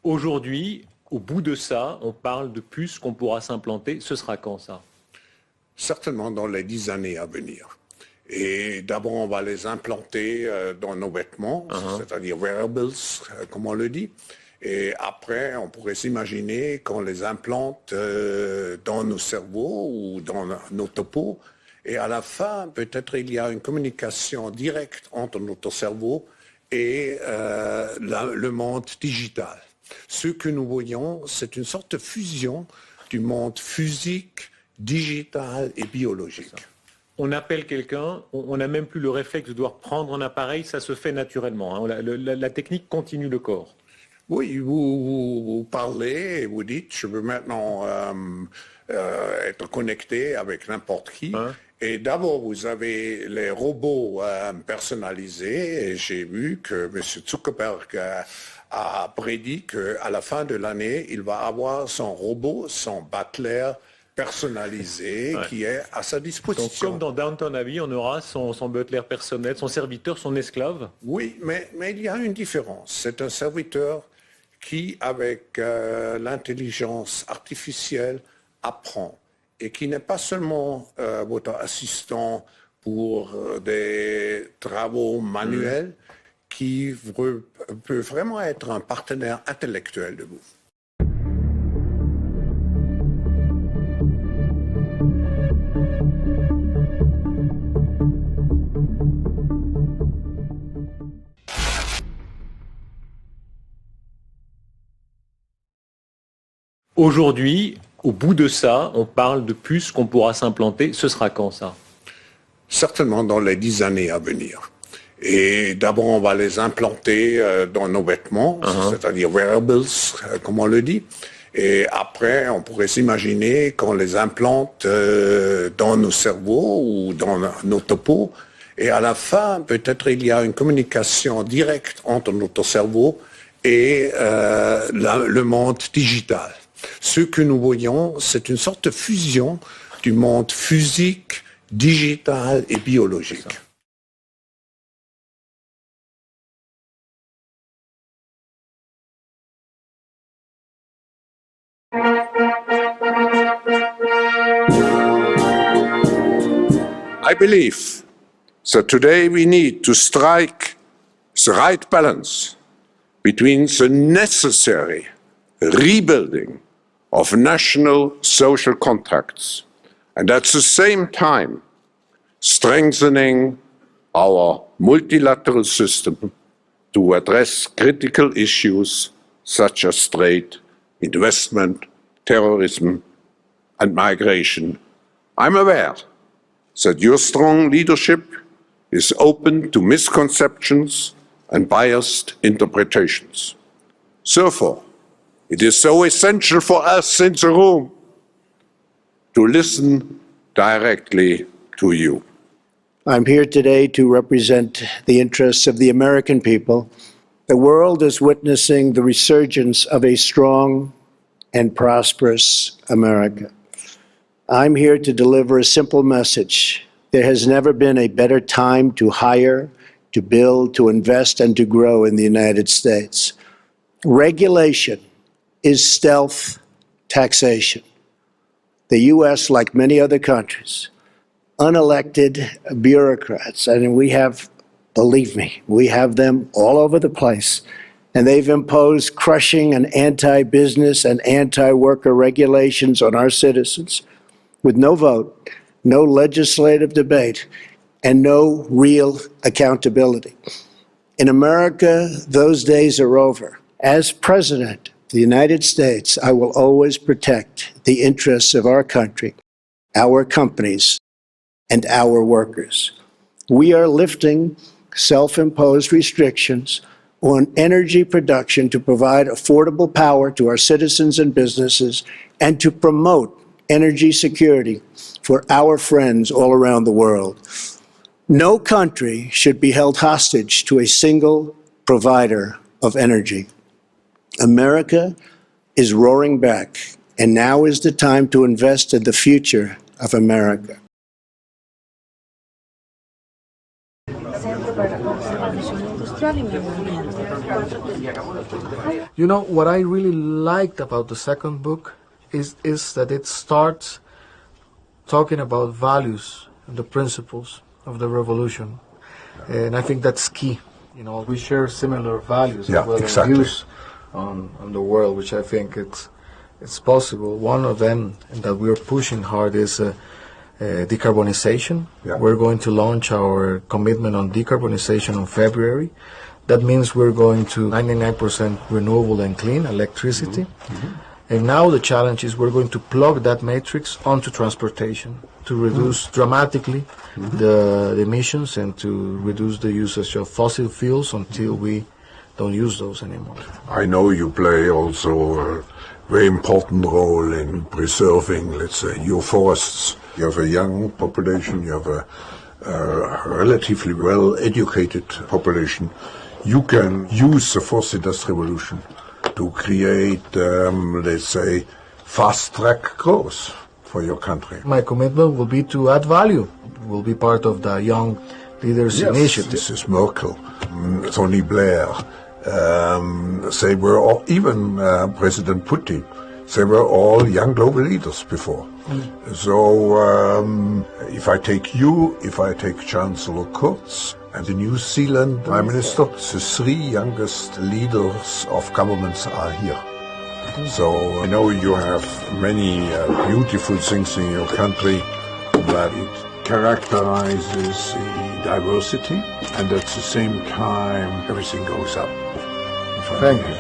Aujourd'hui, au bout de ça, on parle de puces qu'on pourra s'implanter. Ce sera quand ça? Certainement dans les 10 années à venir. Et d'abord, on va les implanter dans nos vêtements, c'est-à-dire wearables, comme on le dit. Et après, on pourrait s'imaginer qu'on les implante dans nos cerveaux ou dans nos topos. Et à la fin, peut-être il y a une communication directe entre notre cerveau et le monde digital. Ce que nous voyons, c'est une sorte de fusion du monde physique, digital et biologique. On appelle quelqu'un, on n'a même plus le réflexe de devoir prendre un appareil, ça se fait naturellement. Hein. La technique continue le corps. Oui, vous parlez et vous dites, je veux maintenant être connecté avec n'importe qui. Hein? Et d'abord, vous avez les robots personnalisés. Et j'ai vu que M. Zuckerberg a prédit qu'à la fin de l'année, il va avoir son robot, son butler personnalisé qui est à sa disposition. Donc, comme dans Downton Abbey, on aura son butler personnel, son serviteur, son esclave? Oui, mais il y a une différence. C'est un serviteur qui, avec l'intelligence artificielle, apprend et qui n'est pas seulement votre assistant pour des travaux manuels, qui peut vraiment être un partenaire intellectuel de vous. Aujourd'hui, au bout de ça, on parle de puces qu'on pourra s'implanter. Ce sera quand ça? Certainement dans les 10 années à venir. Et d'abord, on va les implanter dans nos vêtements, c'est-à-dire wearables, comme on le dit. Et après, on pourrait s'imaginer qu'on les implante dans nos cerveaux ou dans nos topos. Et à la fin, peut-être il y a une communication directe entre notre cerveau et le monde digital. Ce que nous voyons, c'est une sorte de fusion du monde physique, digital et biologique. I believe that today we need to strike the right balance between the necessary rebuilding of national social contracts and at the same time strengthening our multilateral system to address critical issues such as trade, investment, terrorism, and migration. I'm aware that your strong leadership is open to misconceptions and biased interpretations. Therefore, it is so essential for us in the room to listen directly to you. I'm here today to represent the interests of the American people. The world is witnessing the resurgence of a strong and prosperous America. I'm here to deliver a simple message. There has never been a better time to hire, to build, to invest, and to grow in the United States. Regulation is stealth taxation. The U.S., like many other countries, unelected bureaucrats, and we have, believe me, we have them all over the place, and they've imposed crushing and anti-business and anti-worker regulations on our citizens with no vote, no legislative debate, and no real accountability. In America, those days are over. As President of the United States, I will always protect the interests of our country, our companies, and our workers. We are lifting self-imposed restrictions on energy production to provide affordable power to our citizens and businesses and to promote energy security for our friends all around the world. No country should be held hostage to a single provider of energy. America is roaring back, and now is the time to invest in the future of America. Centro para la Conservación Industrial y Medio Ambiente. You know, what I really liked about the second book is that it starts talking about values and the principles of the revolution. And I think that's key. You know, we share similar values as well, exactly. and views on the world, which I think it's possible. One of them that we're pushing hard is decarbonization. Yeah. We're going to launch our commitment on decarbonization in February. That means we're going to 99% renewable and clean electricity. Mm-hmm. And now the challenge is we're going to plug that matrix onto transportation to reduce dramatically the emissions and to reduce the usage of fossil fuels until we don't use those anymore. I know you play also a very important role in preserving, let's say, your forests. You have a young population, you have a relatively well-educated population. You can use the fourth industrial revolution to create, let's say, fast-track growth for your country. My commitment will be to add value. We'll be part of the Young Leaders Initiative. This is Merkel, Tony Blair. They were all, even President Putin, they were all young global leaders before. So if I take you, if I take Chancellor Kurz and the New Zealand Prime Minister, the three youngest leaders of governments are here. So I know you have many beautiful things in your country, but it characterizes the diversity, and at the same time everything goes up. Thank you.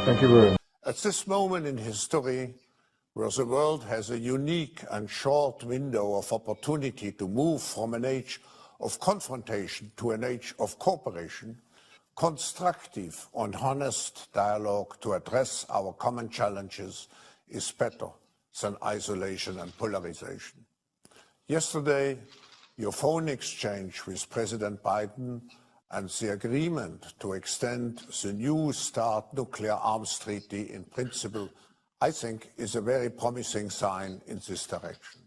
Thank you very much. At this moment in history, where the world has a unique and short window of opportunity to move from an age of confrontation to an age of cooperation, constructive and honest dialogue to address our common challenges is better than isolation and polarization. Yesterday, your phone exchange with President Biden and the agreement to extend the New START nuclear arms treaty in principle, I think, is a very promising sign in this direction.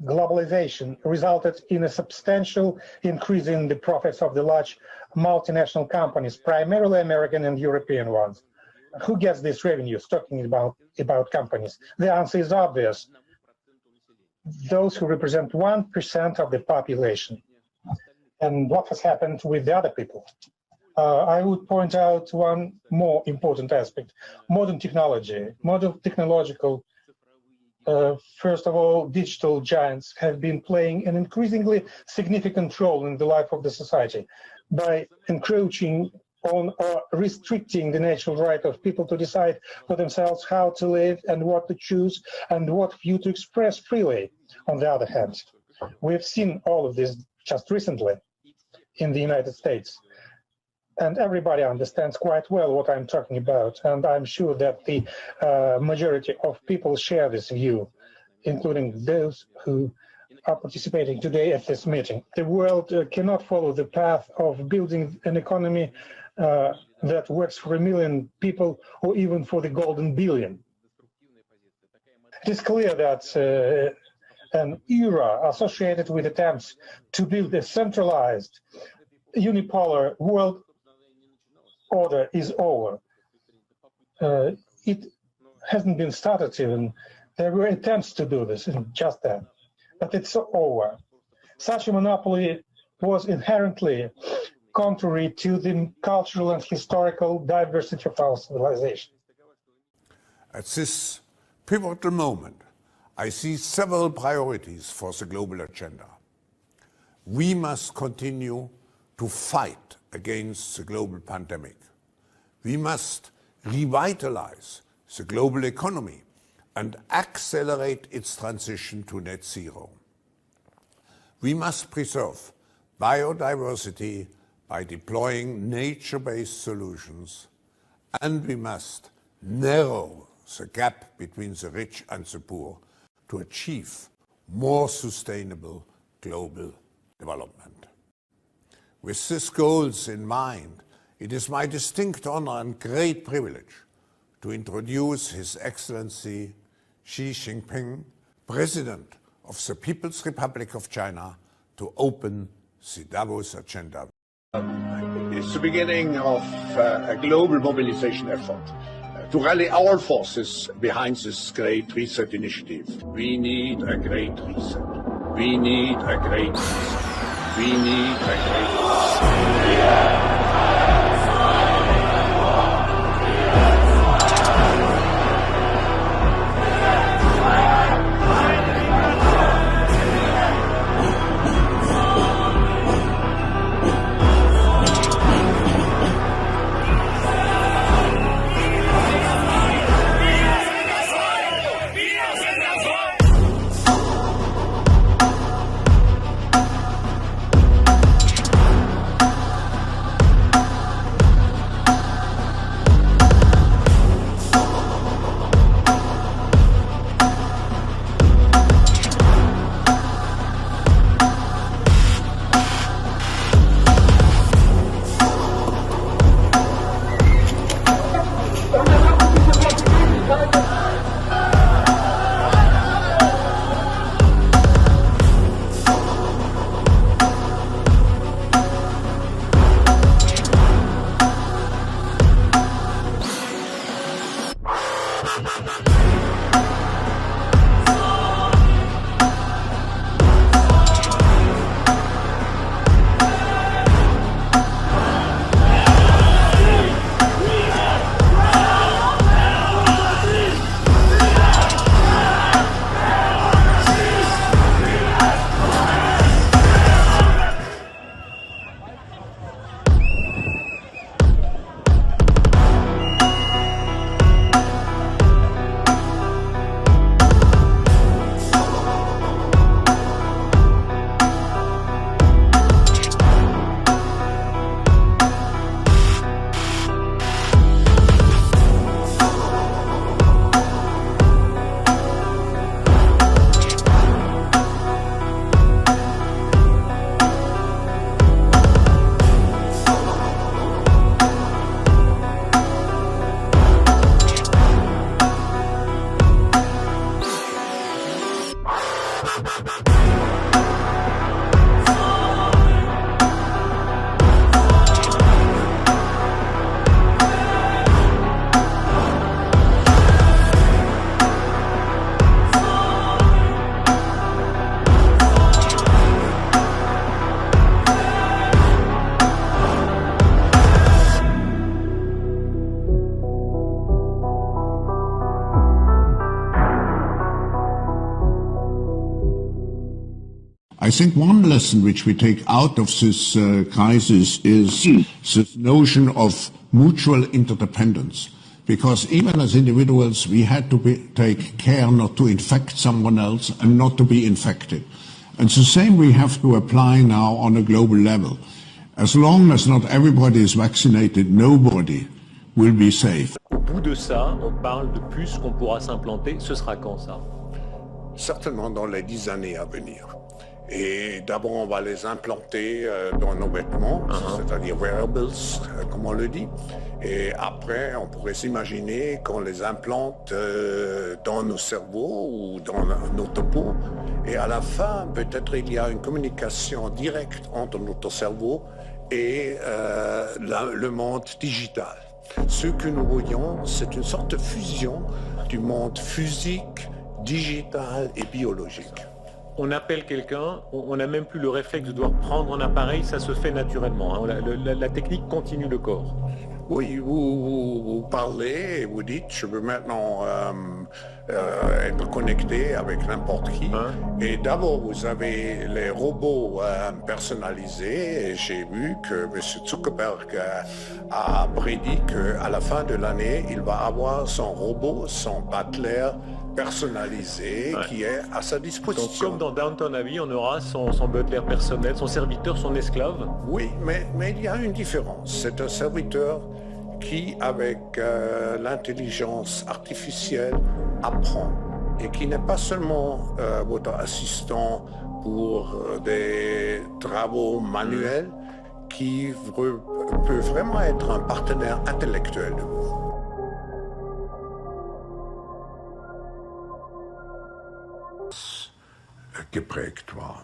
Globalization resulted in a substantial increase in the profits of the large multinational companies, primarily American and European ones. Who gets these revenues? Talking about companies. The answer is obvious. Those who represent 1% of the population. And what has happened with the other people? I would point out one more important aspect: modern technology, modern technological. First of all, digital giants have been playing an increasingly significant role in the life of the society by encroaching on or restricting the natural right of people to decide for themselves how to live and what to choose and what view to express freely. On the other hand, we have seen all of this just recently in the United States. And everybody understands quite well what I'm talking about. And I'm sure that the majority of people share this view, including those who are participating today at this meeting. The world cannot follow the path of building an economy that works for 1 million people or even for the golden billion. It is clear that an era associated with attempts to build a centralized, unipolar world order is over. It hasn't been started even. There were attempts to do this, just that, but it's over. Such a monopoly was inherently contrary to the cultural and historical diversity of our civilization. At this pivotal moment, I see several priorities for the global agenda. We must continue to fight against the global pandemic. We must revitalize the global economy and accelerate its transition to net zero. We must preserve biodiversity by deploying nature-based solutions, and we must narrow the gap between the rich and the poor to achieve more sustainable global development. With these goals in mind, it is my distinct honor and great privilege to introduce His Excellency Xi Jinping, President of the People's Republic of China, to open the Davos agenda. It's the beginning of a global mobilization effort to rally all forces behind this Great Reset initiative. We need a Great Reset. We need a Great Reset. We need a Great Reset. I think one lesson which we take out of this crisis is this notion of mutual interdependence. Because even as individuals, we had to take care not to infect someone else and not to be infected. And the same we have to apply now on a global level. As long as not everybody is vaccinated, nobody will be safe. Au bout de ça, on parle de puces qu'on pourra s'implanter. Ce sera quand ça? Certainement dans les 10 années à venir. Et d'abord, on va les implanter dans nos vêtements, c'est-à-dire wearables, comme on le dit. Et après, on pourrait s'imaginer qu'on les implante dans nos cerveaux ou dans notre peau. Et à la fin, peut-être il y a une communication directe entre notre cerveau et le monde digital. Ce que nous voyons, c'est une sorte de fusion du monde physique, digital et biologique. On appelle quelqu'un, on n'a même plus le réflexe de devoir prendre un appareil, ça se fait naturellement. Hein. La technique continue le corps. Oui, vous parlez et vous dites, je veux maintenant être connecté avec n'importe qui. Et d'abord, vous avez les robots personnalisés. Et j'ai vu que M. Zuckerberg a prédit qu'à la fin de l'année, il va avoir son robot, son butler personnalisé qui est à sa disposition. Donc, comme dans Downton Abbey, on aura son butler personnel, son serviteur, son esclave. Oui, mais il y a une différence. C'est un serviteur qui, avec l'intelligence artificielle, apprend et qui n'est pas seulement votre assistant pour des travaux manuels, qui peut vraiment être un partenaire intellectuel de vous. Geprägt war.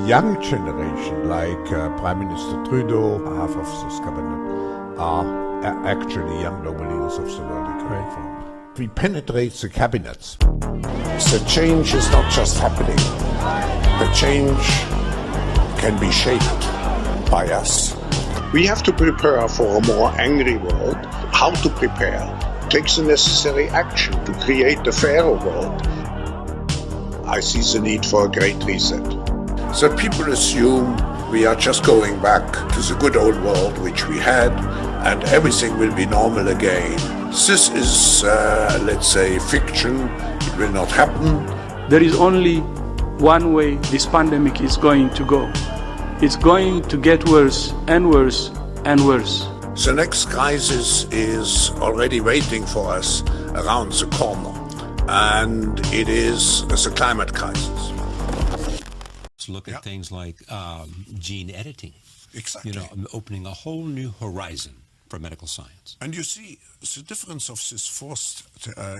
young generation, like Prime Minister Trudeau, half of this cabinet, are actually young global leaders of the world economic forum. We penetrate the cabinets. The change is not just happening. The change can be shaped by us. We have to prepare for a more angry world. How to prepare? Take the necessary action to create a fairer world. I see the need for a great reset. So people assume we are just going back to the good old world which we had, and everything will be normal again. This is, let's say, fiction. It will not happen. There is only one way this pandemic is going to go. It's going to get worse and worse and worse. The next crisis is already waiting for us around the corner, and it is the climate crisis. Let's look at things like gene editing. Exactly. Opening a whole new horizon for medical science. And you see, the difference of this fourth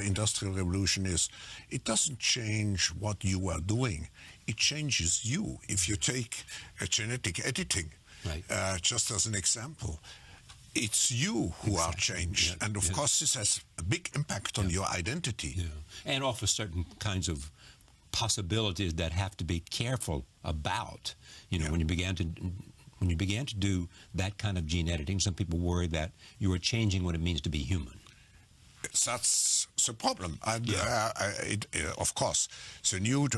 industrial revolution is it doesn't change what you are doing. It changes you. If you take genetic editing, right. Just as an example, it's you who are changed. Yeah. And of course, this has a big impact on your identity. Yeah. And offers certain kinds of possibilities that have to be careful about. When you began to do that kind of gene editing, some people worry that you are changing what it means to be human. That's the problem. And of course, the new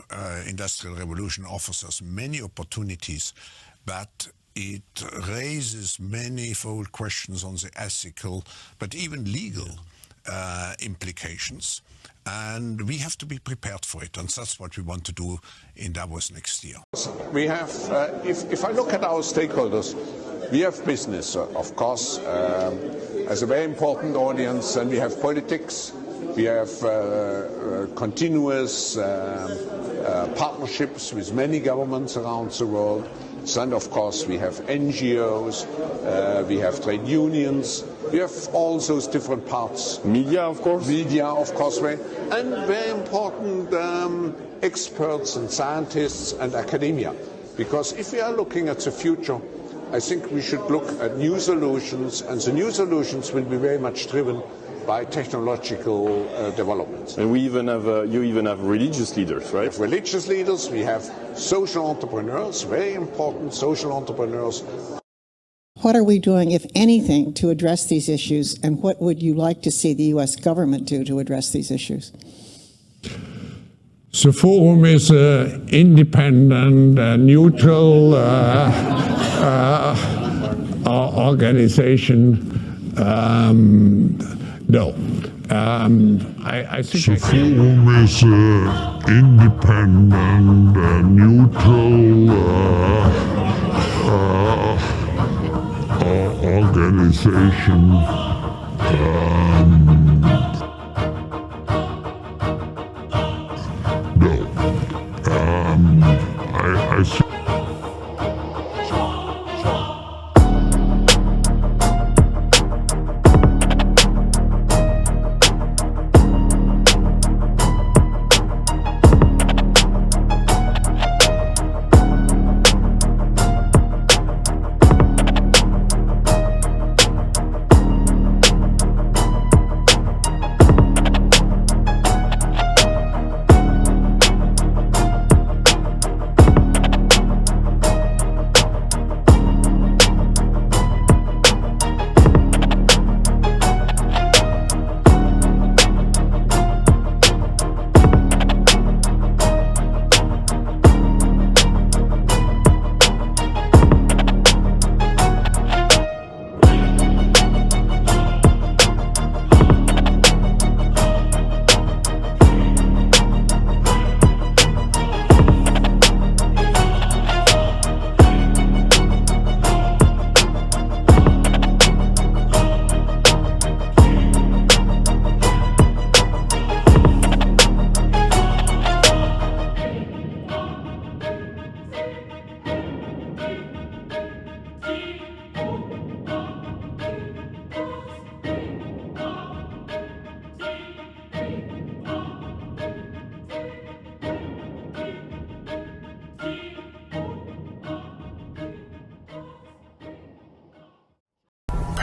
industrial revolution offers us many opportunities, but it raises manifold questions on the ethical, but even legal implications. And we have to be prepared for it, and that's what we want to do in Davos next year. We have, if I look at our stakeholders, we have business, of course, as a very important audience, and we have politics, we have continuous partnerships with many governments around the world. And of course we have NGOs, we have trade unions, we have all those different parts. Media, of course. Media, of course, and very important experts and scientists and academia. Because if we are looking at the future, I think we should look at new solutions, and the new solutions will be very much driven by technological developments. And we even have, you even have religious leaders, right? We have religious leaders, we have social entrepreneurs, very important social entrepreneurs. What are we doing, if anything, to address these issues, and what would you like to see the U.S. government do to address these issues? The forum is an independent, neutral organization. No. I think the forum is an independent, neutral organization. I think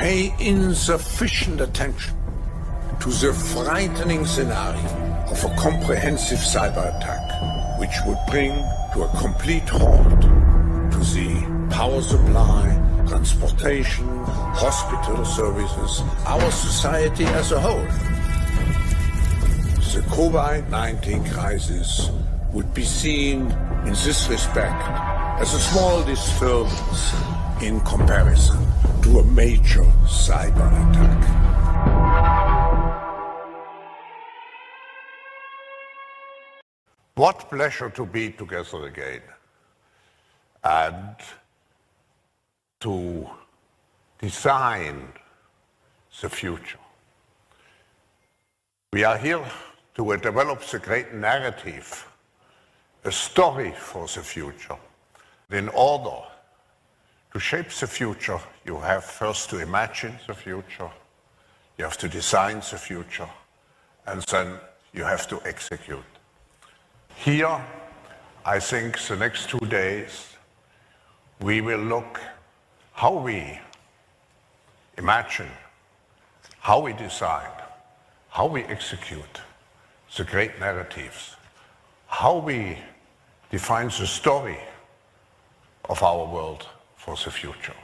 pay insufficient attention to the frightening scenario of a comprehensive cyber attack, which would bring to a complete halt to the power supply, transportation, hospital services, our society as a whole. The COVID-19 crisis would be seen in this respect as a small disturbance in comparison to a major cyber attack. What pleasure to be together again and to design the future. We are here to develop the great narrative, a story for the future. In order to shape the future, you have first to imagine the future, you have to design the future, and then you have to execute. Here, I think the next 2 days, we will look how we imagine, how we design, how we execute the great narratives, how we define the story of our world for the future.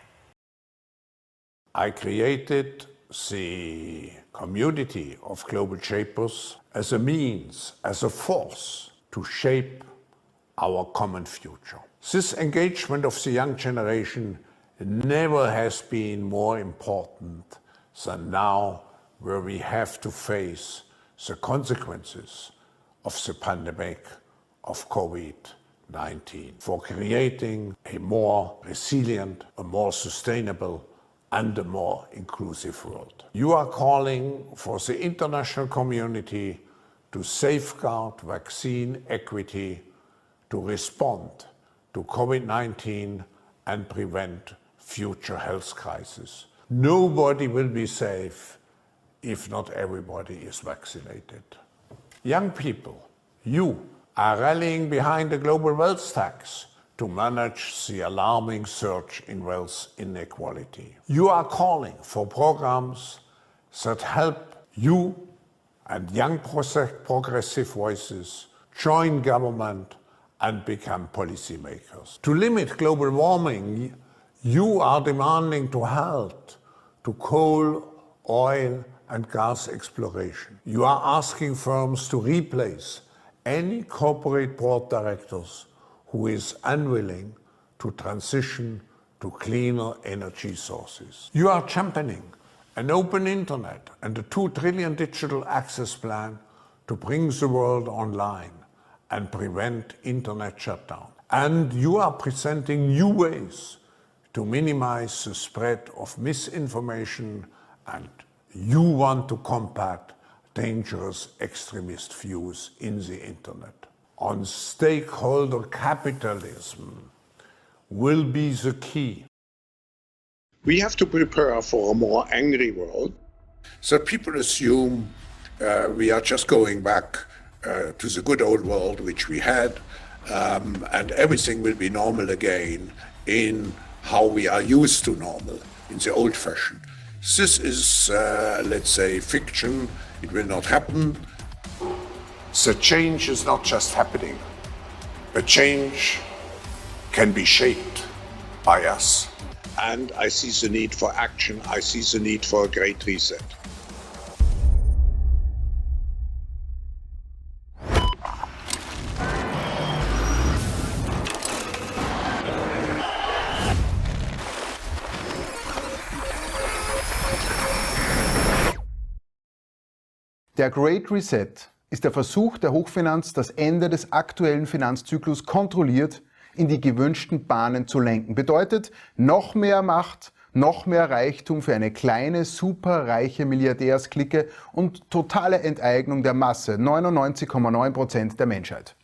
I created the community of global shapers as a means, as a force to shape our common future. This engagement of the young generation never has been more important than now, where we have to face the consequences of the pandemic of COVID-19 for creating a more resilient, a more sustainable, and a more inclusive world. You are calling for the international community to safeguard vaccine equity, to respond to COVID-19 and prevent future health crises. Nobody will be safe if not everybody is vaccinated. Young people, you are rallying behind the global wealth tax to manage the alarming surge in wealth inequality. You are calling for programs that help you and young progressive voices join government and become policymakers. To limit global warming, you are demanding to halt to coal, oil, and gas exploration. You are asking firms to replace any corporate board directors who is unwilling to transition to cleaner energy sources. You are championing an open internet and a 2 trillion digital access plan to bring the world online and prevent internet shutdown. And you are presenting new ways to minimize the spread of misinformation, and you want to combat dangerous extremist views in the internet. On stakeholder capitalism will be the key. We have to prepare for a more angry world. So people assume we are just going back to the good old world which we had, and everything will be normal again in how we are used to normal, in the old fashion. This is, let's say, fiction. It will not happen. The change is not just happening. A change can be shaped by us. And I see the need for action. I see the need for a great reset. Der Great Reset ist der Versuch der Hochfinanz, das Ende des aktuellen Finanzzyklus kontrolliert in die gewünschten Bahnen zu lenken. Bedeutet noch mehr Macht, noch mehr Reichtum für eine kleine, superreiche Milliardärsklicke und totale Enteignung der Masse, 99,9% der Menschheit.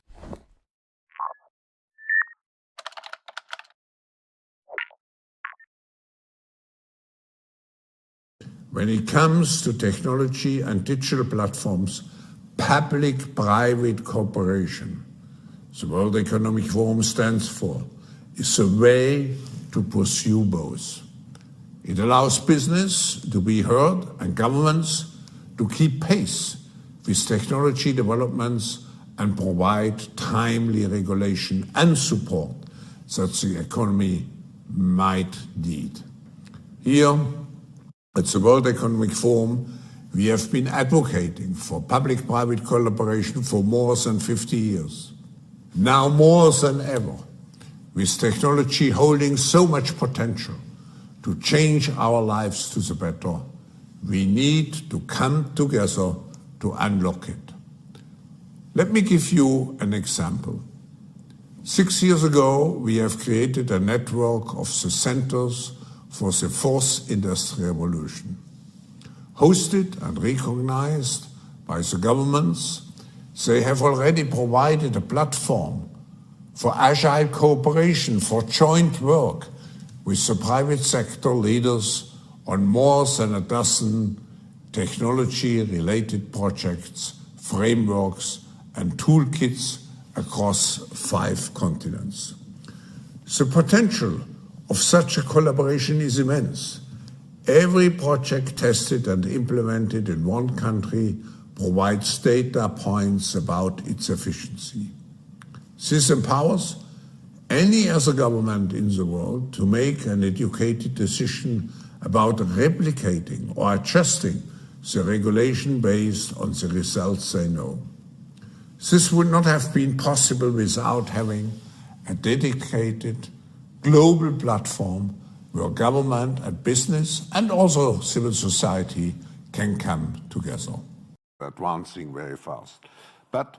When it comes to technology and digital platforms, public-private cooperation, the World Economic Forum stands for, is a way to pursue both. It allows business to be heard and governments to keep pace with technology developments and provide timely regulation and support that the economy might need. Here, at the World Economic Forum, we have been advocating for public-private collaboration for more than 50 years. Now more than ever, with technology holding so much potential to change our lives to the better, we need to come together to unlock it. Let me give you an example. 6 years ago, we have created a network of the Centers for the Fourth Industrial Revolution. Hosted and recognized by the governments, they have already provided a platform for agile cooperation, for joint work with the private sector leaders on more than a dozen technology-related projects, frameworks, and toolkits across 5 continents. The potential of such a collaboration is immense. Every project tested and implemented in one country provides data points about its efficiency. This empowers any other government in the world to make an educated decision about replicating or adjusting the regulation based on the results they know. This would not have been possible without having a dedicated global platform where government and business and also civil society can come together. Advancing very fast. But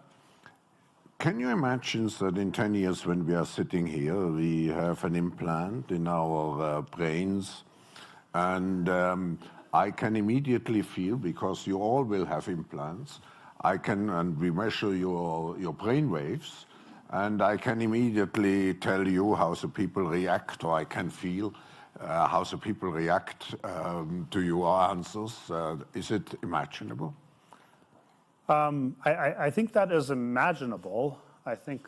can you imagine that in 10 years when we are sitting here, we have an implant in our brains, and I can immediately feel, because you all will have implants, and we measure your brain waves, and I can immediately tell you how the people react, or I can feel how the people react to your answers. Is it imaginable? I think that is imaginable. I think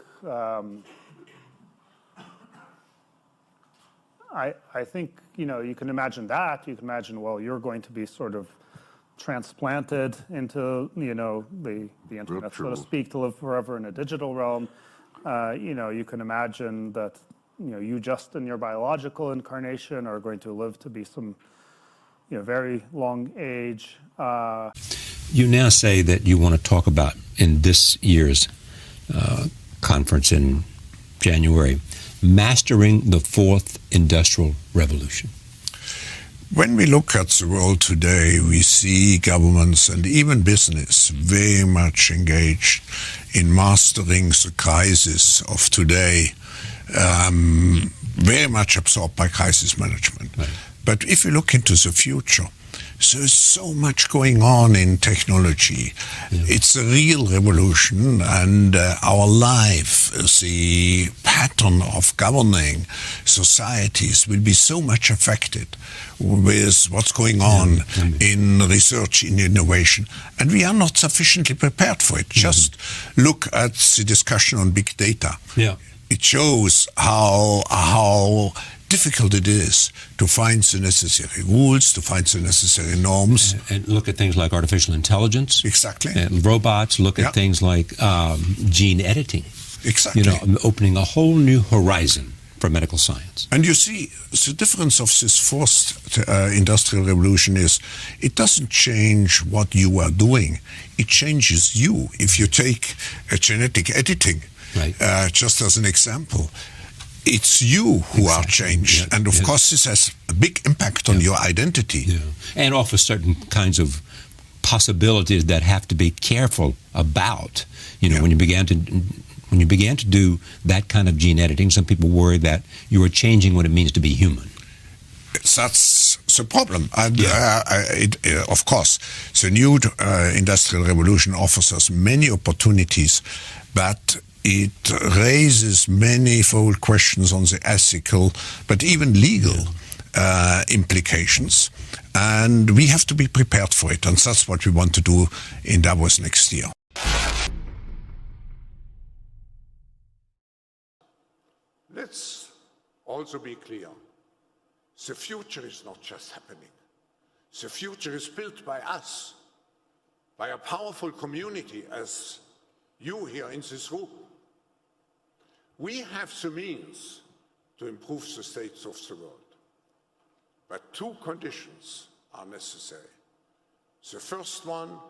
you can imagine that. You can imagine, well, you're going to be sort of transplanted into the internet, so to speak, to live forever in a digital realm. You can imagine that you just in your biological incarnation are going to live to be some very long age. You now say that you want to talk about, in this year's conference in January, mastering the fourth industrial revolution. When we look at the world today, we see governments and even business very much engaged in mastering the crisis of today, very much absorbed by crisis management. Right. But if you look into the future, there's so much going on in technology. Yeah. It's a real revolution, and our life, the pattern of governing societies will be so much affected with what's going on in research, in innovation, and we are not sufficiently prepared for it. Just look at the discussion on big data. Yeah. It shows how difficult it is to find the necessary rules, to find the necessary norms. And look at things like artificial intelligence. Exactly. And robots. Look at things like gene editing. Exactly. Opening a whole new horizon for medical science. And you see, the difference of this fourth industrial revolution is it doesn't change what you are doing. It changes you. If you take genetic editing, just as an example, it's you who are changed. And of course, this has a big impact on your identity. Yeah. And offers certain kinds of possibilities that have to be careful about. When you began to do that kind of gene editing, some people worry that you are changing what it means to be human. That's the problem. And of course, the new industrial revolution offers us many opportunities, but it raises manifold questions on the ethical, but even legal implications. And we have to be prepared for it. And that's what we want to do in Davos next year. Let's also be clear. the future is not just happening. The future is built by us, by a powerful community as you here in this room. We have the means to improve the states of the world. But two conditions are necessary. The first one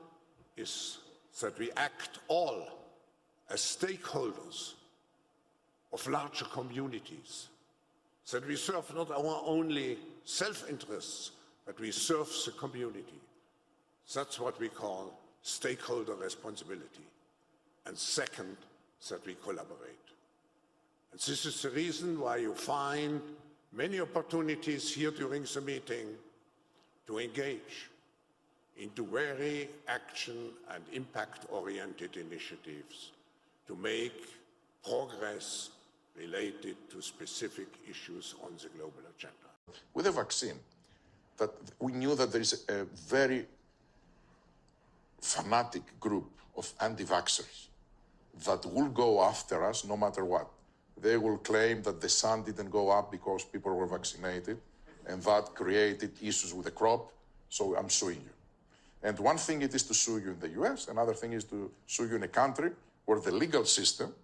is that we act all as stakeholders of larger communities, that we serve not our only self-interests, but we serve the community. That's what we call stakeholder responsibility. And second, that we collaborate. And this is the reason why you find many opportunities here during the meeting to engage into very action and impact-oriented initiatives to make progress related to specific issues on the global agenda. With the vaccine, that we knew that there is a very fanatic group of anti-vaxxers that will go after us no matter what. They will claim that the sun didn't go up because people were vaccinated, and that created issues with the crop, so I'm suing you. And one thing it is to sue you in the US, another thing is to sue you in a country where the legal system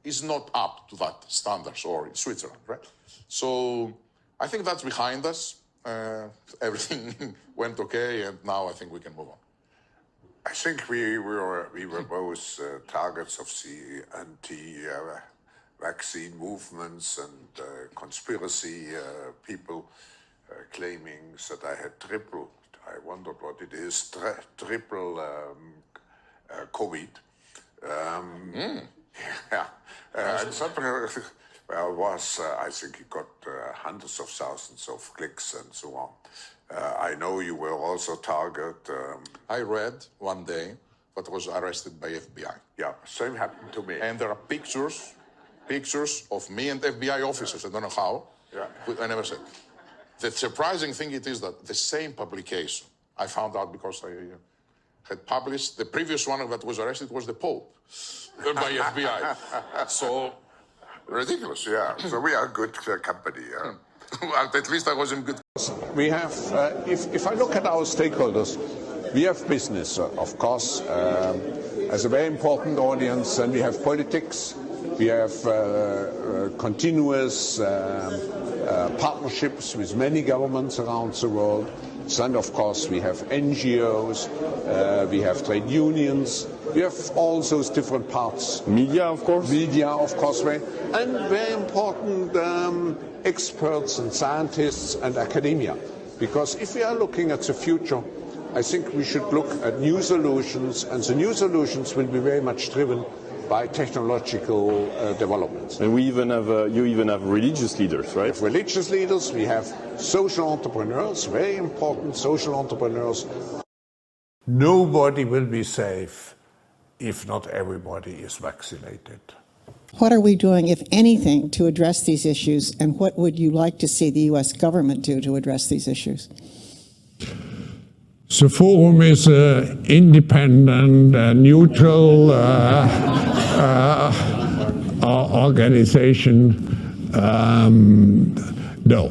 is not up to that standards, or in Switzerland, right? So I think that's behind us. Everything went okay, and now I think we can move on. I think we were both targets of the anti-vaccine movements and conspiracy people claiming that I had triple, I wondered what it is, triple COVID. Yeah, and something was, I think it got hundreds of thousands of clicks and so on. I know you were also target. I read one day that was arrested by FBI. Yeah, same happened to me. And there are pictures of me and FBI officers, I don't know how, I never said. The surprising thing it is that the same publication, I found out because I had published, the previous one that was arrested was the Pope by FBI. So, ridiculous, yeah. So we are good company, yeah. Well, at least I was in good. We have, if I look at our stakeholders, we have business, of course, as a very important audience, and we have politics, we have continuous partnerships with many governments around the world. And of course, we have NGOs, we have trade unions, we have all those different parts. Media, of course. Media, of course, and very important experts and scientists and academia. Because if we are looking at the future, I think we should look at new solutions, and the new solutions will be very much driven by technological developments. And we even have, you even have religious leaders, right? We have religious leaders, we have social entrepreneurs, very important social entrepreneurs. Nobody will be safe if not everybody is vaccinated. What are we doing, if anything, to address these issues, and what would you like to see the U.S. government do to address these issues? The forum is an independent, neutral organization. No.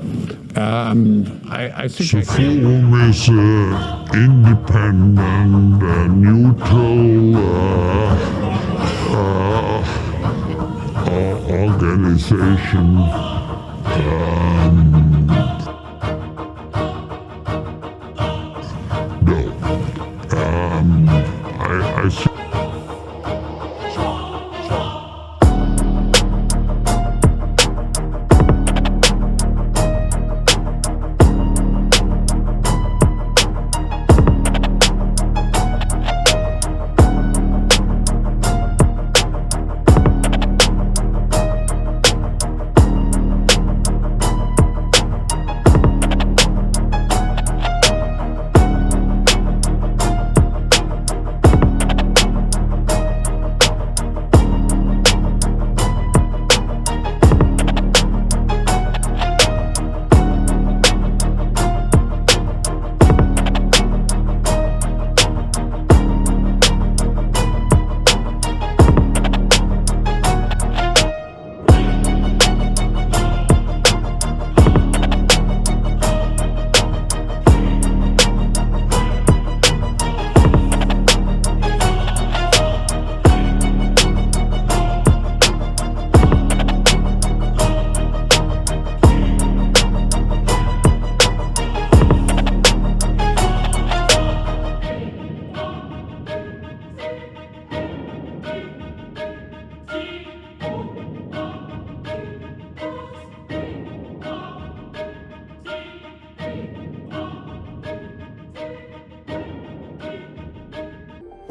I think the forum is an independent, neutral organization. I see.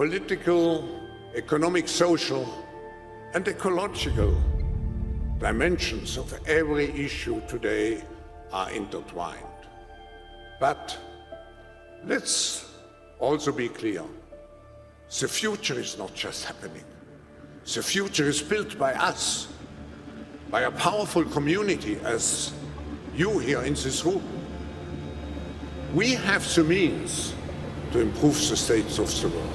political, economic, social, and ecological dimensions of every issue today are intertwined. But let's also be clear. The future is not just happening. The future is built by us, by a powerful community as you here in this room. We have the means to improve the state of the world.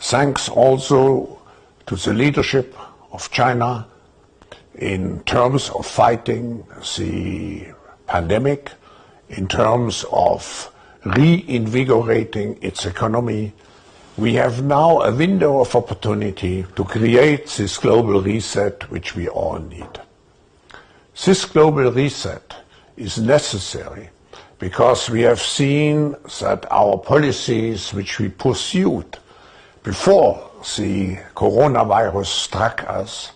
Thanks also to the leadership of China in terms of fighting the pandemic, in terms of reinvigorating its economy. We have now a window of opportunity to create this global reset which we all need. This global reset is necessary because we have seen that our policies which we pursued before the coronavirus struck us,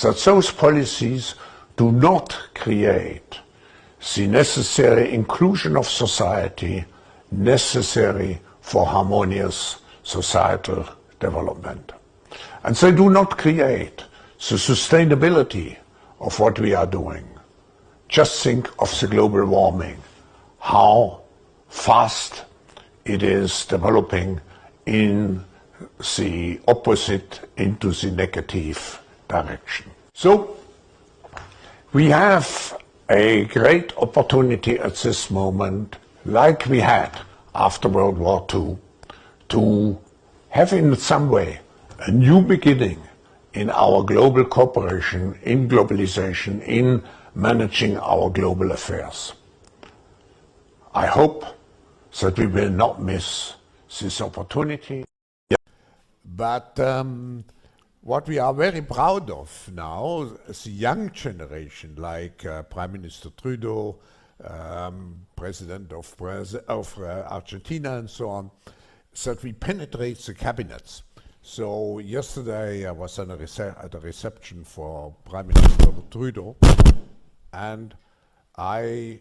that those policies do not create the necessary inclusion of society necessary for harmonious societal development. And they do not create the sustainability of what we are doing. Just think of the global warming, how fast it is developing in the opposite, into the negative direction. So we have a great opportunity at this moment, like we had after World War II, to have in some way a new beginning in our global cooperation, in globalization, in managing our global affairs. I hope that we will not miss this opportunity. But what we are very proud of now, the young generation, like Prime Minister Trudeau, President of Argentina and so on, that we penetrate the cabinets. So yesterday I was at a reception for Prime Minister Trudeau, and I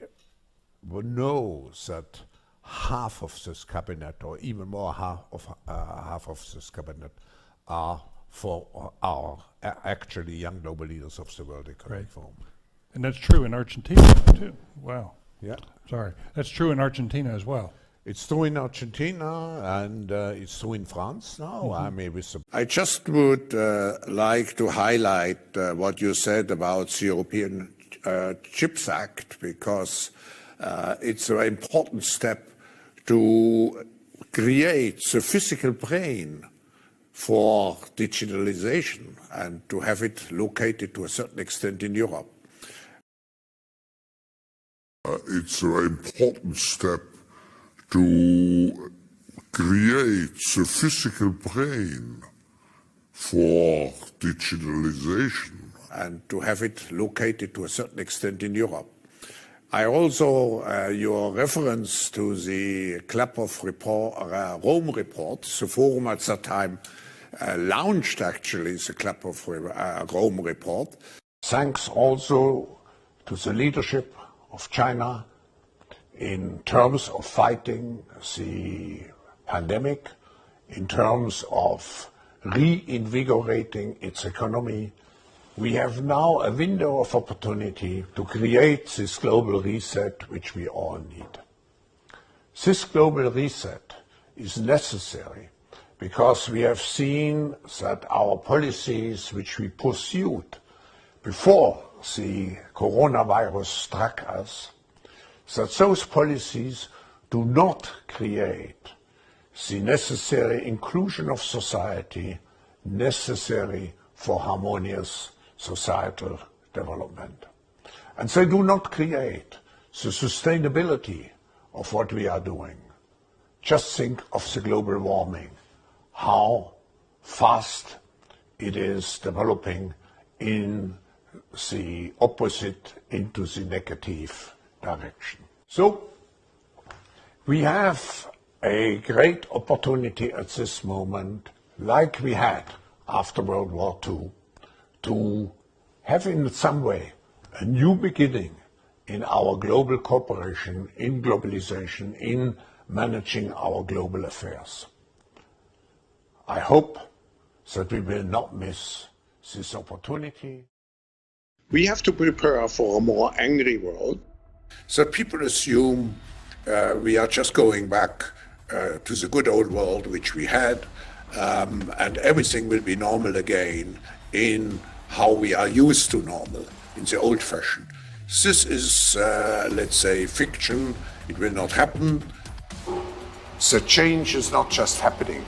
know that half of this cabinet, or even more half of this cabinet, are for our actually young global leaders of the World Economic Forum. And that's true in Argentina too. Wow. Yeah. Sorry. That's true in Argentina as well. It's true in Argentina, and it's true in France now. I just would like to highlight what you said about the European Chips Act, because it's an important step to create the physical brain for digitalization and to have it located to a certain extent in Europe. It's an important step to create the physical brain for digitalization and to have it located to a certain extent in Europe. I also, your reference to the Club of Rome report, the forum at that time launched actually the Club of Rome report. Thanks also to the leadership of China in terms of fighting the pandemic, in terms of reinvigorating its economy. We have now a window of opportunity to create this global reset which we all need. This global reset is necessary because we have seen that our policies which we pursued before the coronavirus struck us, that those policies do not create the necessary inclusion of society necessary for harmonious societal development. And they do not create the sustainability of what we are doing. Just think of the global warming, how fast it is developing in the opposite, into the negative direction. So we have a great opportunity at this moment, like we had after World War II, to have in some way a new beginning in our global cooperation, in globalization, in managing our global affairs. I hope that we will not miss this opportunity. We have to prepare for a more angry world. So people assume we are just going back to the good old world which we had, and everything will be normal again in how we are used to normal, in the old fashion. This is, let's say, fiction. It will not happen. The change is not just happening,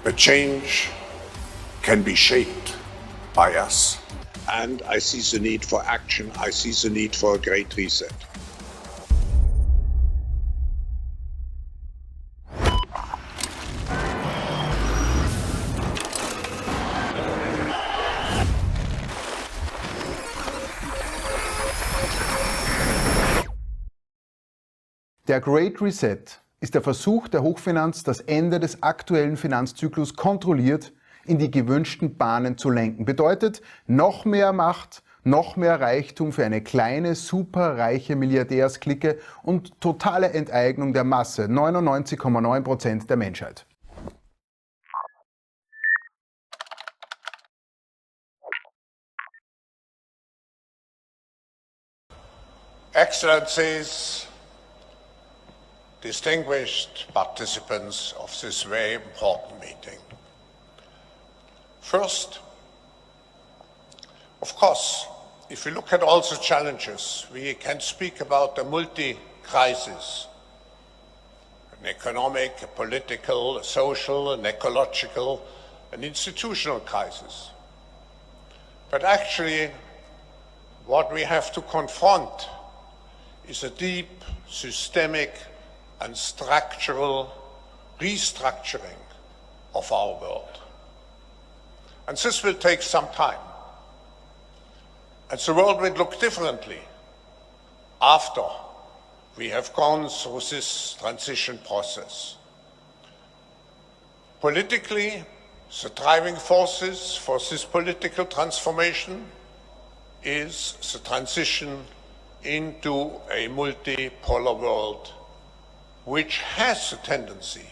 but change can be shaped by us. And I see the need for action. I see the need for a great reset. Der Great Reset ist der Versuch der Hochfinanz, das Ende des aktuellen Finanzzyklus kontrolliert in die gewünschten Bahnen zu lenken. Bedeutet noch mehr Macht, noch mehr Reichtum für eine kleine, superreiche Milliardärsklicke und totale Enteignung der Masse, 99,9% der Menschheit. Excellencies, distinguished participants of this very important meeting. First, of course, if we look at all the challenges, we can speak about a multi-crisis, an economic, a political, a social, an ecological, an institutional crisis. But actually, what we have to confront is a deep, systemic, and structural restructuring of our world. And this will take some time. And the world will look differently after we have gone through this transition process. Politically, the driving forces for this political transformation is the transition into a multipolar world, which has a tendency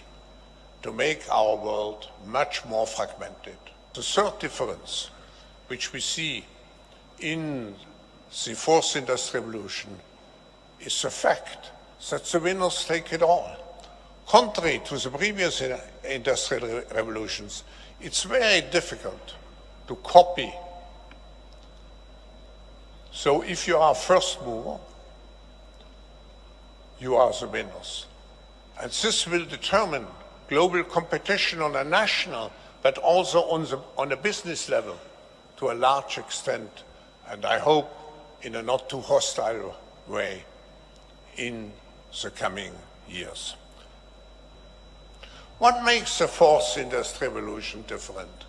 to make our world much more fragmented. The third difference, which we see in the fourth industrial revolution, is the fact that the winners take it all. Contrary to the previous industrial revolutions, it's very difficult to copy. So if you are first mover, you are the winners. And this will determine global competition on a national, but also on a business level to a large extent, and I hope in a not too hostile way in the coming years. What makes the fourth industrial revolution different?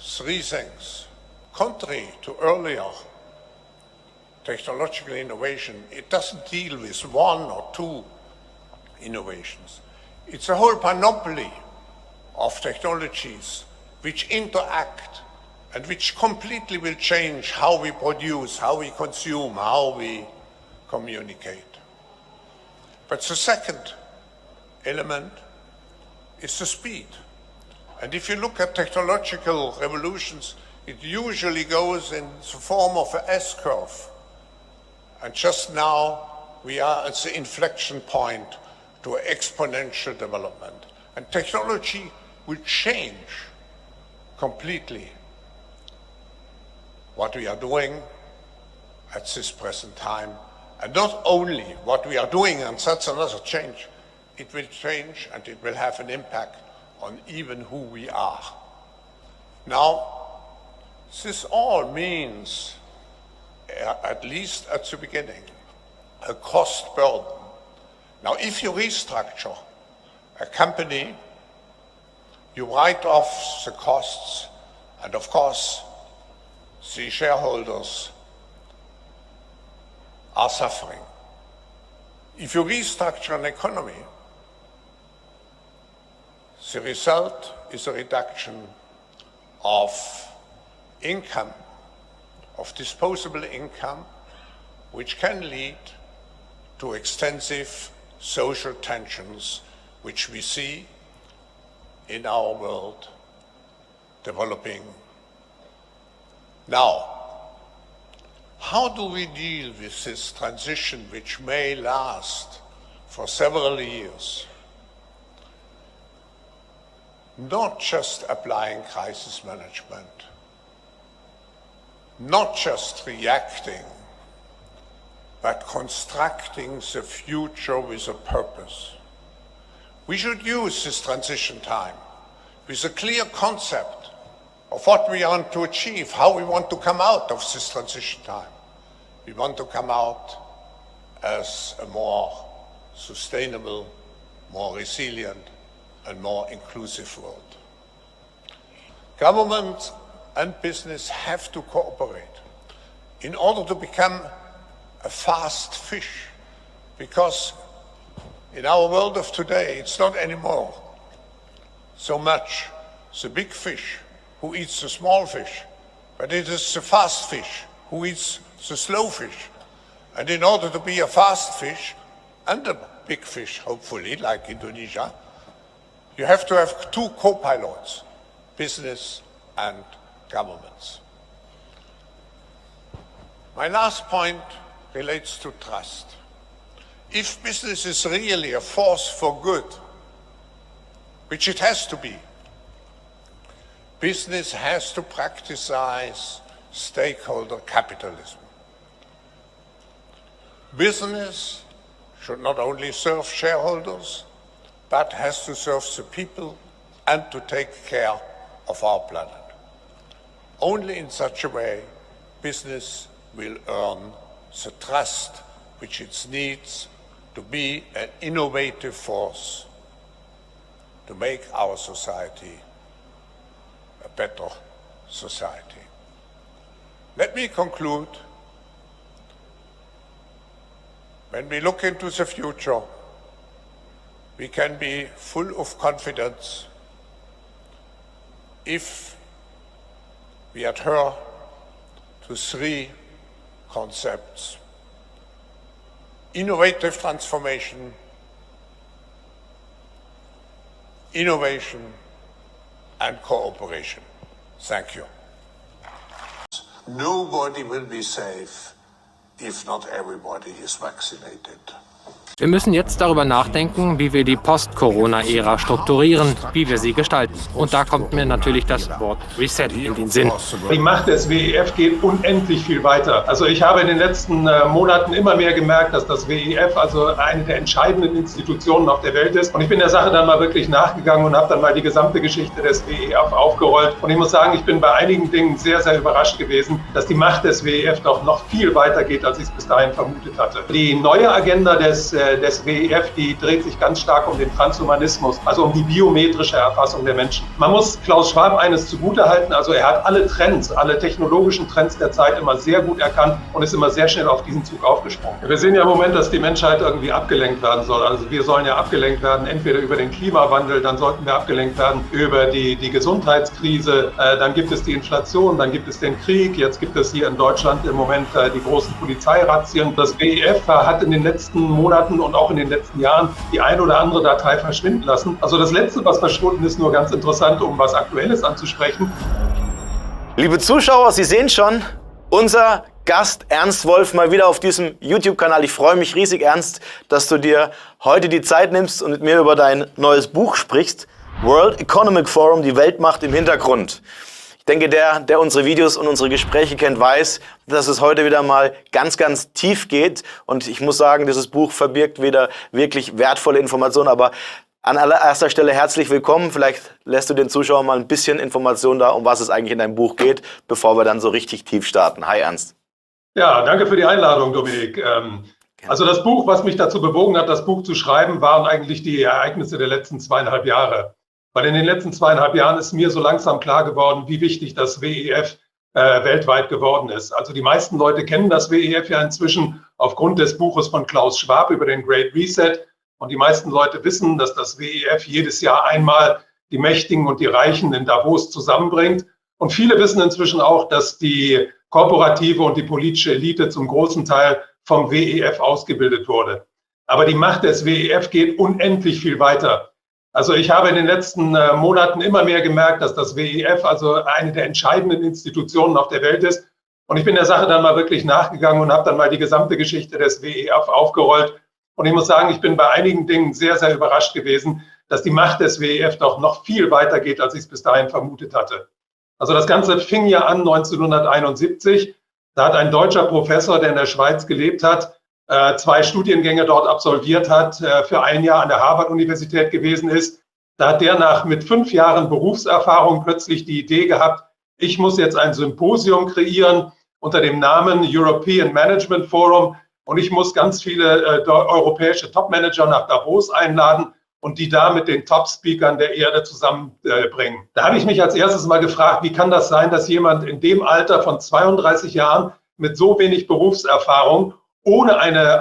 Three things. Contrary to earlier technological innovation, it doesn't deal with one or two innovations. It's a whole panoply of technologies which interact and which completely will change how we produce, how we consume, how we communicate. But the second element is the speed. And if you look at technological revolutions, it usually goes in the form of an S-curve. And just now, we are at the inflection point to exponential development. And technology will change completely what we are doing at this present time. And not only what we are doing, and that's another change, it will change and it will have an impact on even who we are. Now, this all means, at least at the beginning, a cost burden. Now, if you restructure a company, you write off the costs, and of course, the shareholders are suffering. If you restructure an economy, the result is a reduction of income, of disposable income, which can lead to extensive social tensions which we see in our world developing now. How do we deal with this transition which may last for several years? Not just applying crisis management, not just reacting, but constructing the future with a purpose. We should use this transition time with a clear concept of what we want to achieve, how we want to come out of this transition time. We want to come out as a more sustainable, more resilient, and more inclusive world. Government and business have to cooperate in order to become a fast fish, because in our world of today, it's not anymore so much the big fish who eats the small fish, but it is the fast fish who eats the slow fish. And in order to be a fast fish and a big fish, hopefully, like Indonesia, you have to have two co-pilots, business and governments. My last point relates to trust. If business is really a force for good, which it has to be, business has to practice stakeholder capitalism. Business should not only serve shareholders, but has to serve the people and to take care of our planet. Only in such a way, business will earn the trust which it needs to be an innovative force to make our society a better society. Let me conclude. When we look into the future, we can be full of confidence if we adhere to three concepts: innovative transformation, innovation, and cooperation. Thank you. Nobody will be safe if not everybody is vaccinated. Wir müssen jetzt darüber nachdenken, wie wir die Post-Corona-Ära strukturieren, wie wir sie gestalten. Und da kommt mir natürlich das Wort Reset in den Sinn. Die Macht des WWF geht unendlich viel weiter. Also ich habe in den letzten Monaten immer mehr gemerkt, dass das WWF also eine der entscheidenden Institutionen auf der Welt ist. Und ich bin der Sache dann mal wirklich nachgegangen und habe dann mal die gesamte Geschichte des WWF aufgerollt. Und ich muss sagen, ich bin bei einigen Dingen sehr, sehr überrascht gewesen, dass die Macht des WWF doch noch viel weiter geht, als ich es bis dahin vermutet hatte. Die neue Agenda des WWF, die dreht sich ganz stark um den Transhumanismus, also um die biometrische Erfassung der Menschen. Man muss Klaus Schwab eines zugutehalten, also er hat alle Trends, alle technologischen Trends der Zeit immer sehr gut erkannt und ist immer sehr schnell auf diesen Zug aufgesprungen. Wir sehen ja im Moment, dass die Menschheit irgendwie abgelenkt werden soll. Also wir sollen ja abgelenkt werden, entweder über den Klimawandel, dann sollten wir abgelenkt werden über die Gesundheitskrise, dann gibt es die Inflation, dann gibt es den Krieg, jetzt gibt es hier in Deutschland im Moment die großen Polizeirazzien. Das WWF hat in den letzten Monaten und auch in den letzten Jahren die ein oder andere Datei verschwinden lassen. Also das Letzte, was verschwunden ist, nur ganz interessant, um was Aktuelles anzusprechen. Liebe Zuschauer, Sie sehen schon, unser Gast Ernst Wolf mal wieder auf diesem YouTube-Kanal. Ich freue mich riesig, Ernst, dass du dir heute die Zeit nimmst und mit mir über dein neues Buch sprichst. World Economic Forum, die Weltmacht im Hintergrund. Ich denke, der unsere Videos und unsere Gespräche kennt, weiß, dass es heute wieder mal ganz, ganz tief geht. Und ich muss sagen, dieses Buch verbirgt wieder wirklich wertvolle Informationen. Aber an allererster Stelle herzlich willkommen. Vielleicht lässt du den Zuschauern mal ein bisschen Informationen da, um was es eigentlich in deinem Buch geht, bevor wir dann so richtig tief starten. Hi, Ernst. Ja, danke für die Einladung, Dominik. Also das Buch, was mich dazu bewogen hat, das Buch zu schreiben, waren eigentlich die Ereignisse der letzten 2,5 Jahre. Weil in den letzten 2,5 Jahren ist mir so langsam klar geworden, wie wichtig das WWF weltweit geworden ist. Also die meisten Leute kennen das WWF ja inzwischen aufgrund des Buches von Klaus Schwab über den Great Reset. Und die meisten Leute wissen, dass das WWF jedes Jahr einmal die Mächtigen und die Reichen in Davos zusammenbringt. Und viele wissen inzwischen auch, dass die korporative und die politische Elite zum großen Teil vom WEF ausgebildet wurde. Aber die Macht des WEF geht unendlich viel weiter. Also ich habe in den letzten Monaten immer mehr gemerkt, dass das WEF also eine der entscheidenden Institutionen auf der Welt ist. Und ich bin der Sache dann mal wirklich nachgegangen und habe dann mal die gesamte Geschichte des WEF aufgerollt. Und ich muss sagen, ich bin bei einigen Dingen sehr, sehr überrascht gewesen, dass die Macht des WEF doch noch viel weiter geht, als ich es bis dahin vermutet hatte. Also das Ganze fing ja an 1971. Da hat ein deutscher Professor, der in der Schweiz gelebt hat, 2 Studiengänge dort absolviert hat, für ein Jahr an der Harvard-Universität gewesen ist. Da hat mit 5 Jahren Berufserfahrung plötzlich die Idee gehabt, ich muss jetzt ein Symposium kreieren unter dem Namen European Management Forum und ich muss ganz viele europäische Topmanager nach Davos einladen und die da mit den Top-Speakern der Erde zusammenbringen. Da habe ich mich als erstes mal gefragt, wie kann das sein, dass jemand in dem Alter von 32 Jahren mit so wenig Berufserfahrung ohne eine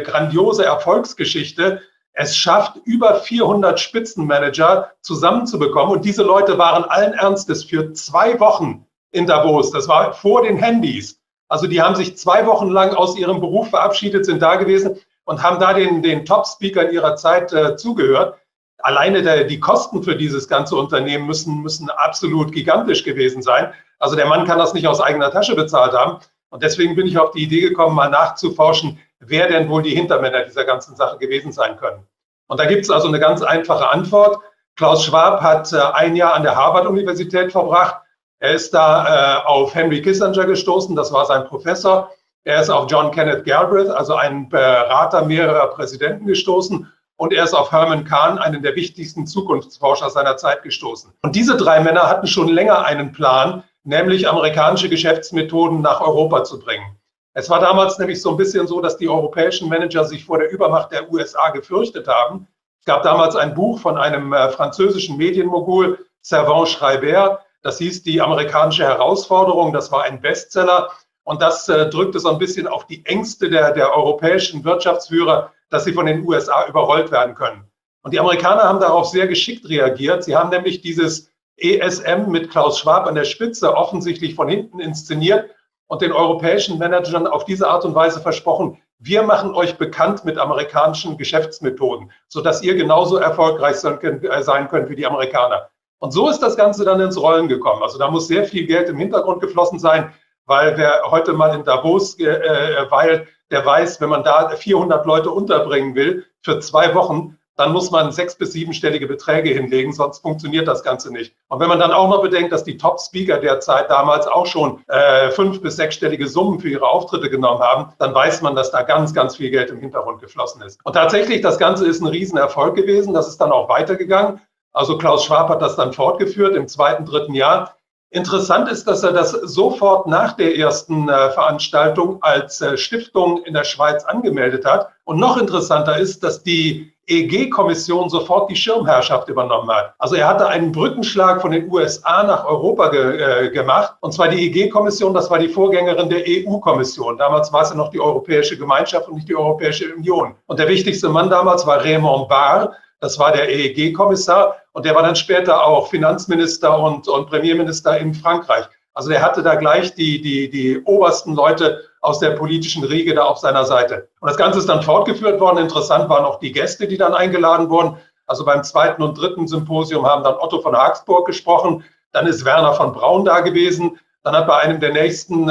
grandiose Erfolgsgeschichte es schafft, über 400 Spitzenmanager zusammenzubekommen. Und diese Leute waren allen Ernstes für 2 Wochen in Davos. Das war vor den Handys. Also die haben sich 2 Wochen lang aus ihrem Beruf verabschiedet, sind da gewesen und haben da den Top-Speakern ihrer Zeit zugehört. Alleine die Kosten für dieses ganze Unternehmen müssen absolut gigantisch gewesen sein. Also der Mann kann das nicht aus eigener Tasche bezahlt haben. Und deswegen bin ich auf die Idee gekommen, mal nachzuforschen, wer denn wohl die Hintermänner dieser ganzen Sache gewesen sein können. Und da gibt es also eine ganz einfache Antwort. Klaus Schwab hat ein Jahr an der Harvard-Universität verbracht. Er ist da auf Henry Kissinger gestoßen, das war sein Professor. Er ist auf John Kenneth Galbraith, also einen Berater mehrerer Präsidenten, gestoßen. Und er ist auf Herman Kahn, einen der wichtigsten Zukunftsforscher seiner Zeit, gestoßen. Und diese 3 Männer hatten schon länger einen Plan, nämlich amerikanische Geschäftsmethoden nach Europa zu bringen. Es war damals nämlich so ein bisschen so, dass die europäischen Manager sich vor der Übermacht der USA gefürchtet haben. Es gab damals ein Buch von einem französischen Medienmogul, Servan Schreiber, das hieß Die amerikanische Herausforderung, das war ein Bestseller und das drückte so ein bisschen auf die Ängste der europäischen Wirtschaftsführer, dass sie von den USA überrollt werden können. Und die Amerikaner haben darauf sehr geschickt reagiert. Sie haben nämlich dieses ESM mit Klaus Schwab an der Spitze offensichtlich von hinten inszeniert und den europäischen Managern auf diese Art und Weise versprochen, wir machen euch bekannt mit amerikanischen Geschäftsmethoden, sodass ihr genauso erfolgreich sein könnt wie die Amerikaner. Und so ist das Ganze dann ins Rollen gekommen. Also da muss sehr viel Geld im Hintergrund geflossen sein, weil wer heute mal in Davos weilt, der weiß, wenn man da 400 Leute unterbringen will für 2 Wochen, dann muss man 6- bis 7-stellige Beträge hinlegen, sonst funktioniert das Ganze nicht. Und wenn man dann auch noch bedenkt, dass die Top-Speaker der Zeit damals auch schon 5- bis 6-stellige Summen für ihre Auftritte genommen haben, dann weiß man, dass da ganz, ganz viel Geld im Hintergrund geflossen ist. Und tatsächlich, das Ganze ist ein Riesenerfolg gewesen. Das ist dann auch weitergegangen. Also Klaus Schwab hat das dann fortgeführt im 2., 3. Jahr. Interessant ist, dass er das sofort nach der ersten Veranstaltung als Stiftung in der Schweiz angemeldet hat. Und noch interessanter ist, dass die EG-Kommission sofort die Schirmherrschaft übernommen hat. Also er hatte einen Brückenschlag von den USA nach Europa gemacht. Und zwar die EG-Kommission, das war die Vorgängerin der EU-Kommission. Damals war es ja noch die Europäische Gemeinschaft und nicht die Europäische Union. Und der wichtigste Mann damals war Raymond Barre. Das war der EEG-Kommissar und der war dann später auch Finanzminister und Premierminister in Frankreich. Also der hatte da gleich die obersten Leute aus der politischen Riege da auf seiner Seite. Und das Ganze ist dann fortgeführt worden. Interessant waren auch die Gäste, die dann eingeladen wurden. Also beim 2. und 3. Symposium haben dann Otto von Habsburg gesprochen. Dann ist Werner von Braun da gewesen. Dann hat bei einem der nächsten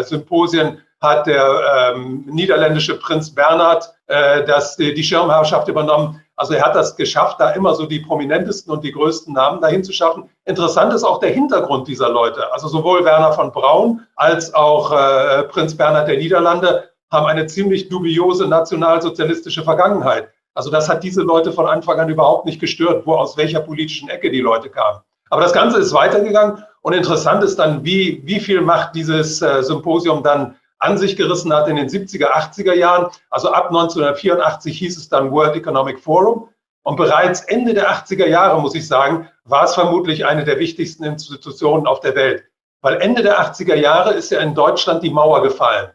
Symposien hat der niederländische Prinz Bernhard die Schirmherrschaft übernommen. Also er hat das geschafft, da immer so die prominentesten und die größten Namen dahin zu schaffen. Interessant ist auch der Hintergrund dieser Leute. Also sowohl Werner von Braun als auch Prinz Bernhard der Niederlande haben eine ziemlich dubiose nationalsozialistische Vergangenheit. Also das hat diese Leute von Anfang an überhaupt nicht gestört, aus welcher politischen Ecke die Leute kamen. Aber das Ganze ist weitergegangen und interessant ist dann, wie viel Macht dieses Symposium dann an sich gerissen hat in den 70er, 80er Jahren. Also ab 1984 hieß es dann World Economic Forum. Und bereits Ende der 80er Jahre, muss ich sagen, war es vermutlich eine der wichtigsten Institutionen auf der Welt. Weil Ende der 80er Jahre ist ja in Deutschland die Mauer gefallen.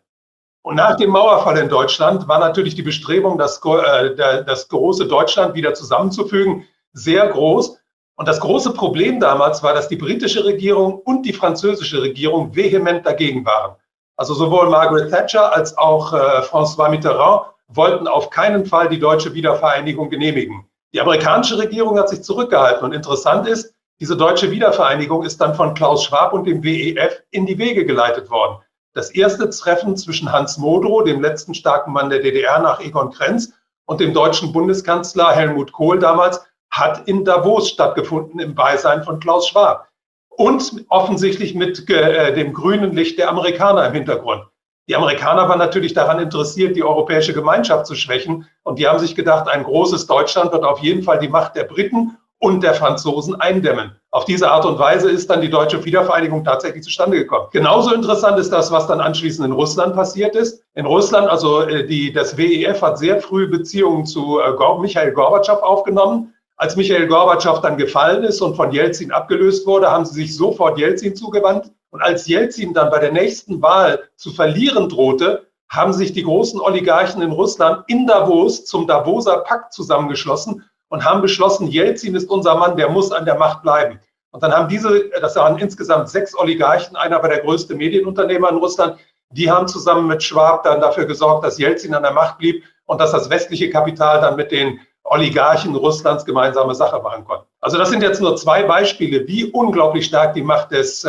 Und nach dem Mauerfall in Deutschland war natürlich die Bestrebung, das große Deutschland wieder zusammenzufügen, sehr groß. Und das große Problem damals war, dass die britische Regierung und die französische Regierung vehement dagegen waren. Also sowohl Margaret Thatcher als auch François Mitterrand wollten auf keinen Fall die deutsche Wiedervereinigung genehmigen. Die amerikanische Regierung hat sich zurückgehalten und interessant ist, diese deutsche Wiedervereinigung ist dann von Klaus Schwab und dem WWF in die Wege geleitet worden. Das erste Treffen zwischen Hans Modrow, dem letzten starken Mann der DDR nach Egon Krenz, und dem deutschen Bundeskanzler Helmut Kohl damals, hat in Davos stattgefunden im Beisein von Klaus Schwab. Und offensichtlich mit dem grünen Licht der Amerikaner im Hintergrund. Die Amerikaner waren natürlich daran interessiert, die europäische Gemeinschaft zu schwächen. Und die haben sich gedacht, ein großes Deutschland wird auf jeden Fall die Macht der Briten und der Franzosen eindämmen. Auf diese Art und Weise ist dann die deutsche Wiedervereinigung tatsächlich zustande gekommen. Genauso interessant ist das, was dann anschließend in Russland passiert ist. In Russland, also das WWF hat sehr früh Beziehungen zu Michail Gorbatschow aufgenommen. Als Michail Gorbatschow dann gefallen ist und von Jelzin abgelöst wurde, haben sie sich sofort Jelzin zugewandt. Und als Jelzin dann bei der nächsten Wahl zu verlieren drohte, haben sich die großen Oligarchen in Russland in Davos zum Davoser Pakt zusammengeschlossen und haben beschlossen, Jelzin ist unser Mann, der muss an der Macht bleiben. Und dann haben das waren insgesamt 6 Oligarchen, einer war der größte Medienunternehmer in Russland, die haben zusammen mit Schwab dann dafür gesorgt, dass Jelzin an der Macht blieb und dass das westliche Kapital dann mit den Oligarchen Russlands gemeinsame Sache machen konnte. Also das sind jetzt nur 2 Beispiele, wie unglaublich stark die Macht des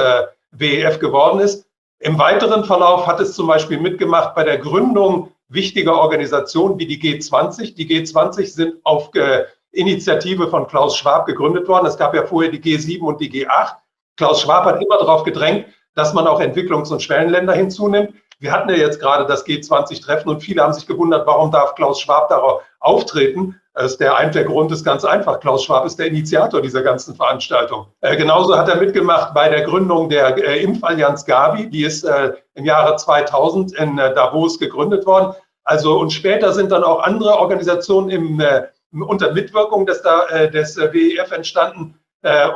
WWF geworden ist. Im weiteren Verlauf hat es zum Beispiel mitgemacht bei der Gründung wichtiger Organisationen wie die G20. Die G20 sind auf Initiative von Klaus Schwab gegründet worden. Es gab ja vorher die G7 und die G8. Klaus Schwab hat immer darauf gedrängt, dass man auch Entwicklungs- und Schwellenländer hinzunimmt. Wir hatten ja jetzt gerade das G20-Treffen und viele haben sich gewundert, warum darf Klaus Schwab darauf auftreten. Der Grund ist ganz einfach. Klaus Schwab ist der Initiator dieser ganzen Veranstaltung. Genauso hat er mitgemacht bei der Gründung der Impfallianz Gavi. Die ist im Jahre 2000 in Davos gegründet worden. Also und später sind dann auch andere Organisationen unter Mitwirkung des WWF entstanden.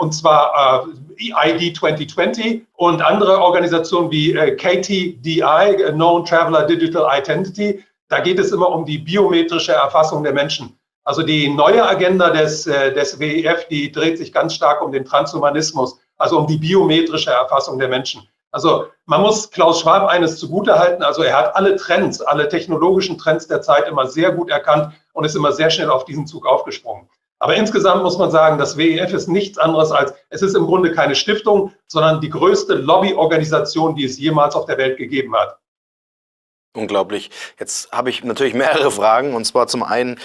Und zwar ID 2020 und andere Organisationen wie KTDI, Known Traveler Digital Identity. Da geht es immer um die biometrische Erfassung der Menschen. Also die neue Agenda des WWF, die dreht sich ganz stark um den Transhumanismus, also um die biometrische Erfassung der Menschen. Also man muss Klaus Schwab eines zugutehalten, also er hat alle Trends, alle technologischen Trends der Zeit immer sehr gut erkannt und ist immer sehr schnell auf diesen Zug aufgesprungen. Aber insgesamt muss man sagen, das WWF ist nichts anderes als, es ist im Grunde keine Stiftung, sondern die größte Lobbyorganisation, die es jemals auf der Welt gegeben hat. Unglaublich. Jetzt habe ich natürlich mehrere Fragen, und zwar zum einen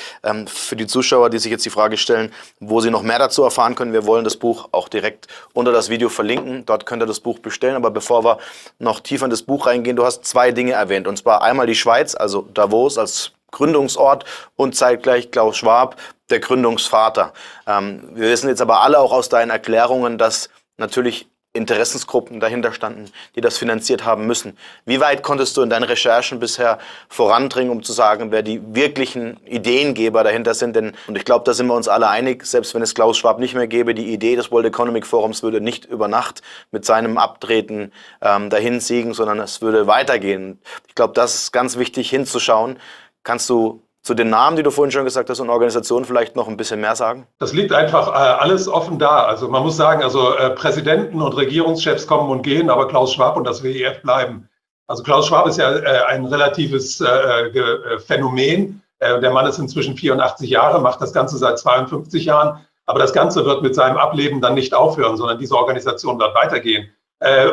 für die Zuschauer, die sich jetzt die Frage stellen, wo sie noch mehr dazu erfahren können. Wir wollen das Buch auch direkt unter das Video verlinken. Dort könnt ihr das Buch bestellen. Aber bevor wir noch tiefer in das Buch reingehen, du hast 2 Dinge erwähnt. Und zwar einmal die Schweiz, also Davos als Gründungsort und zeitgleich Klaus Schwab, der Gründungsvater. Wir wissen jetzt aber alle auch aus deinen Erklärungen, dass natürlich Interessensgruppen dahinter standen, die das finanziert haben müssen. Wie weit konntest du in deinen Recherchen bisher vorandringen, um zu sagen, wer die wirklichen Ideengeber dahinter sind? Denn, und ich glaube, da sind wir uns alle einig, selbst wenn es Klaus Schwab nicht mehr gäbe, die Idee des World Economic Forums würde nicht über Nacht mit seinem Abtreten dahin siegen, sondern es würde weitergehen. Ich glaube, das ist ganz wichtig hinzuschauen. Kannst du zu den Namen, die du vorhin schon gesagt hast, und Organisationen vielleicht noch ein bisschen mehr sagen? Das liegt einfach alles offen da. Also man muss sagen, Präsidenten und Regierungschefs kommen und gehen, aber Klaus Schwab und das WWF bleiben. Also Klaus Schwab ist ja ein relatives Phänomen. Der Mann ist inzwischen 84 Jahre, macht das Ganze seit 52 Jahren. Aber das Ganze wird mit seinem Ableben dann nicht aufhören, sondern diese Organisation wird weitergehen.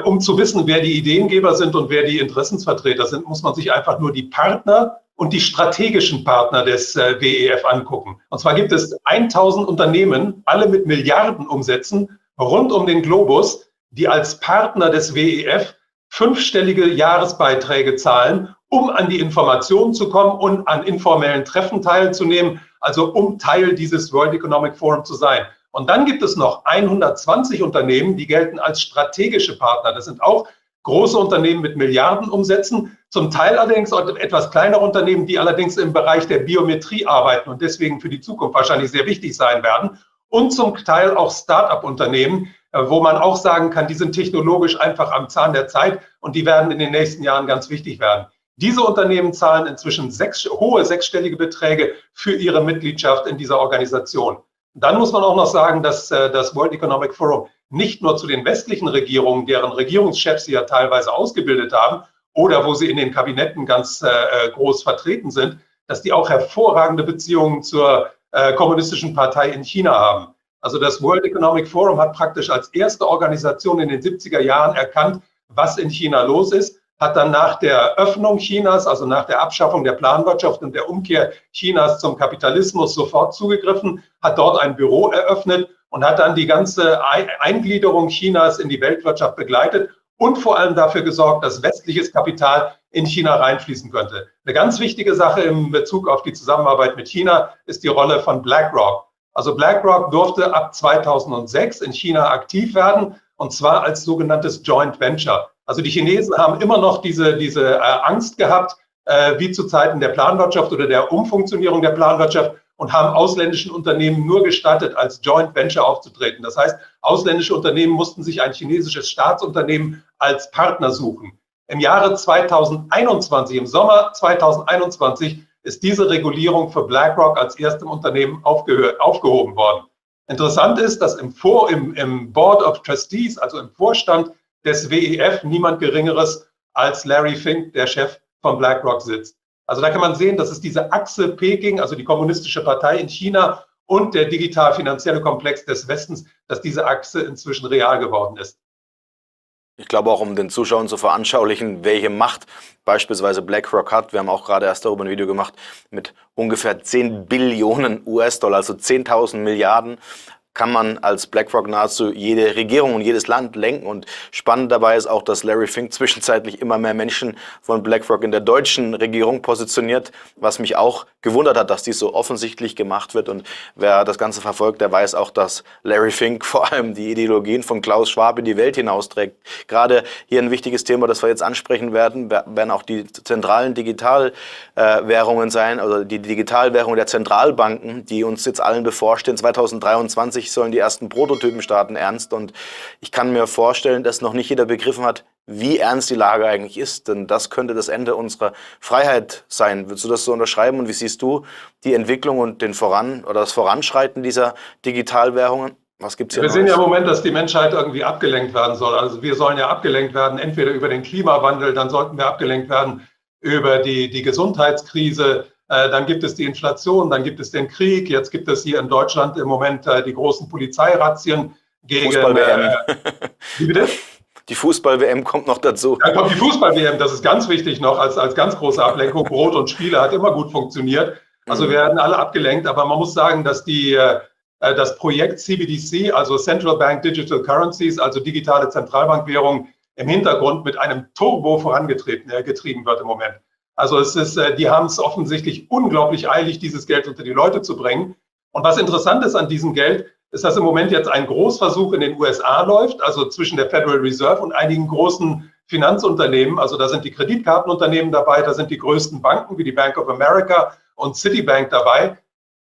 Um zu wissen, wer die Ideengeber sind und wer die Interessensvertreter sind, muss man sich einfach nur die Partner und die strategischen Partner des WWF angucken. Und zwar gibt es 1000 Unternehmen, alle mit Milliardenumsätzen rund um den Globus, die als Partner des WWF 5-stellige Jahresbeiträge zahlen, um an die Informationen zu kommen und an informellen Treffen teilzunehmen, also um Teil dieses World Economic Forum zu sein. Und dann gibt es noch 120 Unternehmen, die gelten als strategische Partner. Das sind auch große Unternehmen mit Milliardenumsätzen, zum Teil allerdings auch etwas kleinere Unternehmen, die allerdings im Bereich der Biometrie arbeiten und deswegen für die Zukunft wahrscheinlich sehr wichtig sein werden. Und zum Teil auch Start-up-Unternehmen, wo man auch sagen kann, die sind technologisch einfach am Zahn der Zeit und die werden in den nächsten Jahren ganz wichtig werden. Diese Unternehmen zahlen inzwischen hohe 6-stellige Beträge für ihre Mitgliedschaft in dieser Organisation. Dann muss man auch noch sagen, dass das World Economic Forum nicht nur zu den westlichen Regierungen, deren Regierungschefs sie ja teilweise ausgebildet haben, oder wo sie in den Kabinetten ganz groß vertreten sind, dass die auch hervorragende Beziehungen zur kommunistischen Partei in China haben. Also das World Economic Forum hat praktisch als erste Organisation in den 70er Jahren erkannt, was in China los ist, hat dann nach der Öffnung Chinas, also nach der Abschaffung der Planwirtschaft und der Umkehr Chinas zum Kapitalismus sofort zugegriffen, hat dort ein Büro eröffnet und hat dann die ganze Eingliederung Chinas in die Weltwirtschaft begleitet und vor allem dafür gesorgt, dass westliches Kapital in China reinfließen könnte. Eine ganz wichtige Sache im Bezug auf die Zusammenarbeit mit China ist die Rolle von BlackRock. Also BlackRock durfte ab 2006 in China aktiv werden, und zwar als sogenanntes Joint Venture. Also die Chinesen haben immer noch diese Angst gehabt, wie zu Zeiten der Planwirtschaft oder der Umfunktionierung der Planwirtschaft, und haben ausländischen Unternehmen nur gestattet, als Joint Venture aufzutreten. Das heißt, ausländische Unternehmen mussten sich ein chinesisches Staatsunternehmen als Partner suchen. Im Jahre 2021, im Sommer 2021, ist diese Regulierung für BlackRock als erstem Unternehmen aufgehoben worden. Interessant ist, dass im Board of Trustees, also im Vorstand des WEF, niemand Geringeres als Larry Fink, der Chef von BlackRock, sitzt. Also da kann man sehen, dass es diese Achse Peking, also die kommunistische Partei in China, und der digital-finanzielle Komplex des Westens, dass diese Achse inzwischen real geworden ist. Ich glaube auch, um den Zuschauern zu veranschaulichen, welche Macht beispielsweise BlackRock hat. Wir haben auch gerade erst darüber ein Video gemacht mit ungefähr 10 Billionen US-Dollar, also 10.000 Milliarden. Kann man als BlackRock nahezu jede Regierung und jedes Land lenken. Und spannend dabei ist auch, dass Larry Fink zwischenzeitlich immer mehr Menschen von BlackRock in der deutschen Regierung positioniert, was mich auch gewundert hat, dass dies so offensichtlich gemacht wird. Und wer das Ganze verfolgt, der weiß auch, dass Larry Fink vor allem die Ideologien von Klaus Schwab in die Welt hinausträgt. Gerade hier ein wichtiges Thema, das wir jetzt ansprechen werden auch die zentralen Digitalwährungen sein, also die Digitalwährung der Zentralbanken, die uns jetzt allen bevorstehen. 2023 sollen die ersten Prototypen starten, ernst. Und ich kann mir vorstellen, dass noch nicht jeder begriffen hat, wie ernst die Lage eigentlich ist. Denn das könnte das Ende unserer Freiheit sein. Würdest du das so unterschreiben? Und wie siehst du die Entwicklung und das Voranschreiten dieser Digitalwährungen? Was gibt's hier Wir Neues? sehen ja im Moment, dass die Menschheit irgendwie abgelenkt werden soll. Also wir sollen ja abgelenkt werden, entweder über den Klimawandel, dann sollten wir abgelenkt werden über die Gesundheitskrise. Dann gibt es die Inflation, dann gibt es den Krieg. Jetzt gibt es hier in Deutschland im Moment die großen Polizeirazzien gegen... Fußball-WM. Wie bitte? Die Fußball-WM kommt noch dazu. Da kommt die Fußball-WM, das ist ganz wichtig noch als ganz große Ablenkung. Brot und Spiele hat immer gut funktioniert. Also wir werden alle abgelenkt, aber man muss sagen, dass das Projekt CBDC, also Central Bank Digital Currencies, also digitale Zentralbankwährung, im Hintergrund mit einem Turbo vorangetrieben wird im Moment. Also die haben es offensichtlich unglaublich eilig, dieses Geld unter die Leute zu bringen. Und was interessant ist an diesem Geld, ist, dass im Moment jetzt ein Großversuch in den USA läuft, also zwischen der Federal Reserve und einigen großen Finanzunternehmen. Also da sind die Kreditkartenunternehmen dabei, da sind die größten Banken wie die Bank of America und Citibank dabei.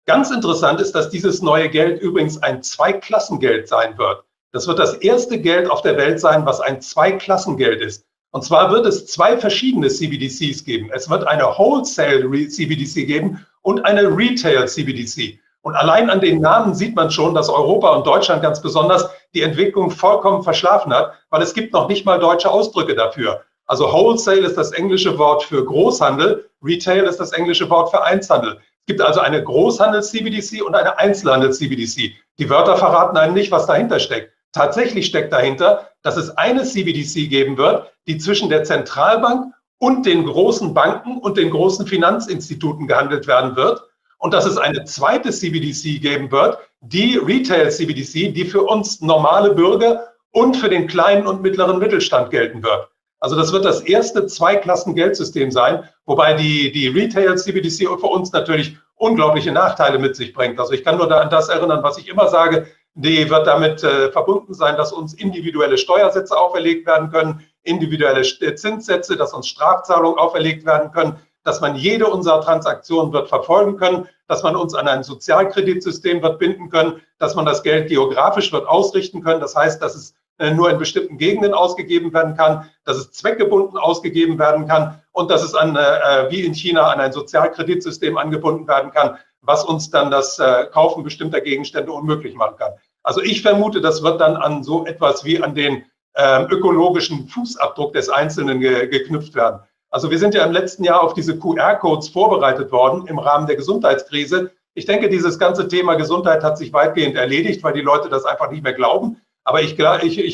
Ganz interessant ist, dass dieses neue Geld übrigens ein Zweiklassengeld sein wird. Das wird das erste Geld auf der Welt sein, was ein Zweiklassengeld ist. Und zwar wird es zwei verschiedene CBDCs geben. Es wird eine Wholesale CBDC geben und eine Retail CBDC. Und allein an den Namen sieht man schon, dass Europa und Deutschland ganz besonders die Entwicklung vollkommen verschlafen hat, weil es gibt noch nicht mal deutsche Ausdrücke dafür. Also Wholesale ist das englische Wort für Großhandel, Retail ist das englische Wort für Einzelhandel. Es gibt also eine Großhandels-CBDC und eine Einzelhandels-CBDC. Die Wörter verraten einem nicht, was dahinter steckt. Tatsächlich steckt dahinter, dass es eine CBDC geben wird, die zwischen der Zentralbank und den großen Banken und den großen Finanzinstituten gehandelt werden wird. Und dass es eine zweite CBDC geben wird, die Retail-CBDC, die für uns normale Bürger und für den kleinen und mittleren Mittelstand gelten wird. Also das wird das erste Zweiklassen-Geldsystem sein, wobei die Retail-CBDC für uns natürlich unglaubliche Nachteile mit sich bringt. Also ich kann nur an das erinnern, was ich immer sage, die wird damit verbunden sein, dass uns individuelle Steuersätze auferlegt werden können, individuelle Zinssätze, dass uns Strafzahlungen auferlegt werden können, dass man jede unserer Transaktionen wird verfolgen können, dass man uns an ein Sozialkreditsystem wird binden können, dass man das Geld geografisch wird ausrichten können. Das heißt, dass es nur in bestimmten Gegenden ausgegeben werden kann, dass es zweckgebunden ausgegeben werden kann und dass es wie in China an ein Sozialkreditsystem angebunden werden kann, was uns dann das Kaufen bestimmter Gegenstände unmöglich machen kann. Also ich vermute, das wird dann an so etwas wie an den ökologischen Fußabdruck des Einzelnen geknüpft werden. Also wir sind ja im letzten Jahr auf diese QR-Codes vorbereitet worden im Rahmen der Gesundheitskrise. Ich denke, dieses ganze Thema Gesundheit hat sich weitgehend erledigt, weil die Leute das einfach nicht mehr glauben. Aber ich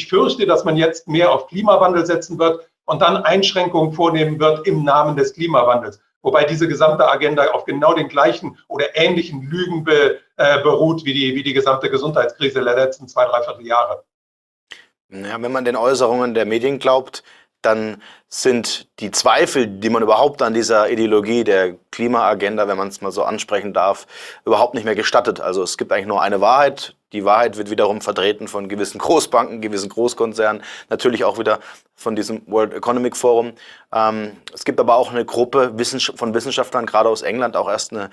fürchte, dass man jetzt mehr auf Klimawandel setzen wird und dann Einschränkungen vornehmen wird im Namen des Klimawandels. Wobei diese gesamte Agenda auf genau den gleichen oder ähnlichen Lügen beruht wie die gesamte Gesundheitskrise der letzten 2-3 Jahre. Ja, wenn man den Äußerungen der Medien glaubt, dann sind die Zweifel, die man überhaupt an dieser Ideologie der Klimaagenda, wenn man es mal so ansprechen darf, überhaupt nicht mehr gestattet. Also es gibt eigentlich nur eine Wahrheit. Die Wahrheit wird wiederum vertreten von gewissen Großbanken, gewissen Großkonzernen, natürlich auch wieder von diesem World Economic Forum. Es gibt aber auch eine Gruppe von Wissenschaftlern, gerade aus England, auch erst eine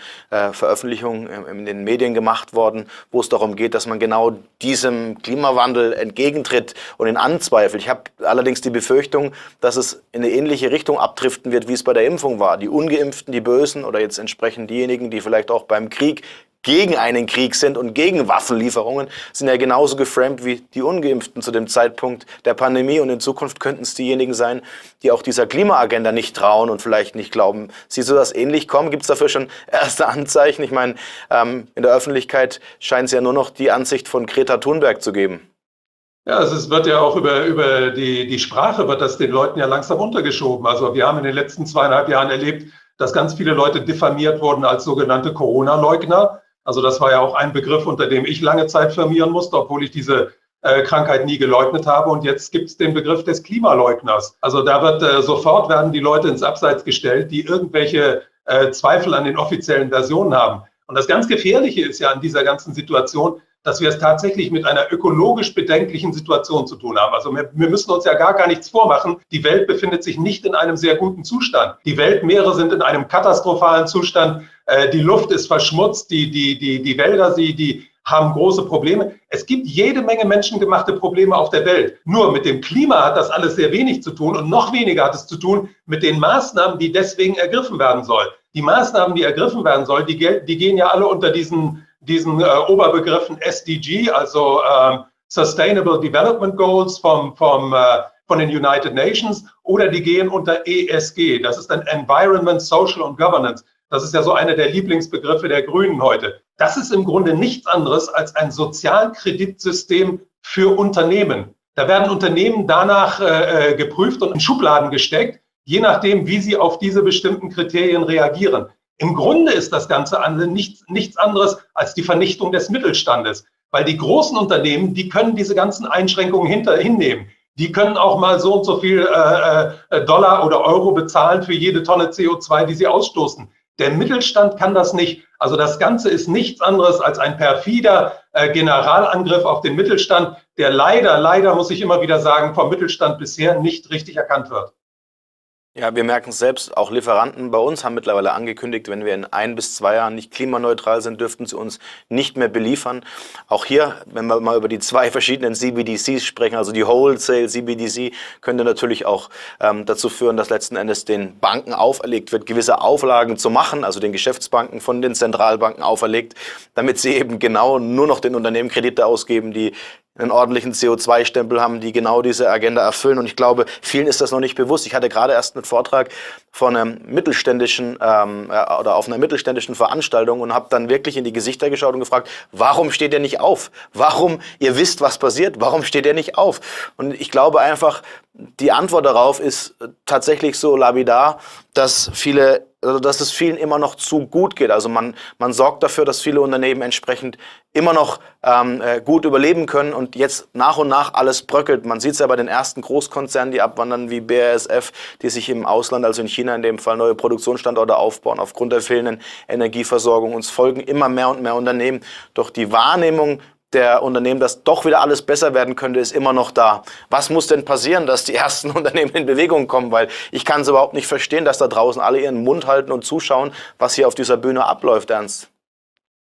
Veröffentlichung in den Medien gemacht worden, wo es darum geht, dass man genau diesem Klimawandel entgegentritt und ihn anzweifelt. Ich habe allerdings die Befürchtung, dass es in eine ähnliche Richtung abdriften wird, wie es bei der Impfung war. Die Ungeimpften, die Bösen oder jetzt entsprechend diejenigen, die vielleicht auch beim Krieg gegen einen Krieg sind und gegen Waffenlieferungen, sind ja genauso geframed wie die Ungeimpften zu dem Zeitpunkt der Pandemie. Und in Zukunft könnten es diejenigen sein, die auch dieser Klimaagenda nicht trauen und vielleicht nicht glauben. Siehst du das ähnlich kommen? Gibt es dafür schon erste Anzeichen? Ich meine, in der Öffentlichkeit scheint es ja nur noch die Ansicht von Greta Thunberg zu geben. Ja, es wird ja auch über die Sprache wird das den Leuten ja langsam untergeschoben. Also wir haben in den letzten 2,5 Jahren erlebt, dass ganz viele Leute diffamiert wurden als sogenannte Corona-Leugner. Also das war ja auch ein Begriff, unter dem ich lange Zeit firmieren musste, obwohl ich diese Krankheit nie geleugnet habe. Und jetzt gibt es den Begriff des Klimaleugners. Also da wird sofort werden die Leute ins Abseits gestellt, die irgendwelche Zweifel an den offiziellen Versionen haben. Und das ganz Gefährliche ist ja an dieser ganzen Situation, dass wir es tatsächlich mit einer ökologisch bedenklichen Situation zu tun haben. Also wir müssen uns ja gar nichts vormachen. Die Welt befindet sich nicht in einem sehr guten Zustand. Die Weltmeere sind in einem katastrophalen Zustand. Die Luft ist verschmutzt. Die Wälder, die haben große Probleme. Es gibt jede Menge menschengemachte Probleme auf der Welt. Nur mit dem Klima hat das alles sehr wenig zu tun und noch weniger hat es zu tun mit den Maßnahmen, die deswegen ergriffen werden sollen. Die Maßnahmen, die ergriffen werden sollen, die gehen ja alle unter diesen Oberbegriffen SDG, also Sustainable Development Goals von den United Nations, oder die gehen unter ESG. Das ist dann Environment, Social und Governance. Das ist ja so einer der Lieblingsbegriffe der Grünen heute. Das ist im Grunde nichts anderes als ein Sozialkreditsystem für Unternehmen. Da werden Unternehmen danach geprüft und in Schubladen gesteckt, je nachdem, wie sie auf diese bestimmten Kriterien reagieren. Im Grunde ist das Ganze nichts anderes als die Vernichtung des Mittelstandes. Weil die großen Unternehmen, die können diese ganzen Einschränkungen hinnehmen. Die können auch mal so und so viel Dollar oder Euro bezahlen für jede Tonne CO2, die sie ausstoßen. Der Mittelstand kann das nicht. Also das Ganze ist nichts anderes als ein perfider Generalangriff auf den Mittelstand, der leider, muss ich immer wieder sagen, vom Mittelstand bisher nicht richtig erkannt wird. Ja, wir merken es selbst, auch Lieferanten bei uns haben mittlerweile angekündigt, wenn wir in 1 bis 2 Jahren nicht klimaneutral sind, dürften sie uns nicht mehr beliefern. Auch hier, wenn wir mal über die 2 verschiedenen CBDCs sprechen, also die Wholesale CBDC, könnte natürlich auch dazu führen, dass letzten Endes den Banken auferlegt wird, gewisse Auflagen zu machen, also den Geschäftsbanken von den Zentralbanken auferlegt, damit sie eben genau nur noch den Unternehmen Kredite ausgeben, die einen ordentlichen CO2-Stempel haben, die genau diese Agenda erfüllen. Und ich glaube, vielen ist das noch nicht bewusst. Ich hatte gerade erst einen Vortrag von einem mittelständischen oder auf einer mittelständischen Veranstaltung und habe dann wirklich in die Gesichter geschaut und gefragt, warum steht ihr nicht auf? Warum, ihr wisst, was passiert, warum steht ihr nicht auf? Und ich glaube einfach, die Antwort darauf ist tatsächlich so lapidar, dass es vielen immer noch zu gut geht. Also man sorgt dafür, dass viele Unternehmen entsprechend immer noch gut überleben können und jetzt nach und nach alles bröckelt. Man sieht es ja bei den ersten Großkonzernen, die abwandern, wie BASF, die sich im Ausland, also in China in dem Fall, neue Produktionsstandorte aufbauen aufgrund der fehlenden Energieversorgung. Uns folgen immer mehr und mehr Unternehmen. Doch die Wahrnehmung der Unternehmen, dass doch wieder alles besser werden könnte, ist immer noch da. Was muss denn passieren, dass die ersten Unternehmen in Bewegung kommen? Weil ich kann es überhaupt nicht verstehen, dass da draußen alle ihren Mund halten und zuschauen, was hier auf dieser Bühne abläuft, Ernst.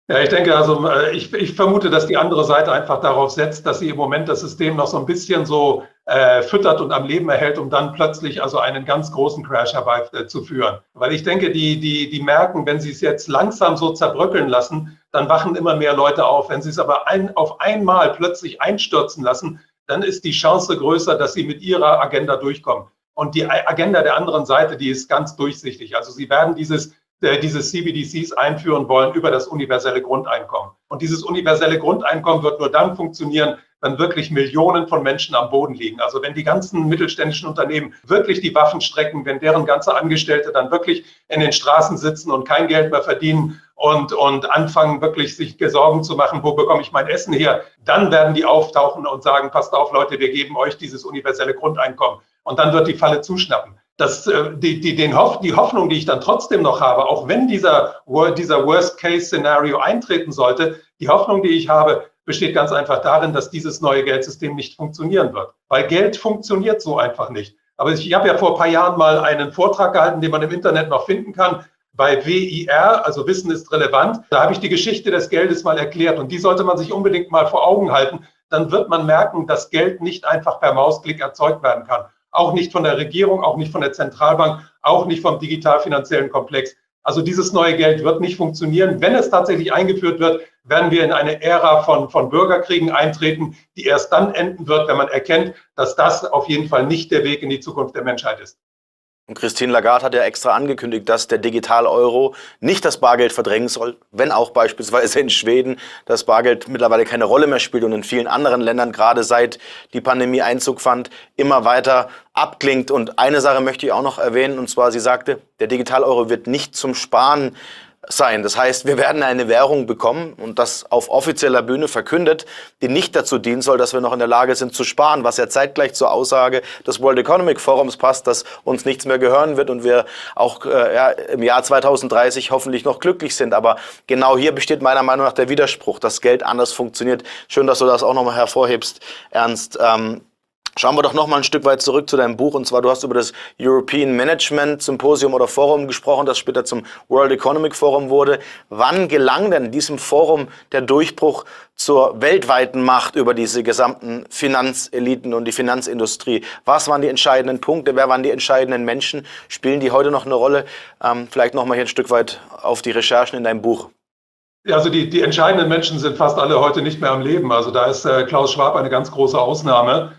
Ja, ich denke, also ich vermute, dass die andere Seite einfach darauf setzt, dass sie im Moment das System noch so ein bisschen so füttert und am Leben erhält, um dann plötzlich also einen ganz großen Crash herbeizuführen. Weil ich denke, die merken, wenn sie es jetzt langsam so zerbröckeln lassen, dann wachen immer mehr Leute auf. Wenn sie es aber auf einmal plötzlich einstürzen lassen, dann ist die Chance größer, dass sie mit ihrer Agenda durchkommen. Und die Agenda der anderen Seite, die ist ganz durchsichtig. Also sie werden diese CBDCs einführen wollen über das universelle Grundeinkommen. Und dieses universelle Grundeinkommen wird nur dann funktionieren, wenn wirklich Millionen von Menschen am Boden liegen. Also wenn die ganzen mittelständischen Unternehmen wirklich die Waffen strecken, wenn deren ganze Angestellte dann wirklich in den Straßen sitzen und kein Geld mehr verdienen und anfangen wirklich sich Sorgen zu machen, wo bekomme ich mein Essen her, dann werden die auftauchen und sagen, passt auf Leute, wir geben euch dieses universelle Grundeinkommen. Und dann wird die Falle zuschnappen. Die Hoffnung, die ich dann trotzdem noch habe, auch wenn dieser Worst-Case-Szenario eintreten sollte, die Hoffnung, die ich habe, besteht ganz einfach darin, dass dieses neue Geldsystem nicht funktionieren wird. Weil Geld funktioniert so einfach nicht. Aber ich habe ja vor ein paar Jahren mal einen Vortrag gehalten, den man im Internet noch finden kann, bei WIR, also Wissen ist relevant. Da habe ich die Geschichte des Geldes mal erklärt und die sollte man sich unbedingt mal vor Augen halten. Dann wird man merken, dass Geld nicht einfach per Mausklick erzeugt werden kann. Auch nicht von der Regierung, auch nicht von der Zentralbank, auch nicht vom digital-finanziellen Komplex. Also dieses neue Geld wird nicht funktionieren. Wenn es tatsächlich eingeführt wird, werden wir in eine Ära von Bürgerkriegen eintreten, die erst dann enden wird, wenn man erkennt, dass das auf jeden Fall nicht der Weg in die Zukunft der Menschheit ist. Und Christine Lagarde hat ja extra angekündigt, dass der Digital-Euro nicht das Bargeld verdrängen soll, wenn auch beispielsweise in Schweden das Bargeld mittlerweile keine Rolle mehr spielt und in vielen anderen Ländern, gerade seit die Pandemie Einzug fand, immer weiter abklingt. Und eine Sache möchte ich auch noch erwähnen, und zwar, sie sagte, der Digital-Euro wird nicht zum Sparen sein. Das heißt, wir werden eine Währung bekommen und das auf offizieller Bühne verkündet, die nicht dazu dienen soll, dass wir noch in der Lage sind zu sparen, was ja zeitgleich zur Aussage des World Economic Forums passt, dass uns nichts mehr gehören wird und wir auch im Jahr 2030 hoffentlich noch glücklich sind. Aber genau hier besteht meiner Meinung nach der Widerspruch, dass Geld anders funktioniert. Schön, dass du das auch nochmal hervorhebst, Ernst. Schauen wir doch noch mal ein Stück weit zurück zu deinem Buch. Und zwar, du hast über das European Management Symposium oder Forum gesprochen, das später zum World Economic Forum wurde. Wann gelang denn diesem Forum der Durchbruch zur weltweiten Macht über diese gesamten Finanzeliten und die Finanzindustrie? Was waren die entscheidenden Punkte? Wer waren die entscheidenden Menschen? Spielen die heute noch eine Rolle? Vielleicht noch mal hier ein Stück weit auf die Recherchen in deinem Buch. Ja, also die entscheidenden Menschen sind fast alle heute nicht mehr am Leben. Also da ist Klaus Schwab eine ganz große Ausnahme.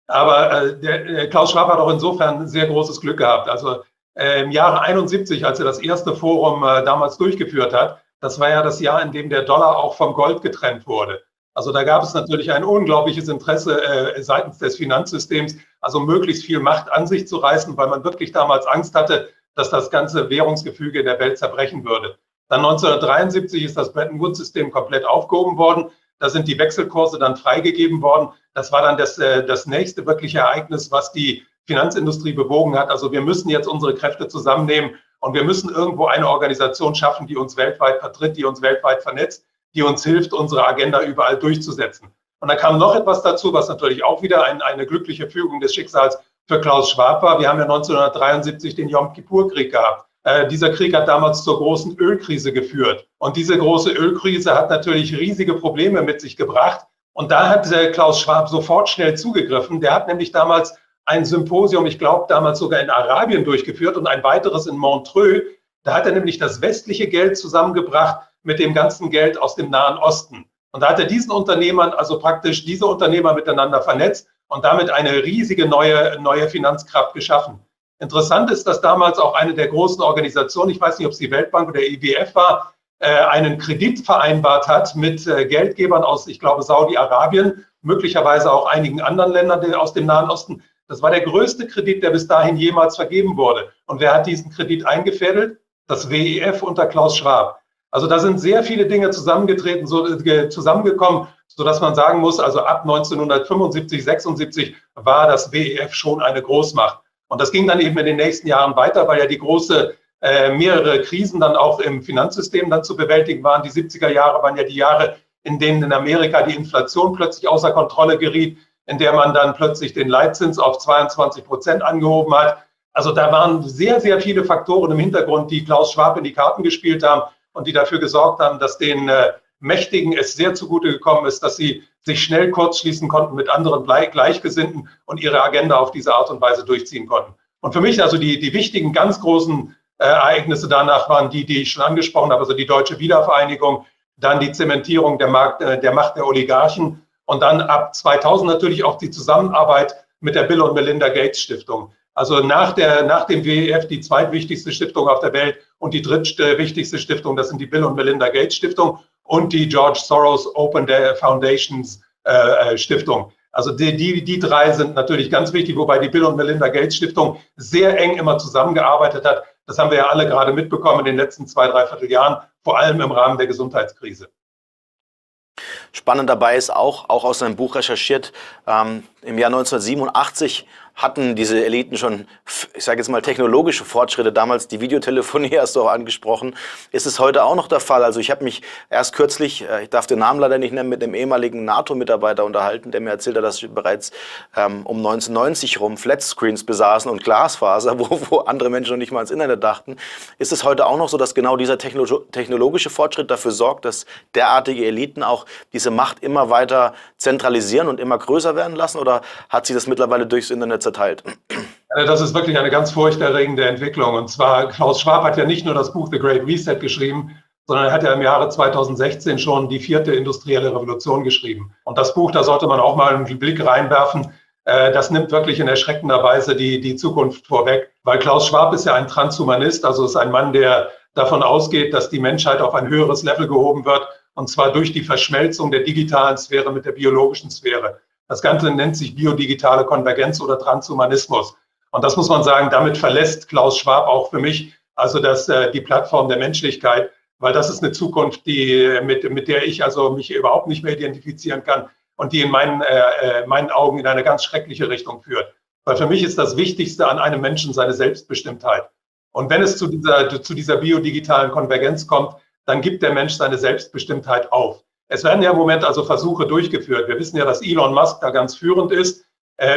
Aber der Klaus Schwab hat auch insofern sehr großes Glück gehabt. Also im Jahre 71, als er das erste Forum damals durchgeführt hat, das war ja das Jahr, in dem der Dollar auch vom Gold getrennt wurde. Also da gab es natürlich ein unglaubliches Interesse seitens des Finanzsystems, also möglichst viel Macht an sich zu reißen, weil man wirklich damals Angst hatte, dass das ganze Währungsgefüge in der Welt zerbrechen würde. Dann 1973 ist das Bretton Woods-System komplett aufgehoben worden. Da sind die Wechselkurse dann freigegeben worden. Das war dann das nächste wirkliche Ereignis, was die Finanzindustrie bewogen hat. Also wir müssen jetzt unsere Kräfte zusammennehmen und wir müssen irgendwo eine Organisation schaffen, die uns weltweit vertritt, die uns weltweit vernetzt, die uns hilft, unsere Agenda überall durchzusetzen. Und da kam noch etwas dazu, was natürlich auch wieder eine glückliche Fügung des Schicksals für Klaus Schwab war. Wir haben ja 1973 den Jom-Kippur-Krieg gehabt. Dieser Krieg hat damals zur großen Ölkrise geführt. Und diese große Ölkrise hat natürlich riesige Probleme mit sich gebracht. Und da hat Klaus Schwab sofort schnell zugegriffen. Der hat nämlich damals ein Symposium, ich glaube damals sogar in Arabien durchgeführt und ein weiteres in Montreux. Da hat er nämlich das westliche Geld zusammengebracht mit dem ganzen Geld aus dem Nahen Osten. Und da hat er diesen Unternehmern, also praktisch diese Unternehmer miteinander vernetzt und damit eine riesige neue Finanzkraft geschaffen. Interessant ist, dass damals auch eine der großen Organisationen, ich weiß nicht, ob es die Weltbank oder der IWF war, einen Kredit vereinbart hat mit Geldgebern aus, ich glaube, Saudi-Arabien, möglicherweise auch einigen anderen Ländern aus dem Nahen Osten. Das war der größte Kredit, der bis dahin jemals vergeben wurde. Und wer hat diesen Kredit eingefädelt? Das WWF unter Klaus Schwab. Also da sind sehr viele Dinge zusammengekommen, sodass man sagen muss, also ab 1975, 76 war das WWF schon eine Großmacht. Und das ging dann eben in den nächsten Jahren weiter, weil ja die mehrere Krisen dann auch im Finanzsystem dann zu bewältigen waren. Die 70er Jahre waren ja die Jahre, in denen in Amerika die Inflation plötzlich außer Kontrolle geriet, in der man dann plötzlich den Leitzins auf 22% angehoben hat. Also da waren sehr, sehr viele Faktoren im Hintergrund, die Klaus Schwab in die Karten gespielt haben und die dafür gesorgt haben, dass den Mächtigen es sehr zugute gekommen ist, dass sie sich schnell kurzschließen konnten mit anderen Gleichgesinnten und ihre Agenda auf diese Art und Weise durchziehen konnten. Und für mich also die wichtigen, ganz großen Ereignisse danach waren die ich schon angesprochen habe, also die deutsche Wiedervereinigung, dann die Zementierung der Macht der Oligarchen und dann ab 2000 natürlich auch die Zusammenarbeit mit der Bill und Melinda Gates Stiftung. Also nach dem WWF die zweitwichtigste Stiftung auf der Welt und die drittwichtigste Stiftung, das sind die Bill und Melinda Gates Stiftung und die George Soros Open Foundations Stiftung. Also die drei sind natürlich ganz wichtig, wobei die Bill und Melinda Gates Stiftung sehr eng immer zusammengearbeitet hat. Das haben wir ja alle gerade mitbekommen in den letzten 2-3 Jahren, vor allem im Rahmen der Gesundheitskrise. Spannend dabei ist auch aus seinem Buch recherchiert, im Jahr 1987 hatten diese Eliten schon, ich sage jetzt mal, technologische Fortschritte. Damals die Videotelefonie hast du auch angesprochen. Ist es heute auch noch der Fall? Also ich habe mich erst kürzlich, ich darf den Namen leider nicht nennen, mit einem ehemaligen NATO-Mitarbeiter unterhalten, der mir erzählt hat, dass sie bereits um 1990 rum Flatscreens besaßen und Glasfaser, wo andere Menschen noch nicht mal ans Internet dachten. Ist es heute auch noch so, dass genau dieser technologische Fortschritt dafür sorgt, dass derartige Eliten auch diese Macht immer weiter zentralisieren und immer größer werden lassen? Oder hat sich das mittlerweile durchs Internet zerteilt? Das ist wirklich eine ganz furchterregende Entwicklung. Und zwar, Klaus Schwab hat ja nicht nur das Buch The Great Reset geschrieben, sondern er hat ja im Jahre 2016 schon die 4. industrielle Revolution geschrieben. Und das Buch, da sollte man auch mal einen Blick reinwerfen, das nimmt wirklich in erschreckender Weise die Zukunft vorweg. Weil Klaus Schwab ist ja ein Transhumanist, also ist ein Mann, der davon ausgeht, dass die Menschheit auf ein höheres Level gehoben wird, und zwar durch die Verschmelzung der digitalen Sphäre mit der biologischen Sphäre. Das Ganze nennt sich biodigitale Konvergenz oder Transhumanismus. Und das muss man sagen, damit verlässt Klaus Schwab auch für mich also die Plattform der Menschlichkeit, weil das ist eine Zukunft, mit der ich also mich überhaupt nicht mehr identifizieren kann und die in meinen Augen in eine ganz schreckliche Richtung führt. Weil für mich ist das Wichtigste an einem Menschen seine Selbstbestimmtheit. Und wenn es zu dieser biodigitalen Konvergenz kommt, dann gibt der Mensch seine Selbstbestimmtheit auf. Es werden ja im Moment also Versuche durchgeführt. Wir wissen ja, dass Elon Musk da ganz führend ist.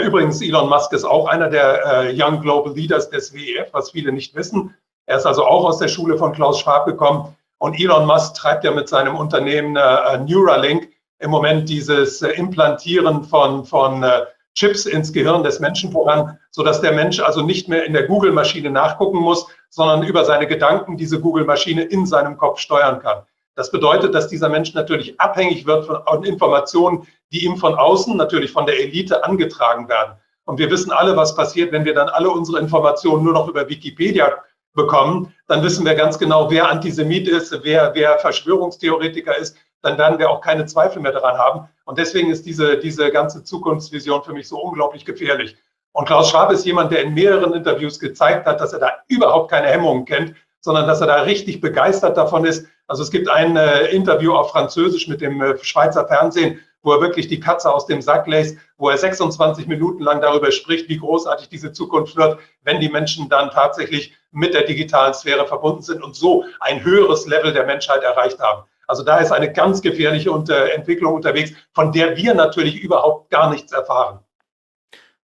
Übrigens, Elon Musk ist auch einer der Young Global Leaders des WWF, was viele nicht wissen. Er ist also auch aus der Schule von Klaus Schwab gekommen. Und Elon Musk treibt ja mit seinem Unternehmen Neuralink im Moment dieses Implantieren von Chips ins Gehirn des Menschen voran, sodass der Mensch also nicht mehr in der Google-Maschine nachgucken muss, sondern über seine Gedanken diese Google-Maschine in seinem Kopf steuern kann. Das bedeutet, dass dieser Mensch natürlich abhängig wird von Informationen, die ihm von außen, natürlich von der Elite, angetragen werden. Und wir wissen alle, was passiert, wenn wir dann alle unsere Informationen nur noch über Wikipedia bekommen. Dann wissen wir ganz genau, wer Antisemit ist, wer Verschwörungstheoretiker ist. Dann werden wir auch keine Zweifel mehr daran haben. Und deswegen ist diese ganze Zukunftsvision für mich so unglaublich gefährlich. Und Klaus Schwab ist jemand, der in mehreren Interviews gezeigt hat, dass er da überhaupt keine Hemmungen kennt, sondern dass er da richtig begeistert davon ist. Also es gibt ein Interview auf Französisch mit dem Schweizer Fernsehen, wo er wirklich die Katze aus dem Sack lässt, wo er 26 Minuten lang darüber spricht, wie großartig diese Zukunft wird, wenn die Menschen dann tatsächlich mit der digitalen Sphäre verbunden sind und so ein höheres Level der Menschheit erreicht haben. Also da ist eine ganz gefährliche Entwicklung unterwegs, von der wir natürlich überhaupt gar nichts erfahren.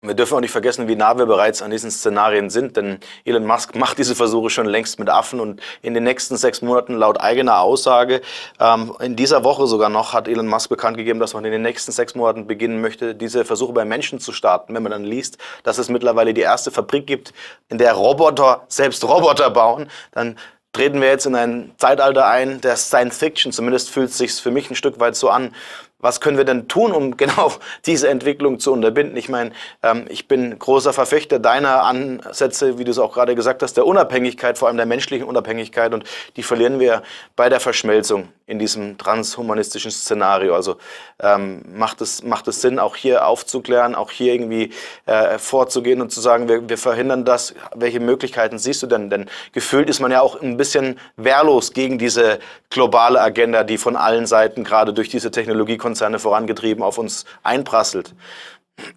Wir dürfen auch nicht vergessen, wie nah wir bereits an diesen Szenarien sind, denn Elon Musk macht diese Versuche schon längst mit Affen und in den nächsten 6 Monaten laut eigener Aussage, in dieser Woche sogar noch, hat Elon Musk bekannt gegeben, dass man in den nächsten 6 Monaten beginnen möchte, diese Versuche bei Menschen zu starten. Wenn man dann liest, dass es mittlerweile die erste Fabrik gibt, in der Roboter selbst Roboter bauen, dann treten wir jetzt in ein Zeitalter ein der Science Fiction, zumindest fühlt es sich für mich ein Stück weit so an. Was können wir denn tun, um genau diese Entwicklung zu unterbinden? Ich meine, ich bin großer Verfechter deiner Ansätze, wie du es auch gerade gesagt hast, der Unabhängigkeit, vor allem der menschlichen Unabhängigkeit, und die verlieren wir bei der Verschmelzung in diesem transhumanistischen Szenario. Also macht es Sinn, auch hier aufzuklären, auch hier irgendwie vorzugehen und zu sagen, wir verhindern das. Welche Möglichkeiten siehst du denn? Denn gefühlt ist man ja auch ein bisschen wehrlos gegen diese globale Agenda, die von allen Seiten gerade durch diese Technologiekonzerne vorangetrieben auf uns einprasselt.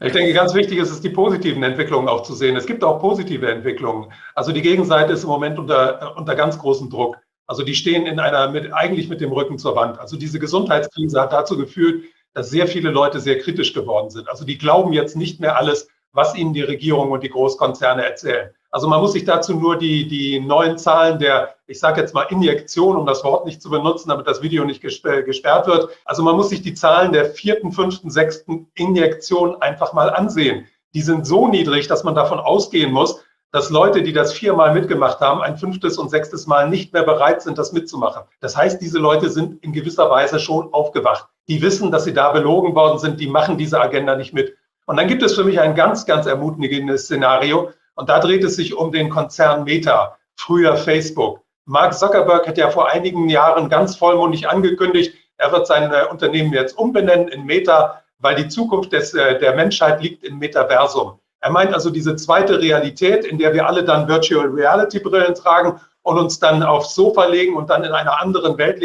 Ich denke, ganz wichtig ist es, die positiven Entwicklungen auch zu sehen. Es gibt auch positive Entwicklungen. Also die Gegenseite ist im Moment unter ganz großem Druck. Also die stehen eigentlich mit dem Rücken zur Wand. Also diese Gesundheitskrise hat dazu geführt, dass sehr viele Leute sehr kritisch geworden sind. Also die glauben jetzt nicht mehr alles, was ihnen die Regierung und die Großkonzerne erzählen. Also man muss sich dazu nur die neuen Zahlen der, ich sage jetzt mal Injektion, um das Wort nicht zu benutzen, damit das Video nicht gesperrt wird. Also man muss sich die Zahlen der 4., 5., 6. Injektion einfach mal ansehen. Die sind so niedrig, dass man davon ausgehen muss, dass Leute, die das 4-mal mitgemacht haben, ein 5. und 6. Mal nicht mehr bereit sind, das mitzumachen. Das heißt, diese Leute sind in gewisser Weise schon aufgewacht. die wissen, dass sie da belogen worden sind, die machen diese Agenda nicht mit. Und dann gibt es für mich ein ganz, ganz ermutigendes Szenario. Und da dreht es sich um den Konzern Meta, früher Facebook. Mark Zuckerberg hat ja vor einigen Jahren ganz vollmundig angekündigt, er wird sein Unternehmen jetzt umbenennen in Meta, weil die Zukunft der Menschheit liegt im Metaversum. Er meint also diese zweite Realität, in der wir alle dann Virtual Reality Brillen tragen und uns dann aufs Sofa legen und dann in einer anderen Welt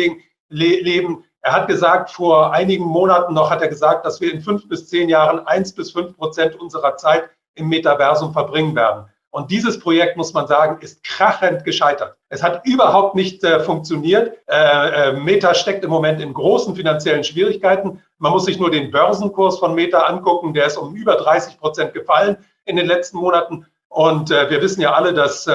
leben. Er hat gesagt, vor einigen Monaten noch hat er gesagt, dass wir in 5 bis 10 Jahren 1-5% unserer Zeit im Metaversum verbringen werden. Und dieses Projekt, muss man sagen, ist krachend gescheitert. Es hat überhaupt nicht funktioniert. Meta steckt im Moment in großen finanziellen Schwierigkeiten. Man muss sich nur den Börsenkurs von Meta angucken. Der ist um über 30% gefallen in den letzten Monaten. Und wir wissen ja alle, dass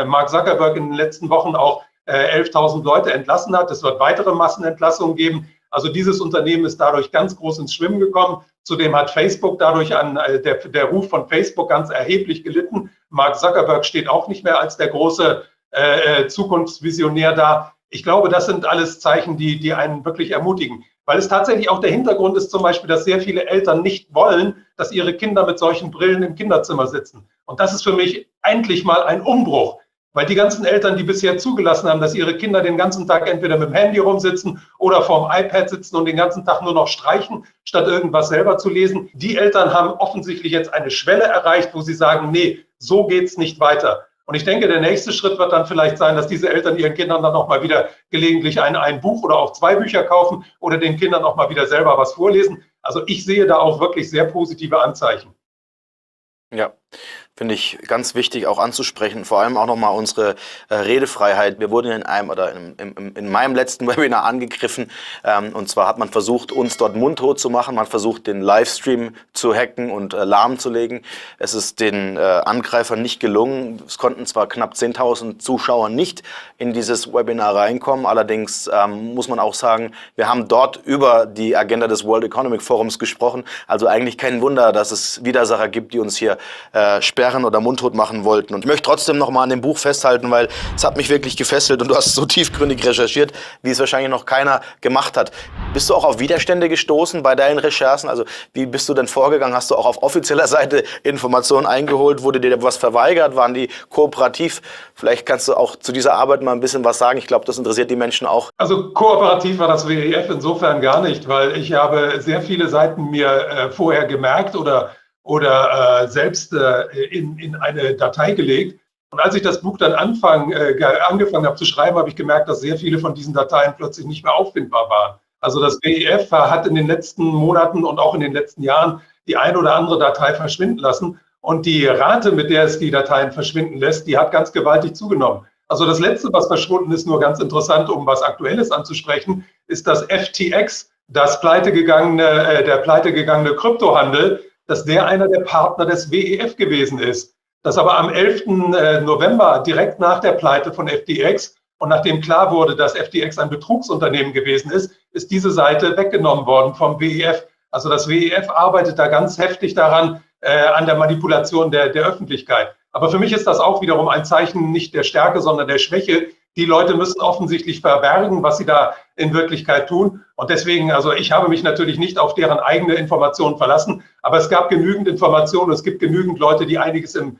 Mark Zuckerberg in den letzten Wochen auch 11.000 Leute entlassen hat. Es wird weitere Massenentlassungen geben. Also dieses Unternehmen ist dadurch ganz groß ins Schwimmen gekommen. Zudem hat Facebook dadurch der Ruf von Facebook ganz erheblich gelitten. Mark Zuckerberg steht auch nicht mehr als der große Zukunftsvisionär da. Ich glaube, das sind alles Zeichen, die einen wirklich ermutigen. Weil es tatsächlich auch der Hintergrund ist zum Beispiel, dass sehr viele Eltern nicht wollen, dass ihre Kinder mit solchen Brillen im Kinderzimmer sitzen. Und das ist für mich endlich mal ein Umbruch. Weil die ganzen Eltern, die bisher zugelassen haben, dass ihre Kinder den ganzen Tag entweder mit dem Handy rumsitzen oder vorm iPad sitzen und den ganzen Tag nur noch streichen, statt irgendwas selber zu lesen, die Eltern haben offensichtlich jetzt eine Schwelle erreicht, wo sie sagen, nee, so geht's nicht weiter. Und ich denke, der nächste Schritt wird dann vielleicht sein, dass diese Eltern ihren Kindern dann nochmal wieder gelegentlich ein Buch oder auch 2 Bücher kaufen oder den Kindern nochmal wieder selber was vorlesen. Also ich sehe da auch wirklich sehr positive Anzeichen. Ja, finde ich ganz wichtig auch anzusprechen, vor allem auch nochmal unsere Redefreiheit. Wir wurden in einem oder in meinem letzten Webinar angegriffen, und zwar hat man versucht, uns dort mundtot zu machen, man hat versucht, den Livestream zu hacken und lahmzulegen. Es ist den Angreifern nicht gelungen. Es konnten zwar knapp 10.000 Zuschauer nicht in dieses Webinar reinkommen, allerdings muss man auch sagen, wir haben dort über die Agenda des World Economic Forums gesprochen, also eigentlich kein Wunder, dass es Widersacher gibt, die uns hier sperren oder mundtot machen wollten. Und ich möchte trotzdem noch mal an dem Buch festhalten, weil es hat mich wirklich gefesselt und du hast so tiefgründig recherchiert, wie es wahrscheinlich noch keiner gemacht hat. Bist du auch auf Widerstände gestoßen bei deinen Recherchen? Also wie bist du denn vorgegangen? Hast du auch auf offizieller Seite Informationen eingeholt? Wurde dir was verweigert? Waren die kooperativ? Vielleicht kannst du auch zu dieser Arbeit mal ein bisschen was sagen. Ich glaube, das interessiert die Menschen auch. Also kooperativ war das WWF insofern gar nicht, weil ich habe sehr viele Seiten mir vorher gemerkt oder selbst in eine Datei gelegt. Und als ich das Buch dann angefangen habe zu schreiben, habe ich gemerkt, dass sehr viele von diesen Dateien plötzlich nicht mehr auffindbar waren. Also das WWF hat in den letzten Monaten und auch in den letzten Jahren die ein oder andere Datei verschwinden lassen. Und die Rate, mit der es die Dateien verschwinden lässt, die hat ganz gewaltig zugenommen. Also das Letzte, was verschwunden ist, nur ganz interessant, um was Aktuelles anzusprechen, ist das FTX, der pleitegegangene Kryptohandel, dass der einer der Partner des WEF gewesen ist. Dass aber am 11. November, direkt nach der Pleite von FTX und nachdem klar wurde, dass FTX ein Betrugsunternehmen gewesen ist, ist diese Seite weggenommen worden vom WEF. Also das WEF arbeitet da ganz heftig daran, an der Manipulation der Öffentlichkeit. Aber für mich ist das auch wiederum ein Zeichen nicht der Stärke, sondern der Schwäche. Die Leute müssen offensichtlich verbergen, was sie da in Wirklichkeit tun. Und deswegen, also ich habe mich natürlich nicht auf deren eigene Informationen verlassen, aber es gab genügend Informationen, es gibt genügend Leute, die einiges im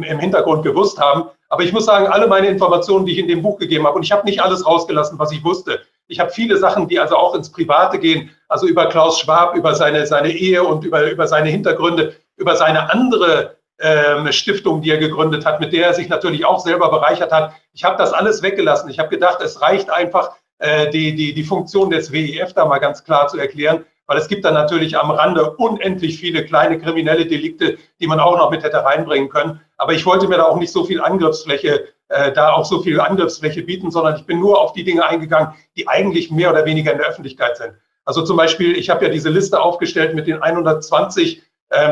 Hintergrund gewusst haben. Aber ich muss sagen, alle meine Informationen, die ich in dem Buch gegeben habe, und ich habe nicht alles rausgelassen, was ich wusste. Ich habe viele Sachen, die also auch ins Private gehen, also über Klaus Schwab, über seine Ehe und über seine Hintergründe, über seine andere Stiftung, die er gegründet hat, mit der er sich natürlich auch selber bereichert hat. Ich habe das alles weggelassen. Ich habe gedacht, es reicht einfach, die Funktion des WEF da mal ganz klar zu erklären, weil es gibt dann natürlich am Rande unendlich viele kleine kriminelle Delikte, die man auch noch mit hätte reinbringen können. Aber ich wollte mir da auch nicht so viel Angriffsfläche bieten, sondern ich bin nur auf die Dinge eingegangen, die eigentlich mehr oder weniger in der Öffentlichkeit sind. Also zum Beispiel, ich habe ja diese Liste aufgestellt mit den 120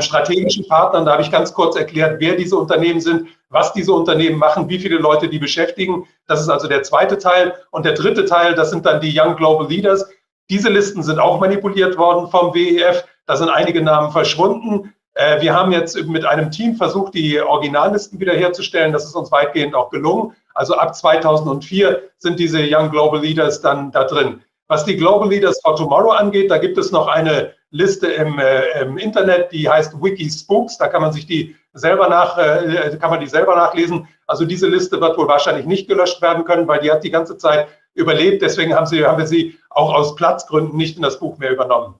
strategischen Partnern. Da habe ich ganz kurz erklärt, wer diese Unternehmen sind, was diese Unternehmen machen, wie viele Leute die beschäftigen. Das ist also der zweite Teil. Und der dritte Teil, das sind dann die Young Global Leaders. Diese Listen sind auch manipuliert worden vom WEF. Da sind einige Namen verschwunden. Wir haben jetzt mit einem Team versucht, die Originallisten wiederherzustellen. Das ist uns weitgehend auch gelungen. Also ab 2004 sind diese Young Global Leaders dann da drin. Was die Global Leaders for Tomorrow angeht, da gibt es noch eine Liste im Internet, die heißt Wikispooks. Da kann man sich die selber nachlesen. Also diese Liste wird wohl wahrscheinlich nicht gelöscht werden können, weil die hat die ganze Zeit überlebt. Deswegen haben wir sie auch aus Platzgründen nicht in das Buch mehr übernommen.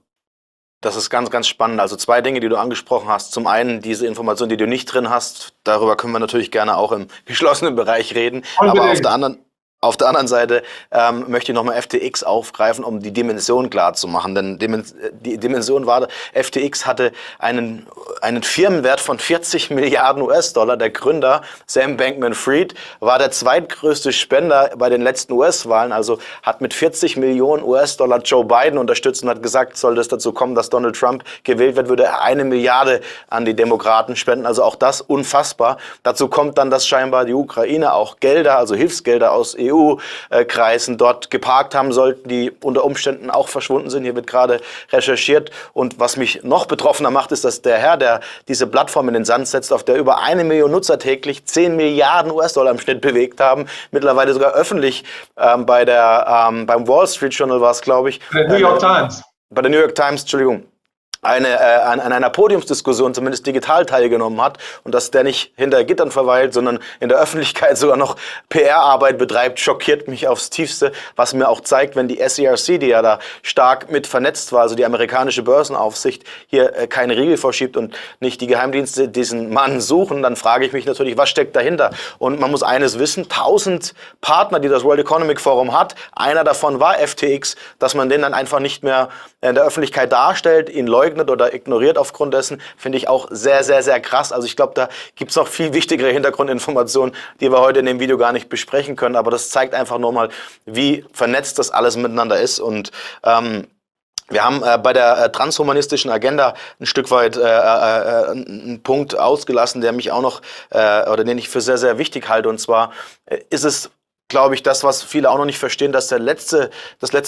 Das ist ganz, ganz spannend. Also zwei Dinge, die du angesprochen hast. Zum einen diese Information, die du nicht drin hast. Darüber können wir natürlich gerne auch im geschlossenen Bereich reden. Unbedingt. Aber auf der anderen Seite möchte ich nochmal FTX aufgreifen, um die Dimension klar zu machen. Denn die Dimension war, FTX hatte einen Firmenwert von 40 Milliarden US-Dollar. Der Gründer, Sam Bankman-Fried, war der zweitgrößte Spender bei den letzten US-Wahlen. Also hat mit 40 Millionen US-Dollar Joe Biden unterstützt und hat gesagt, sollte es dazu kommen, dass Donald Trump gewählt wird, würde er 1 Milliarde an die Demokraten spenden. Also auch das unfassbar. Dazu kommt dann, dass scheinbar die Ukraine auch Gelder, also Hilfsgelder aus EU-Kreisen dort geparkt haben sollten, die unter Umständen auch verschwunden sind. Hier wird gerade recherchiert. Und was mich noch betroffener macht, ist, dass der Herr, der diese Plattform in den Sand setzt, auf der über 1 Million Nutzer täglich 10 Milliarden US-Dollar im Schnitt bewegt haben, mittlerweile sogar öffentlich beim Wall Street Journal war es, glaube ich. Bei der New York Times. Bei der New York Times, Entschuldigung. An einer Podiumsdiskussion zumindest digital teilgenommen hat und dass der nicht hinter Gittern verweilt, sondern in der Öffentlichkeit sogar noch PR-Arbeit betreibt, schockiert mich aufs Tiefste, was mir auch zeigt, wenn die SEC, die ja da stark mit vernetzt war, also die amerikanische Börsenaufsicht, hier keinen Riegel vorschiebt und nicht die Geheimdienste diesen Mann suchen, dann frage ich mich natürlich, was steckt dahinter? Und man muss eines wissen, 1000 Partner, die das World Economic Forum hat, einer davon war FTX, dass man den dann einfach nicht mehr in der Öffentlichkeit darstellt, ihn leugnet oder ignoriert aufgrund dessen, finde ich auch sehr, sehr, sehr krass. Also ich glaube, da gibt es noch viel wichtigere Hintergrundinformationen, die wir heute in dem Video gar nicht besprechen können. Aber das zeigt einfach nur mal, wie vernetzt das alles miteinander ist. Und wir haben bei der transhumanistischen Agenda ein Stück weit einen Punkt ausgelassen, der mich auch noch, oder den ich für sehr, sehr wichtig halte. Und zwar ist es, glaube ich, das, was viele auch noch nicht verstehen, dass das letzte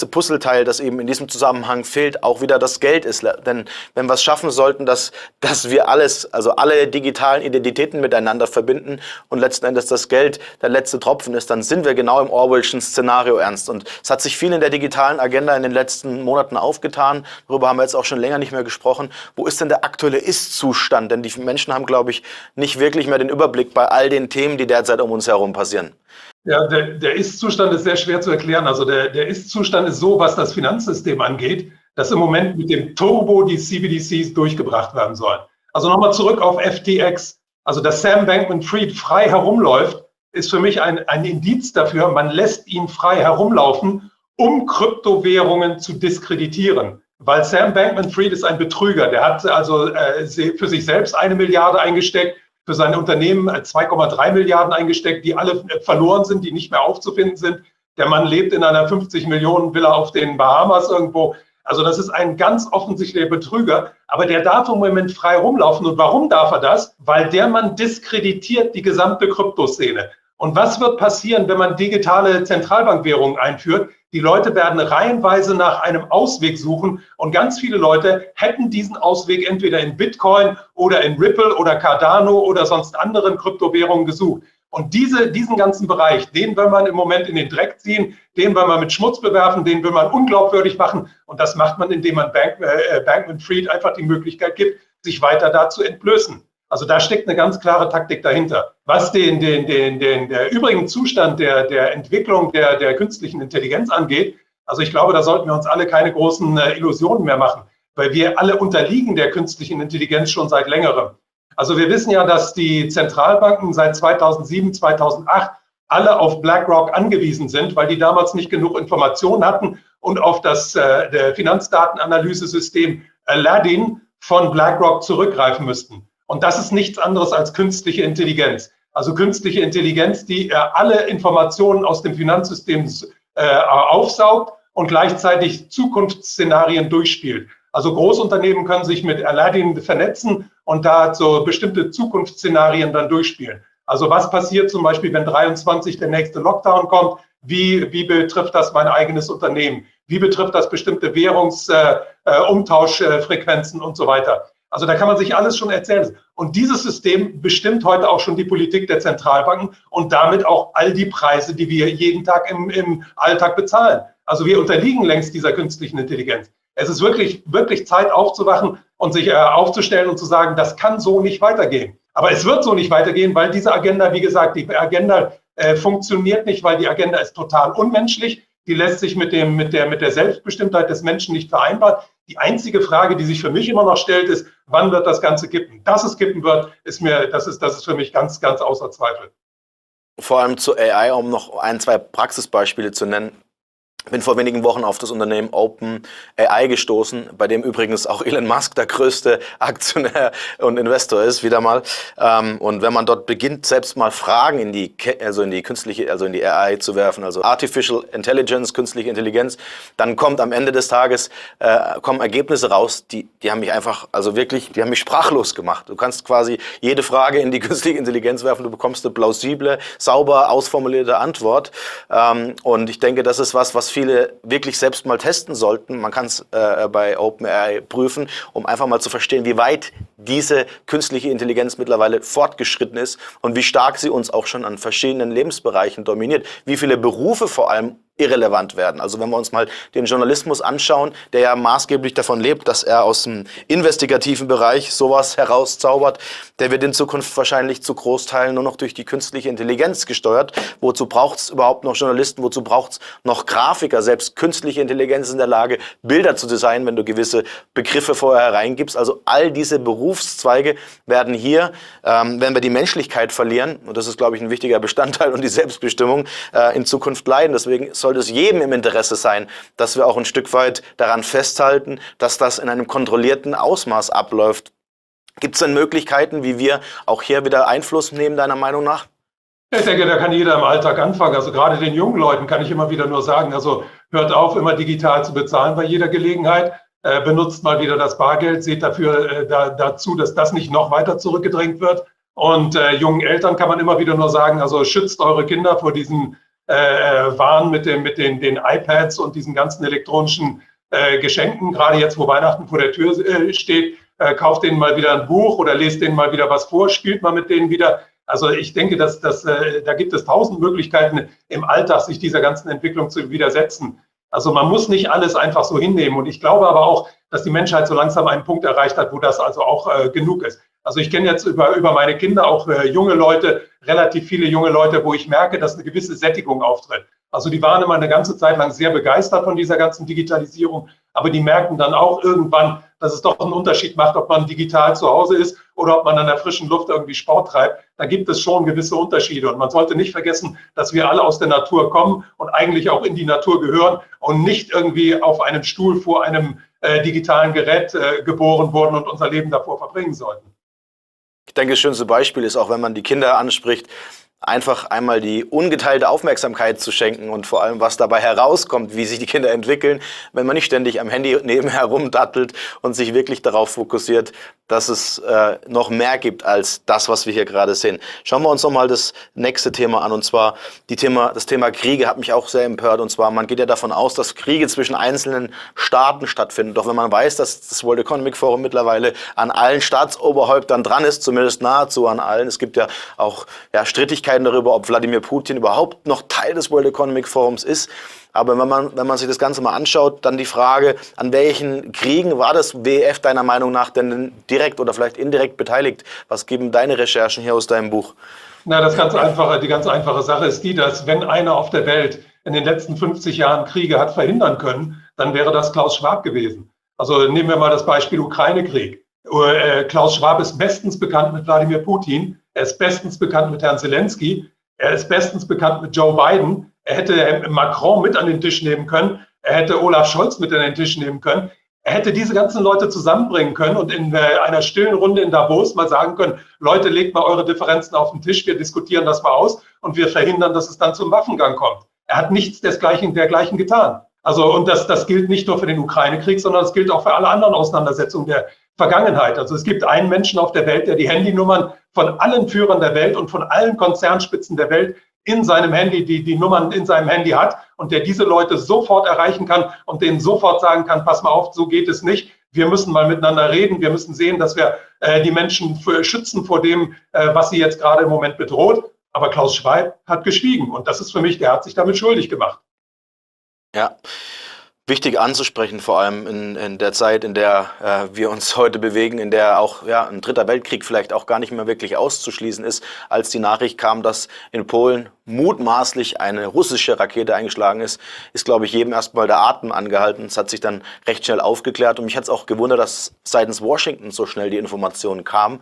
Puzzleteil, das eben in diesem Zusammenhang fehlt, auch wieder das Geld ist. Denn wenn wir es schaffen sollten, dass wir alles, also alle digitalen Identitäten miteinander verbinden und letzten Endes das Geld der letzte Tropfen ist, dann sind wir genau im Orwellschen Szenario ernst. Und es hat sich viel in der digitalen Agenda in den letzten Monaten aufgetan. Darüber haben wir jetzt auch schon länger nicht mehr gesprochen. Wo ist denn der aktuelle Ist-Zustand? Denn die Menschen haben, glaube ich, nicht wirklich mehr den Überblick bei all den Themen, die derzeit um uns herum passieren. Ja, der Ist-Zustand ist sehr schwer zu erklären. Also der Ist-Zustand ist so, was das Finanzsystem angeht, dass im Moment mit dem Turbo die CBDCs durchgebracht werden sollen. Also nochmal zurück auf FTX. Also dass Sam Bankman-Fried frei herumläuft, ist für mich ein Indiz dafür, man lässt ihn frei herumlaufen, um Kryptowährungen zu diskreditieren. Weil Sam Bankman-Fried ist ein Betrüger. Der hat also für sich selbst 1 Milliarde eingesteckt, für sein Unternehmen 2,3 Milliarden eingesteckt, die alle verloren sind, die nicht mehr aufzufinden sind. Der Mann lebt in einer 50 Millionen Villa auf den Bahamas irgendwo. Also das ist ein ganz offensichtlicher Betrüger, aber der darf im Moment frei rumlaufen. Und warum darf er das? Weil der Mann diskreditiert die gesamte Kryptoszene. Und was wird passieren, wenn man digitale Zentralbankwährungen einführt? Die Leute werden reihenweise nach einem Ausweg suchen und ganz viele Leute hätten diesen Ausweg entweder in Bitcoin oder in Ripple oder Cardano oder sonst anderen Kryptowährungen gesucht. Und diesen ganzen Bereich, den will man im Moment in den Dreck ziehen, den will man mit Schmutz bewerfen, den will man unglaubwürdig machen. Und das macht man, indem man Bankman-Fried einfach die Möglichkeit gibt, sich weiter da zu entblößen. Also da steckt eine ganz klare Taktik dahinter. Was der übrigen Zustand der Entwicklung der künstlichen Intelligenz angeht, also ich glaube, da sollten wir uns alle keine großen Illusionen mehr machen, weil wir alle unterliegen der künstlichen Intelligenz schon seit längerem. Also wir wissen ja, dass die Zentralbanken seit 2007, 2008 alle auf BlackRock angewiesen sind, weil die damals nicht genug Informationen hatten und auf das Finanzdatenanalyse-System Aladdin von BlackRock zurückgreifen müssten. Und das ist nichts anderes als künstliche Intelligenz. Also künstliche Intelligenz, die alle Informationen aus dem Finanzsystem aufsaugt und gleichzeitig Zukunftsszenarien durchspielt. Also Großunternehmen können sich mit Aladdin vernetzen und da so bestimmte Zukunftsszenarien dann durchspielen. Also was passiert zum Beispiel, wenn 23 der nächste Lockdown kommt? Wie betrifft das mein eigenes Unternehmen? Wie betrifft das bestimmte Währungsumtauschfrequenzen und so weiter? Also da kann man sich alles schon erzählen. Und dieses System bestimmt heute auch schon die Politik der Zentralbanken und damit auch all die Preise, die wir jeden Tag im Alltag bezahlen. Also wir unterliegen längst dieser künstlichen Intelligenz. Es ist wirklich, wirklich Zeit aufzuwachen und sich aufzustellen und zu sagen, das kann so nicht weitergehen. Aber es wird so nicht weitergehen, weil diese Agenda, wie gesagt, die Agenda funktioniert nicht, weil die Agenda ist total unmenschlich. Die lässt sich mit der Selbstbestimmtheit des Menschen nicht vereinbaren. Die einzige Frage, die sich für mich immer noch stellt, ist, wann wird das Ganze kippen? Dass es kippen wird, das ist für mich ganz, ganz außer Zweifel. Vor allem zu AI, um noch 1, 2 Praxisbeispiele zu nennen. Ich bin vor wenigen Wochen auf das Unternehmen OpenAI gestoßen, bei dem übrigens auch Elon Musk der größte Aktionär und Investor ist, wieder mal. Und wenn man dort beginnt, selbst mal Fragen in die AI zu werfen, also Artificial Intelligence, künstliche Intelligenz, dann kommt am Ende des Tages, kommen Ergebnisse raus, die haben mich einfach, also wirklich, die haben mich sprachlos gemacht. Du kannst quasi jede Frage in die künstliche Intelligenz werfen, du bekommst eine plausible, sauber ausformulierte Antwort. Und ich denke, das ist was viele wirklich selbst mal testen sollten. Man kann es bei OpenAI prüfen, um einfach mal zu verstehen, wie weit diese künstliche Intelligenz mittlerweile fortgeschritten ist und wie stark sie uns auch schon an verschiedenen Lebensbereichen dominiert. Wie viele Berufe vor allem irrelevant werden. Also wenn wir uns mal den Journalismus anschauen, der ja maßgeblich davon lebt, dass er aus dem investigativen Bereich sowas herauszaubert, der wird in Zukunft wahrscheinlich zu Großteilen nur noch durch die künstliche Intelligenz gesteuert. Wozu braucht es überhaupt noch Journalisten? Wozu braucht es noch Grafiker? Selbst künstliche Intelligenz ist in der Lage, Bilder zu designen, wenn du gewisse Begriffe vorher hereingibst. Also all diese Berufszweige werden hier, wenn wir die Menschlichkeit verlieren, und das ist, glaube ich, ein wichtiger Bestandteil, und die Selbstbestimmung in Zukunft leiden. Deswegen sollte es jedem im Interesse sein, dass wir auch ein Stück weit daran festhalten, dass das in einem kontrollierten Ausmaß abläuft. Gibt es denn Möglichkeiten, wie wir auch hier wieder Einfluss nehmen, deiner Meinung nach? Ich denke, da kann jeder im Alltag anfangen. Also gerade den jungen Leuten kann ich immer wieder nur sagen, also hört auf, immer digital zu bezahlen bei jeder Gelegenheit. Benutzt mal wieder das Bargeld, seht dafür dazu, dass das nicht noch weiter zurückgedrängt wird. Und jungen Eltern kann man immer wieder nur sagen, also schützt eure Kinder vor diesen Waren mit den iPads und diesen ganzen elektronischen Geschenken, gerade jetzt, wo Weihnachten vor der Tür steht, kauft denen mal wieder ein Buch oder lest denen mal wieder was vor, spielt mal mit denen wieder. Also ich denke, da gibt es 1000 Möglichkeiten im Alltag, sich dieser ganzen Entwicklung zu widersetzen. Also man muss nicht alles einfach so hinnehmen. Und ich glaube aber auch, dass die Menschheit so langsam einen Punkt erreicht hat, wo das also auch genug ist. Also ich kenne jetzt über meine Kinder auch junge Leute, relativ viele junge Leute, wo ich merke, dass eine gewisse Sättigung auftritt. Also die waren immer eine ganze Zeit lang sehr begeistert von dieser ganzen Digitalisierung, aber die merken dann auch irgendwann, dass es doch einen Unterschied macht, ob man digital zu Hause ist oder ob man an der frischen Luft irgendwie Sport treibt. Da gibt es schon gewisse Unterschiede. Und man sollte nicht vergessen, dass wir alle aus der Natur kommen und eigentlich auch in die Natur gehören und nicht irgendwie auf einem Stuhl vor einem digitalen Gerät geboren wurden und unser Leben davor verbringen sollten. Ich denke, das schönste Beispiel ist auch, wenn man die Kinder anspricht, einfach einmal die ungeteilte Aufmerksamkeit zu schenken und vor allem, was dabei herauskommt, wie sich die Kinder entwickeln, wenn man nicht ständig am Handy nebenher rumdattelt und sich wirklich darauf fokussiert, dass es noch mehr gibt als das, was wir hier gerade sehen. Schauen wir uns nochmal das nächste Thema an, und zwar das Thema Kriege hat mich auch sehr empört, und zwar, man geht ja davon aus, dass Kriege zwischen einzelnen Staaten stattfinden, doch wenn man weiß, dass das World Economic Forum mittlerweile an allen Staatsoberhäuptern dran ist, zumindest nahezu an allen, es gibt ja auch Strittigkeiten darüber, ob Wladimir Putin überhaupt noch Teil des World Economic Forums ist. Aber wenn man sich das Ganze mal anschaut, dann die Frage, an welchen Kriegen war das WWF deiner Meinung nach denn direkt oder vielleicht indirekt beteiligt? Was geben deine Recherchen hier aus deinem Buch? Na, die ganz einfache Sache ist die, dass wenn einer auf der Welt in den letzten 50 Jahren Kriege hat verhindern können, dann wäre das Klaus Schwab gewesen. Also nehmen wir mal das Beispiel Ukraine-Krieg. Klaus Schwab ist bestens bekannt mit Wladimir Putin. Er ist bestens bekannt mit Herrn Zelensky. Er ist bestens bekannt mit Joe Biden. Er hätte Macron mit an den Tisch nehmen können. Er hätte Olaf Scholz mit an den Tisch nehmen können. Er hätte diese ganzen Leute zusammenbringen können und in einer stillen Runde in Davos mal sagen können, Leute, legt mal eure Differenzen auf den Tisch, wir diskutieren das mal aus und wir verhindern, dass es dann zum Waffengang kommt. Er hat nichts dergleichen getan. Also, und das gilt nicht nur für den Ukraine-Krieg, sondern es gilt auch für alle anderen Auseinandersetzungen der Vergangenheit. Also es gibt einen Menschen auf der Welt, der die Handynummern von allen Führern der Welt und von allen Konzernspitzen der Welt in seinem Handy, die Nummern in seinem Handy hat und der diese Leute sofort erreichen kann und denen sofort sagen kann, pass mal auf, so geht es nicht. Wir müssen mal miteinander reden. Wir müssen sehen, dass wir die Menschen schützen vor dem, was sie jetzt gerade im Moment bedroht. Aber Klaus Schwab hat geschwiegen und das ist für mich, der hat sich damit schuldig gemacht. Ja, wichtig anzusprechen, vor allem in der Zeit, in der wir uns heute bewegen, in der auch ein dritter Weltkrieg vielleicht auch gar nicht mehr wirklich auszuschließen ist, als die Nachricht kam, dass in Polen mutmaßlich eine russische Rakete eingeschlagen ist, glaube ich, jedem erstmal der Atem angehalten. Es hat sich dann recht schnell aufgeklärt und mich hat es auch gewundert, dass seitens Washington so schnell die Informationen kamen.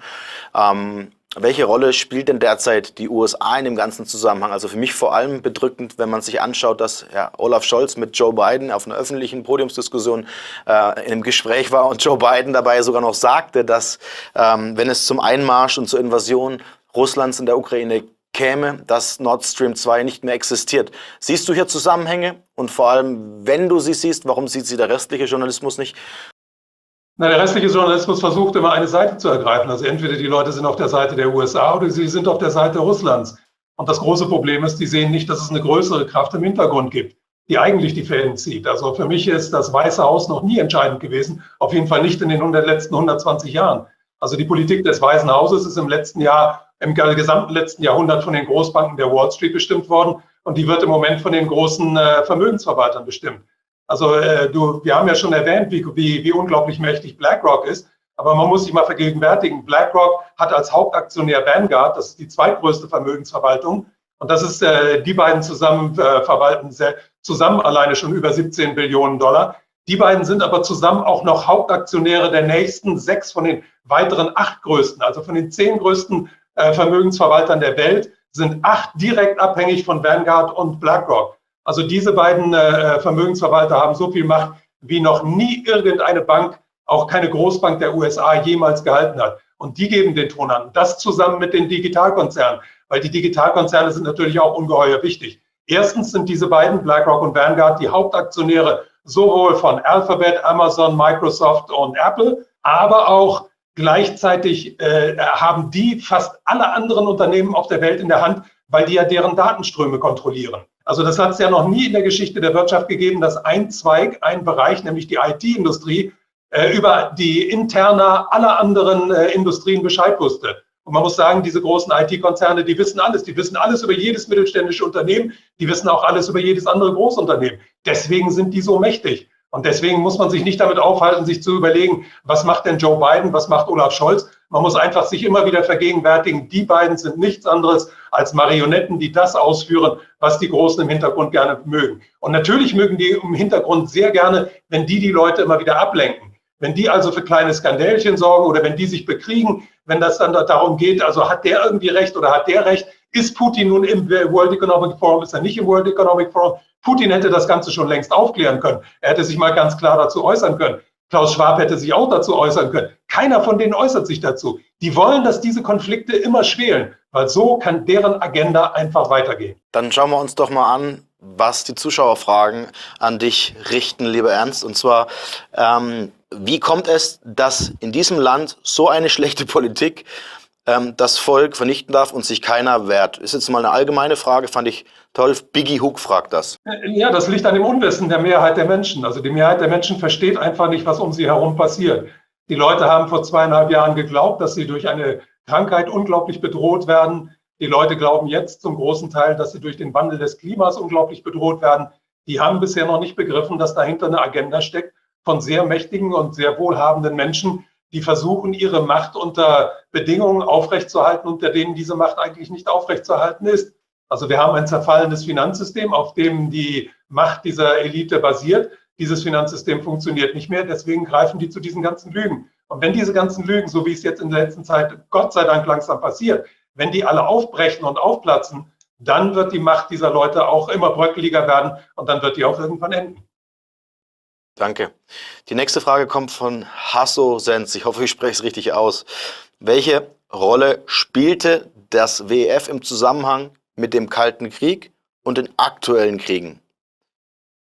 Welche Rolle spielt denn derzeit die USA in dem ganzen Zusammenhang? Also für mich vor allem bedrückend, wenn man sich anschaut, dass Olaf Scholz mit Joe Biden auf einer öffentlichen Podiumsdiskussion in einem Gespräch war und Joe Biden dabei sogar noch sagte, dass wenn es zum Einmarsch und zur Invasion Russlands in der Ukraine käme, dass Nord Stream 2 nicht mehr existiert. Siehst du hier Zusammenhänge? Und vor allem, wenn du sie siehst, warum sieht sie der restliche Journalismus nicht? Na, der restliche Journalismus versucht immer eine Seite zu ergreifen. Also entweder die Leute sind auf der Seite der USA oder sie sind auf der Seite Russlands. Und das große Problem ist, die sehen nicht, dass es eine größere Kraft im Hintergrund gibt, die eigentlich die Fäden zieht. Also für mich ist das Weiße Haus noch nie entscheidend gewesen, auf jeden Fall nicht in den letzten 120 Jahren. Also die Politik des Weißen Hauses ist im gesamten letzten Jahrhundert von den Großbanken der Wall Street bestimmt worden und die wird im Moment von den großen Vermögensverwaltern bestimmt. Also wir haben ja schon erwähnt, wie unglaublich mächtig BlackRock ist, aber man muss sich mal vergegenwärtigen, BlackRock hat als Hauptaktionär Vanguard, das ist die zweitgrößte Vermögensverwaltung und das ist, die beiden zusammen verwalten zusammen alleine schon über 17 Billionen Dollar. Die beiden sind aber zusammen auch noch Hauptaktionäre der nächsten 6 von den weiteren 8 größten, also von den 10 größten Vermögensverwaltern der Welt sind 8 direkt abhängig von Vanguard und BlackRock. Also diese beiden Vermögensverwalter haben so viel Macht, wie noch nie irgendeine Bank, auch keine Großbank der USA jemals gehalten hat. Und die geben den Ton an. Das zusammen mit den Digitalkonzernen, weil die Digitalkonzerne sind natürlich auch ungeheuer wichtig. Erstens sind diese beiden, BlackRock und Vanguard, die Hauptaktionäre sowohl von Alphabet, Amazon, Microsoft und Apple, aber auch gleichzeitig haben die fast alle anderen Unternehmen auf der Welt in der Hand, weil die ja deren Datenströme kontrollieren. Also das hat es ja noch nie in der Geschichte der Wirtschaft gegeben, dass ein Zweig, ein Bereich, nämlich die IT-Industrie, über die Interna aller anderen Industrien Bescheid wusste. Und man muss sagen, diese großen IT-Konzerne, die wissen alles über jedes mittelständische Unternehmen, die wissen auch alles über jedes andere Großunternehmen. Deswegen sind die so mächtig. Und deswegen muss man sich nicht damit aufhalten, sich zu überlegen, was macht denn Joe Biden, was macht Olaf Scholz. Man muss einfach sich immer wieder vergegenwärtigen, die beiden sind nichts anderes als Marionetten, die das ausführen, was die Großen im Hintergrund gerne mögen. Und natürlich mögen die im Hintergrund sehr gerne, wenn die Leute immer wieder ablenken. Wenn die also für kleine Skandälchen sorgen oder wenn die sich bekriegen, wenn das dann darum geht, also hat der irgendwie recht oder hat der recht, ist Putin nun im World Economic Forum, ist er nicht im World Economic Forum? Putin hätte das Ganze schon längst aufklären können. Er hätte sich mal ganz klar dazu äußern können. Klaus Schwab hätte sich auch dazu äußern können. Keiner von denen äußert sich dazu. Die wollen, dass diese Konflikte immer schwelen, weil so kann deren Agenda einfach weitergehen. Dann schauen wir uns doch mal an, was die Zuschauerfragen an dich richten, lieber Ernst. Und zwar, wie kommt es, dass in diesem Land so eine schlechte Politik das Volk vernichten darf und sich keiner wehrt? Ist jetzt mal eine allgemeine Frage, fand ich toll. Biggie Hook fragt das. Ja, das liegt an dem Unwissen der Mehrheit der Menschen. Also die Mehrheit der Menschen versteht einfach nicht, was um sie herum passiert. Die Leute haben vor 2,5 Jahren geglaubt, dass sie durch eine Krankheit unglaublich bedroht werden. Die Leute glauben jetzt zum großen Teil, dass sie durch den Wandel des Klimas unglaublich bedroht werden. Die haben bisher noch nicht begriffen, dass dahinter eine Agenda steckt von sehr mächtigen und sehr wohlhabenden Menschen, die versuchen, ihre Macht unter Bedingungen aufrechtzuerhalten, unter denen diese Macht eigentlich nicht aufrechtzuerhalten ist. Also wir haben ein zerfallendes Finanzsystem, auf dem die Macht dieser Elite basiert. Dieses Finanzsystem funktioniert nicht mehr, deswegen greifen die zu diesen ganzen Lügen. Und wenn diese ganzen Lügen, so wie es jetzt in der letzten Zeit Gott sei Dank langsam passiert, wenn die alle aufbrechen und aufplatzen, dann wird die Macht dieser Leute auch immer bröckeliger werden und dann wird die auch irgendwann enden. Danke. Die nächste Frage kommt von Hasso Sens. Ich hoffe, ich spreche es richtig aus. Welche Rolle spielte das WWF im Zusammenhang mit dem Kalten Krieg und den aktuellen Kriegen?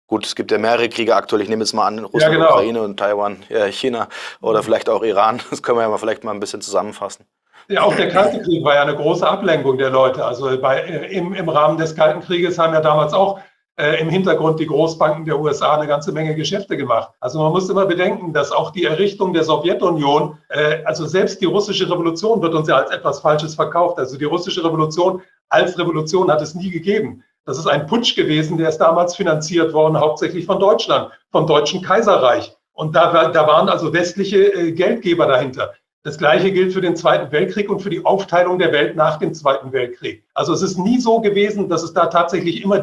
Gut, es gibt ja mehrere Kriege aktuell. Ich nehme jetzt mal an, Russland, ja, Ukraine und Taiwan, China oder vielleicht auch Iran. Das können wir ja vielleicht mal ein bisschen zusammenfassen. Ja, auch der Kalte Krieg war ja eine große Ablenkung der Leute. Also im Rahmen des Kalten Krieges haben ja damals auch im Hintergrund die Großbanken der USA eine ganze Menge Geschäfte gemacht. Also man muss immer bedenken, dass auch die Errichtung der Sowjetunion, also selbst die russische Revolution wird uns ja als etwas Falsches verkauft. Also die russische Revolution als Revolution hat es nie gegeben. Das ist ein Putsch gewesen, der ist damals finanziert worden, hauptsächlich von Deutschland, vom Deutschen Kaiserreich. Und da waren also westliche Geldgeber dahinter. Das Gleiche gilt für den Zweiten Weltkrieg und für die Aufteilung der Welt nach dem Zweiten Weltkrieg. Also es ist nie so gewesen, dass es da tatsächlich immer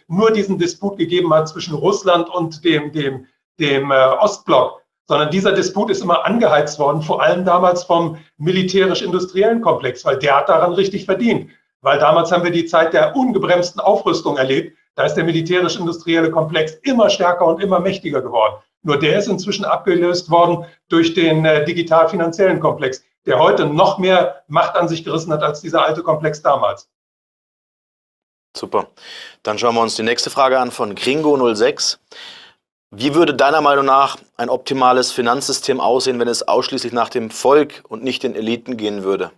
nur diesen Disput gegeben hat zwischen Russland und dem Ostblock, sondern dieser Disput ist immer angeheizt worden, vor allem damals vom militärisch-industriellen Komplex, weil der hat daran richtig verdient. Weil damals haben wir die Zeit der ungebremsten Aufrüstung erlebt. Da ist der militärisch-industrielle Komplex immer stärker und immer mächtiger geworden. Nur der ist inzwischen abgelöst worden durch den digital-finanziellen Komplex, der heute noch mehr Macht an sich gerissen hat als dieser alte Komplex damals. Super. Dann schauen wir uns die nächste Frage an von Gringo06. Wie würde deiner Meinung nach ein optimales Finanzsystem aussehen, wenn es ausschließlich nach dem Volk und nicht den Eliten gehen würde?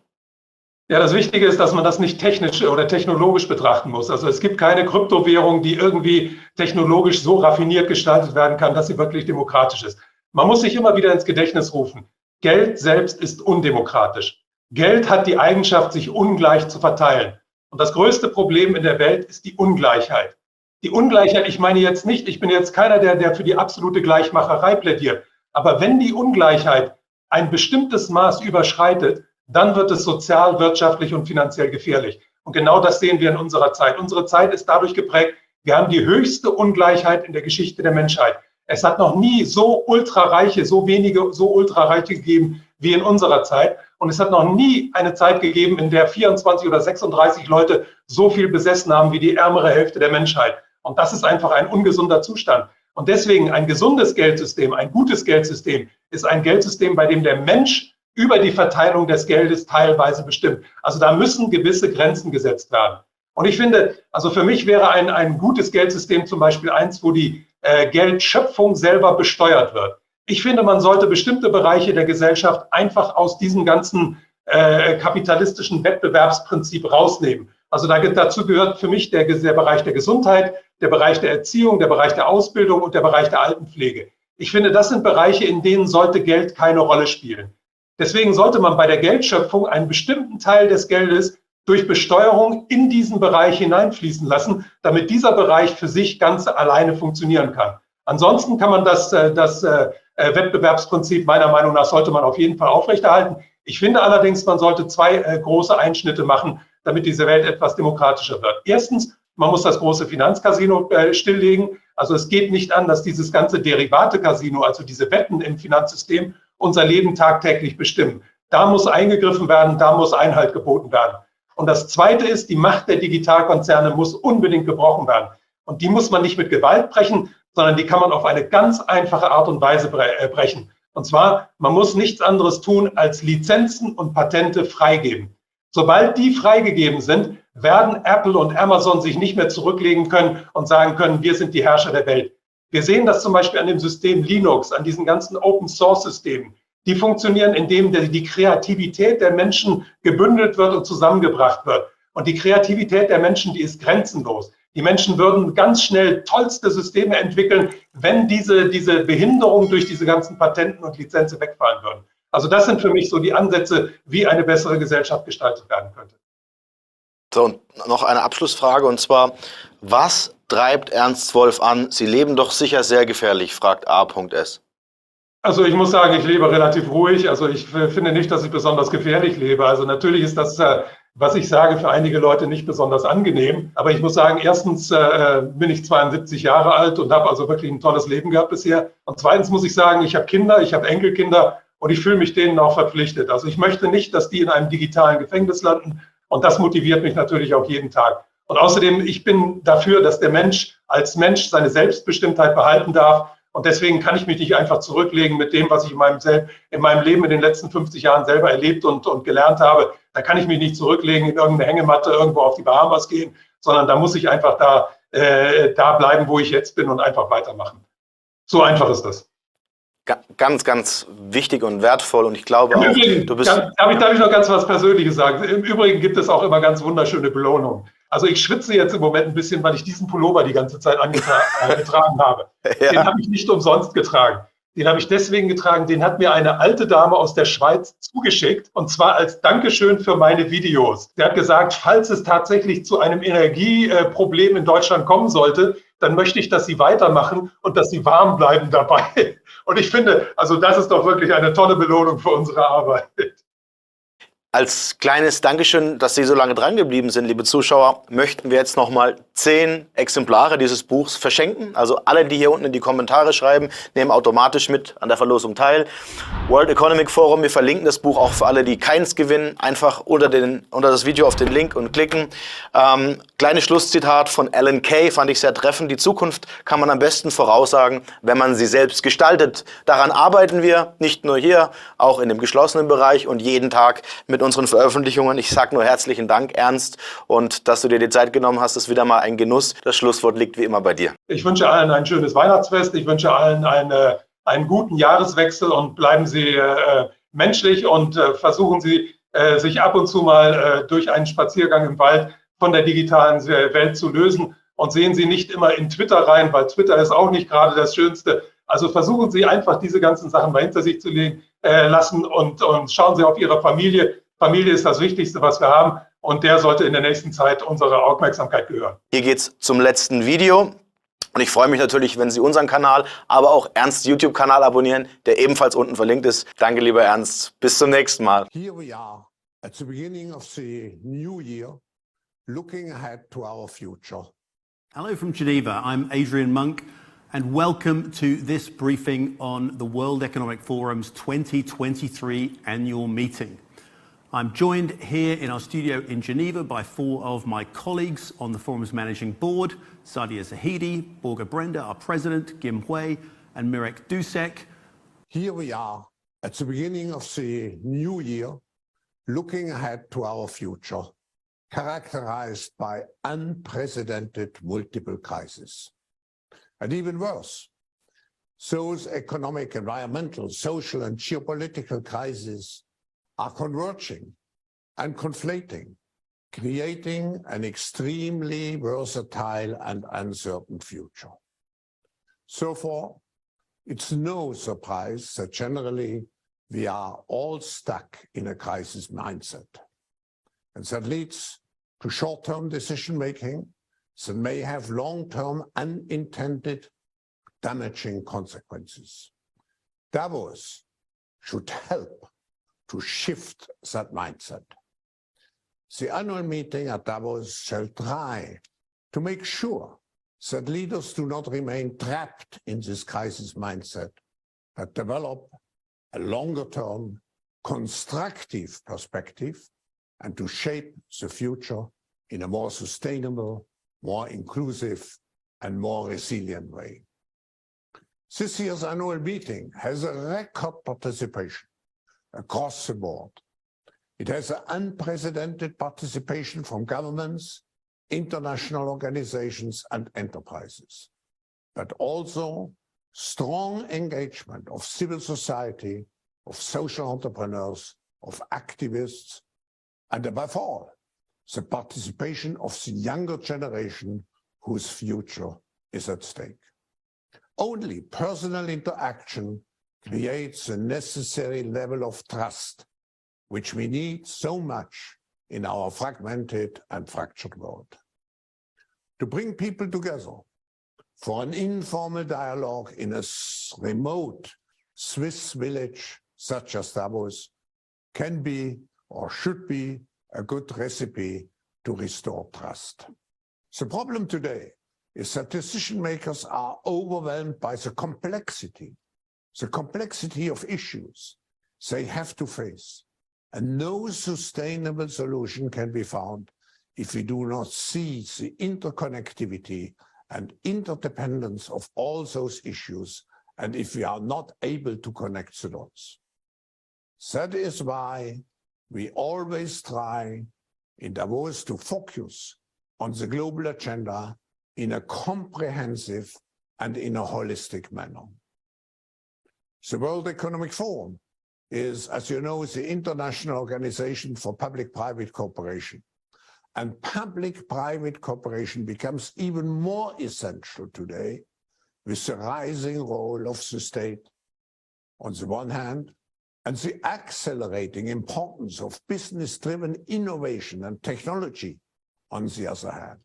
Ja, das Wichtige ist, dass man das nicht technisch oder technologisch betrachten muss. Also es gibt keine Kryptowährung, die irgendwie technologisch so raffiniert gestaltet werden kann, dass sie wirklich demokratisch ist. Man muss sich immer wieder ins Gedächtnis rufen. Geld selbst ist undemokratisch. Geld hat die Eigenschaft, sich ungleich zu verteilen. Und das größte Problem in der Welt ist die Ungleichheit. Die Ungleichheit, ich meine jetzt nicht, ich bin jetzt keiner, der für die absolute Gleichmacherei plädiert. Aber wenn die Ungleichheit ein bestimmtes Maß überschreitet, dann wird es sozial, wirtschaftlich und finanziell gefährlich. Und genau das sehen wir in unserer Zeit. Unsere Zeit ist dadurch geprägt, wir haben die höchste Ungleichheit in der Geschichte der Menschheit. Es hat noch nie so ultrareiche, so wenige, so ultrareiche gegeben wie in unserer Zeit. Und es hat noch nie eine Zeit gegeben, in der 24 oder 36 Leute so viel besessen haben wie die ärmere Hälfte der Menschheit. Und das ist einfach ein ungesunder Zustand. Und deswegen ein gesundes Geldsystem, ein gutes Geldsystem ist ein Geldsystem, bei dem der Mensch über die Verteilung des Geldes teilweise bestimmt. Also da müssen gewisse Grenzen gesetzt werden. Und ich finde, also für mich wäre ein gutes Geldsystem zum Beispiel eins, wo die Geldschöpfung selber besteuert wird. Ich finde, man sollte bestimmte Bereiche der Gesellschaft einfach aus diesem ganzen kapitalistischen Wettbewerbsprinzip rausnehmen. Also dazu gehört für mich der Bereich der Gesundheit, der Bereich der Erziehung, der Bereich der Ausbildung und der Bereich der Altenpflege. Ich finde, das sind Bereiche, in denen sollte Geld keine Rolle spielen. Deswegen sollte man bei der Geldschöpfung einen bestimmten Teil des Geldes durch Besteuerung in diesen Bereich hineinfließen lassen, damit dieser Bereich für sich ganz alleine funktionieren kann. Ansonsten kann man das Wettbewerbsprinzip meiner Meinung nach sollte man auf jeden Fall aufrechterhalten. Ich finde allerdings, man sollte zwei große Einschnitte machen, damit diese Welt etwas demokratischer wird. Erstens, man muss das große Finanzcasino stilllegen. Also es geht nicht an, dass dieses ganze Derivate-Casino, also diese Wetten im Finanzsystem, unser Leben tagtäglich bestimmen. Da muss eingegriffen werden, da muss Einhalt geboten werden. Und das Zweite ist, die Macht der Digitalkonzerne muss unbedingt gebrochen werden. Und die muss man nicht mit Gewalt brechen, sondern die kann man auf eine ganz einfache Art und Weise brechen. Und zwar, man muss nichts anderes tun, als Lizenzen und Patente freigeben. Sobald die freigegeben sind, werden Apple und Amazon sich nicht mehr zurücklegen können und sagen können, wir sind die Herrscher der Welt. Wir sehen das zum Beispiel an dem System Linux, an diesen ganzen Open-Source-Systemen. Die funktionieren, indem die Kreativität der Menschen gebündelt wird und zusammengebracht wird. Und die Kreativität der Menschen, die ist grenzenlos. Die Menschen würden ganz schnell tollste Systeme entwickeln, wenn diese Behinderung durch diese ganzen Patenten und Lizenzen wegfallen würden. Also das sind für mich so die Ansätze, wie eine bessere Gesellschaft gestaltet werden könnte. So, und noch eine Abschlussfrage, und zwar, was treibt Ernst Wolf an? Sie leben doch sicher sehr gefährlich, fragt A.S. Also ich muss sagen, ich lebe relativ ruhig. Also ich finde nicht, dass ich besonders gefährlich lebe. Also natürlich ist das, was ich sage, für einige Leute nicht besonders angenehm. Aber ich muss sagen, erstens bin ich 72 Jahre alt und habe also wirklich ein tolles Leben gehabt bisher. Und zweitens muss ich sagen, ich habe Kinder, ich habe Enkelkinder und ich fühle mich denen auch verpflichtet. Also ich möchte nicht, dass die in einem digitalen Gefängnis landen. Und das motiviert mich natürlich auch jeden Tag. Und außerdem, ich bin dafür, dass der Mensch als Mensch seine Selbstbestimmtheit behalten darf. Und deswegen kann ich mich nicht einfach zurücklegen mit dem, was ich in meinem Leben in den letzten 50 Jahren selber erlebt und gelernt habe. Da kann ich mich nicht zurücklegen, in irgendeine Hängematte irgendwo auf die Bahamas gehen, sondern da muss ich einfach da bleiben, wo ich jetzt bin und einfach weitermachen. So einfach ist das. Ganz, ganz wichtig und wertvoll, und ich glaube auch, du bist... Darf ich noch ganz was Persönliches sagen? Im Übrigen gibt es auch immer ganz wunderschöne Belohnungen. Also ich schwitze jetzt im Moment ein bisschen, weil ich diesen Pullover die ganze Zeit getragen habe. Ja. Den habe ich nicht umsonst getragen. Den habe ich deswegen getragen, den hat mir eine alte Dame aus der Schweiz zugeschickt, und zwar als Dankeschön für meine Videos. Der hat gesagt, falls es tatsächlich zu einem Energieproblem in Deutschland kommen sollte, dann möchte ich, dass Sie weitermachen und dass Sie warm bleiben dabei. Und ich finde, also das ist doch wirklich eine tolle Belohnung für unsere Arbeit. Als kleines Dankeschön, dass Sie so lange dran geblieben sind, liebe Zuschauer, möchten wir jetzt nochmal 10 Exemplare dieses Buchs verschenken. Also alle, die hier unten in die Kommentare schreiben, nehmen automatisch mit an der Verlosung teil. World Economic Forum, wir verlinken das Buch auch für alle, die keins gewinnen. Einfach unter das Video auf den Link und klicken. Kleines Schlusszitat von Alan Kay, fand ich sehr treffend. Die Zukunft kann man am besten voraussagen, wenn man sie selbst gestaltet. Daran arbeiten wir, nicht nur hier, auch in dem geschlossenen Bereich und jeden Tag mit unseren Veröffentlichungen. Ich sage nur herzlichen Dank, Ernst, und dass du dir die Zeit genommen hast, ist wieder mal ein Genuss. Das Schlusswort liegt wie immer bei dir. Ich wünsche allen ein schönes Weihnachtsfest. Ich wünsche allen einen guten Jahreswechsel und bleiben Sie menschlich und versuchen Sie, sich ab und zu mal durch einen Spaziergang im Wald von der digitalen Welt zu lösen, und sehen Sie nicht immer in Twitter rein, weil Twitter ist auch nicht gerade das Schönste. Also versuchen Sie einfach, diese ganzen Sachen mal hinter sich zu lassen und schauen Sie auf Ihre Familie. Familie ist das Wichtigste, was wir haben, und der sollte in der nächsten Zeit unsere Aufmerksamkeit gehören. Hier geht's zum letzten Video. Und ich freue mich natürlich, wenn Sie unseren Kanal, aber auch Ernsts YouTube-Kanal abonnieren, der ebenfalls unten verlinkt ist. Danke, lieber Ernst. Bis zum nächsten Mal. Here we are at the beginning of the new year, looking ahead to our future. Hello from Geneva. I'm Adrian Monk, and welcome to this briefing on the World Economic Forum's 2023 annual meeting. I'm joined here in our studio in Geneva by 4 of my colleagues on the forum's managing board: Sadia Zahidi, Borge Brenda, our president, Gim Hui, and Mirek Dusek. Here we are at the beginning of the new year, looking ahead to our future, characterized by unprecedented multiple crises. And even worse, those economic, environmental, social, and geopolitical crises are converging and conflating, creating an extremely versatile and uncertain future. So far, it's no surprise that generally we are all stuck in a crisis mindset. And that leads to short-term decision-making that may have long-term unintended damaging consequences. Davos should help to shift that mindset. The annual meeting at Davos shall try to make sure that leaders do not remain trapped in this crisis mindset, but develop a longer-term, constructive perspective and to shape the future in a more sustainable, more inclusive, and more resilient way. This year's annual meeting has a record participation across the board. It has an unprecedented participation from governments, international organizations, and enterprises, but also strong engagement of civil society, of social entrepreneurs, of activists, and above all, the participation of the younger generation whose future is at stake. Only personal interaction creates the necessary level of trust, which we need so much in our fragmented and fractured world. To bring people together for an informal dialogue in a remote Swiss village such as Davos can be or should be a good recipe to restore trust. The problem today is that decision makers are overwhelmed by the complexity of issues they have to face, and no sustainable solution can be found if we do not see the interconnectivity and interdependence of all those issues, and if we are not able to connect the dots. That is why we always try in Davos to focus on the global agenda in a comprehensive and in a holistic manner. The World Economic Forum is, as you know, the international organization for public-private cooperation. And public-private cooperation becomes even more essential today with the rising role of the state on the one hand, and the accelerating importance of business-driven innovation and technology on the other hand.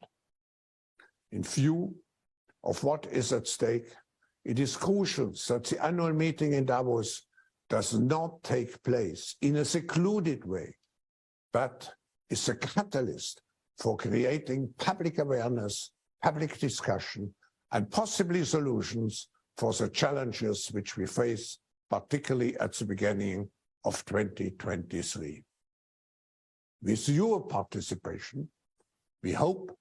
In view of what is at stake, it is crucial that the annual meeting in Davos does not take place in a secluded way, but is a catalyst for creating public awareness, public discussion, and possibly solutions for the challenges which we face, particularly at the beginning of 2023. With your participation, we hope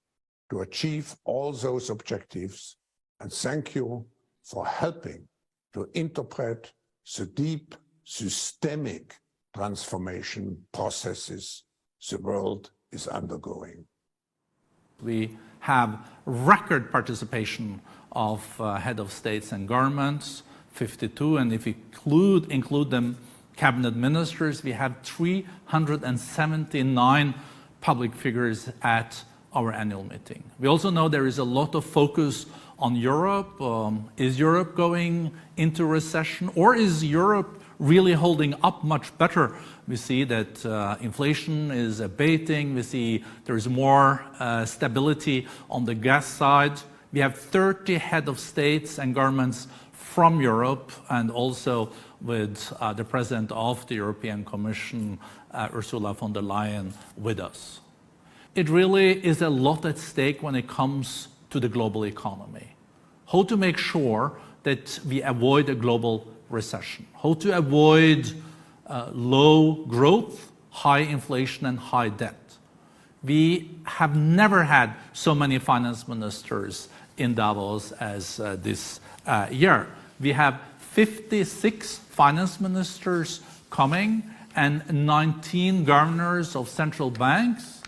to achieve all those objectives, and thank you for helping to interpret the deep systemic transformation processes the world is undergoing. We have record participation of head of states and governments, 52, and if we include them cabinet ministers, we have 379 public figures at our annual meeting. We also know there is a lot of focus on Europe. Is Europe going into recession, or is Europe really holding up much better? We see that inflation is abating. We see there is more stability on the gas side. We have 30 head of states and governments from Europe, and also with the President of the European Commission, Ursula von der Leyen, with us. It really is a lot at stake when it comes to the global economy. How to make sure that we avoid a global recession. How to avoid low growth, high inflation, and high debt. We have never had so many finance ministers in Davos as this year. We have 56 finance ministers coming and 19 governors of central banks.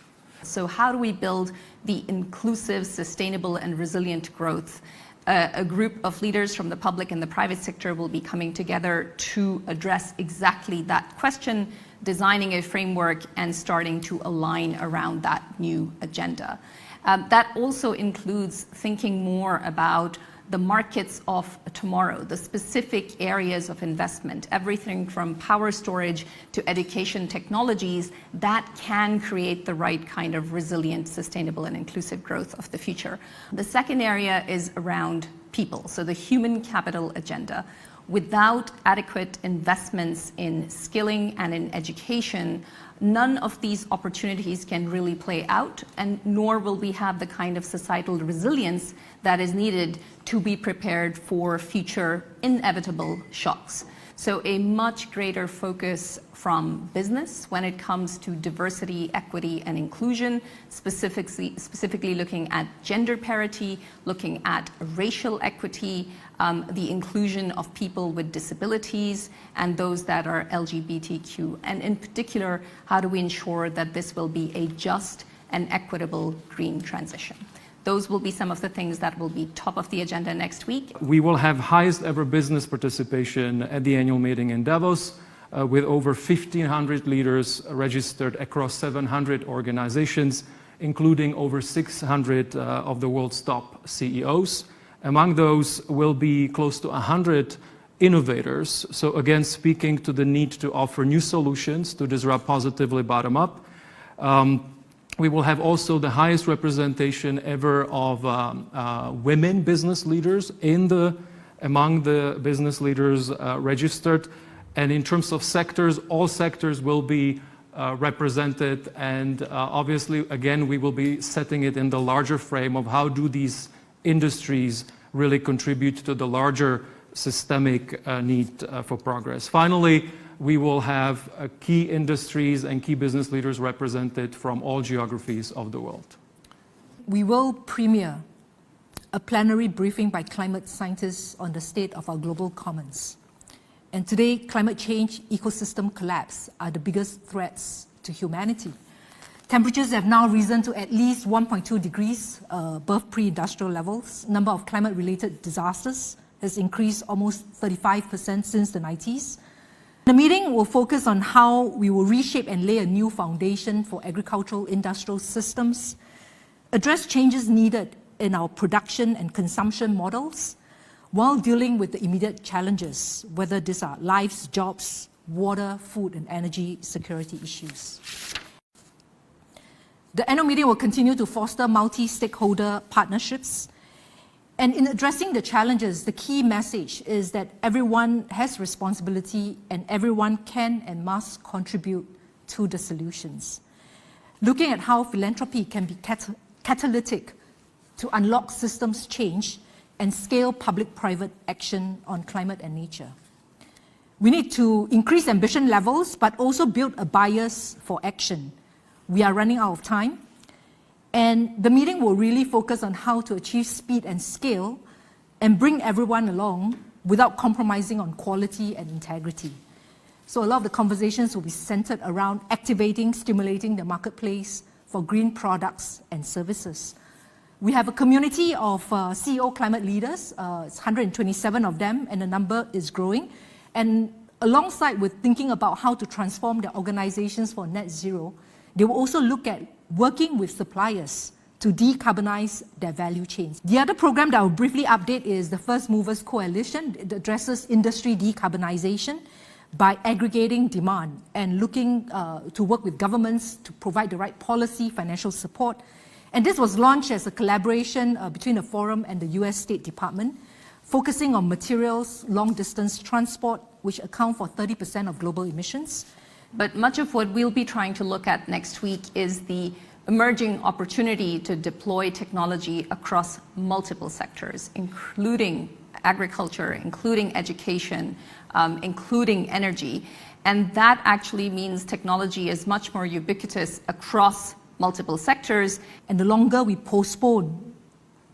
So how do we build the inclusive, sustainable, and resilient growth? A group of leaders from the public and the private sector will be coming together to address exactly that question, designing a framework and starting to align around that new agenda. That also includes thinking more about the markets of tomorrow, the specific areas of investment, everything from power storage to education technologies that can create the right kind of resilient, sustainable, and inclusive growth of the future. The second area is around people, so the human capital agenda. Without adequate investments in skilling and in education, none of these opportunities can really play out, and nor will we have the kind of societal resilience that is needed to be prepared for future inevitable shocks. So a much greater focus from business when it comes to diversity, equity, and inclusion, specifically looking at gender parity, looking at racial equity, the inclusion of people with disabilities, and those that are LGBTQ. And in particular, how do we ensure that this will be a just and equitable green transition? Those will be some of the things that will be top of the agenda next week. We will have highest ever business participation at the annual meeting in Davos, with over 1,500 leaders registered across 700 organizations, including over 600 of the world's top CEOs. Among those will be close to 100 innovators. So again, speaking to the need to offer new solutions to disrupt positively bottom up. We will have also the highest representation ever of women business leaders among the business leaders registered. And in terms of sectors, all sectors will be represented. And obviously, again, we will be setting it in the larger frame of how do these industries really contribute to the larger systemic need for progress. Finally, we will have key industries and key business leaders represented from all geographies of the world. We will premiere a plenary briefing by climate scientists on the state of our global commons. And today, climate change, ecosystem collapse are the biggest threats to humanity. Temperatures have now risen to at least 1.2 degrees above pre-industrial levels. Number of climate-related disasters has increased almost 35% since the 90s. The meeting will focus on how we will reshape and lay a new foundation for agricultural industrial systems, address changes needed in our production and consumption models, while dealing with the immediate challenges, whether these are lives, jobs, water, food, and energy security issues. The annual meeting will continue to foster multi-stakeholder partnerships. And in addressing the challenges, the key message is that everyone has responsibility and everyone can and must contribute to the solutions. Looking at how philanthropy can be catalytic to unlock systems change and scale public-private action on climate and nature. We need to increase ambition levels, but also build a bias for action. We are running out of time, and the meeting will really focus on how to achieve speed and scale and bring everyone along without compromising on quality and integrity. So a lot of the conversations will be centered around activating, stimulating the marketplace for green products and services. We have a community of CEO climate leaders, it's 127 of them, and the number is growing. And alongside with thinking about how to transform their organizations for net zero, they will also look at working with suppliers to decarbonize their value chains. The other program that I will briefly update is the First Movers Coalition. It addresses industry decarbonization by aggregating demand and looking to work with governments to provide the right policy, financial support. And this was launched as a collaboration between the Forum and the US State Department, focusing on materials, long-distance transport, which account for 30% of global emissions. But much of what we'll be trying to look at next week is the emerging opportunity to deploy technology across multiple sectors, including agriculture, including education, including energy. And that actually means technology is much more ubiquitous across multiple sectors. And the longer we postpone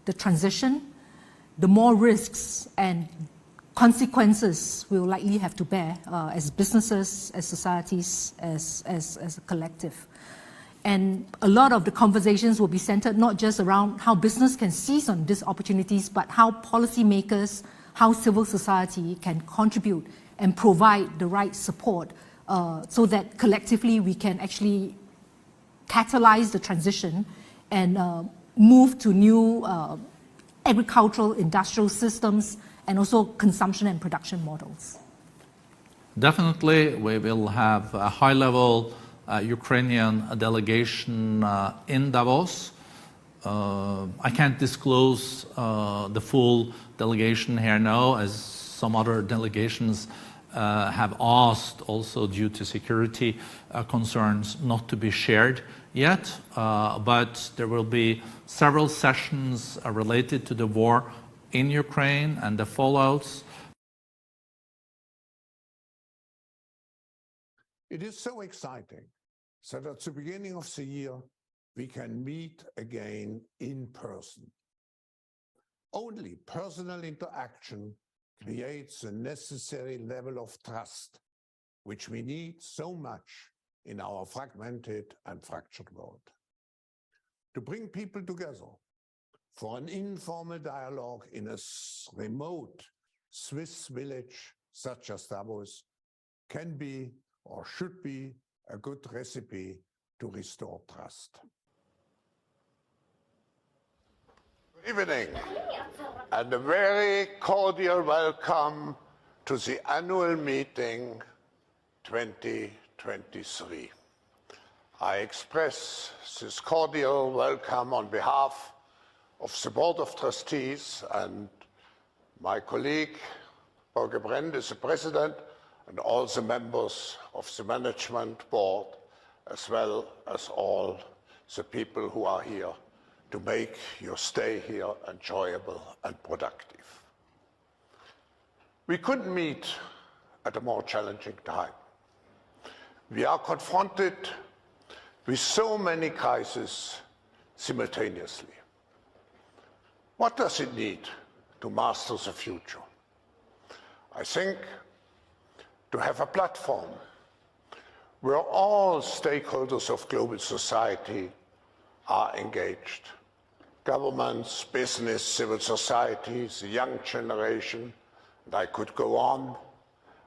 the transition, the more risks and consequences we'll likely have to bear as businesses, as societies, as a collective. And a lot of the conversations will be centered not just around how business can seize on these opportunities, but how policymakers, how civil society can contribute and provide the right support so that collectively we can actually catalyze the transition and move to new agricultural, industrial systems, and also consumption and production models. Definitely, we will have a high-level Ukrainian delegation in Davos. I can't disclose the full delegation here now, as some other delegations have asked, also due to security concerns, not to be shared yet. But there will be several sessions related to the war in Ukraine and the fallouts. It is so exciting that at the beginning of the year, we can meet again in person. Only personal interaction creates the necessary level of trust, which we need so much in our fragmented and fractured world. To bring people together for an informal dialogue in a remote Swiss village such as Davos can be or should be a good recipe to restore trust. Good evening, and a very cordial welcome to the annual meeting 2023. I express this cordial welcome on behalf of the Board of Trustees and my colleague, Borge Brend, is the President, and all the members of the Management Board, as well as all the people who are here to make your stay here enjoyable and productive. We couldn't meet at a more challenging time. We are confronted with so many crises simultaneously. What does it need to master the future? I think to have a platform where all stakeholders of global society are engaged. Governments, business, civil society, the young generation, and I could go on,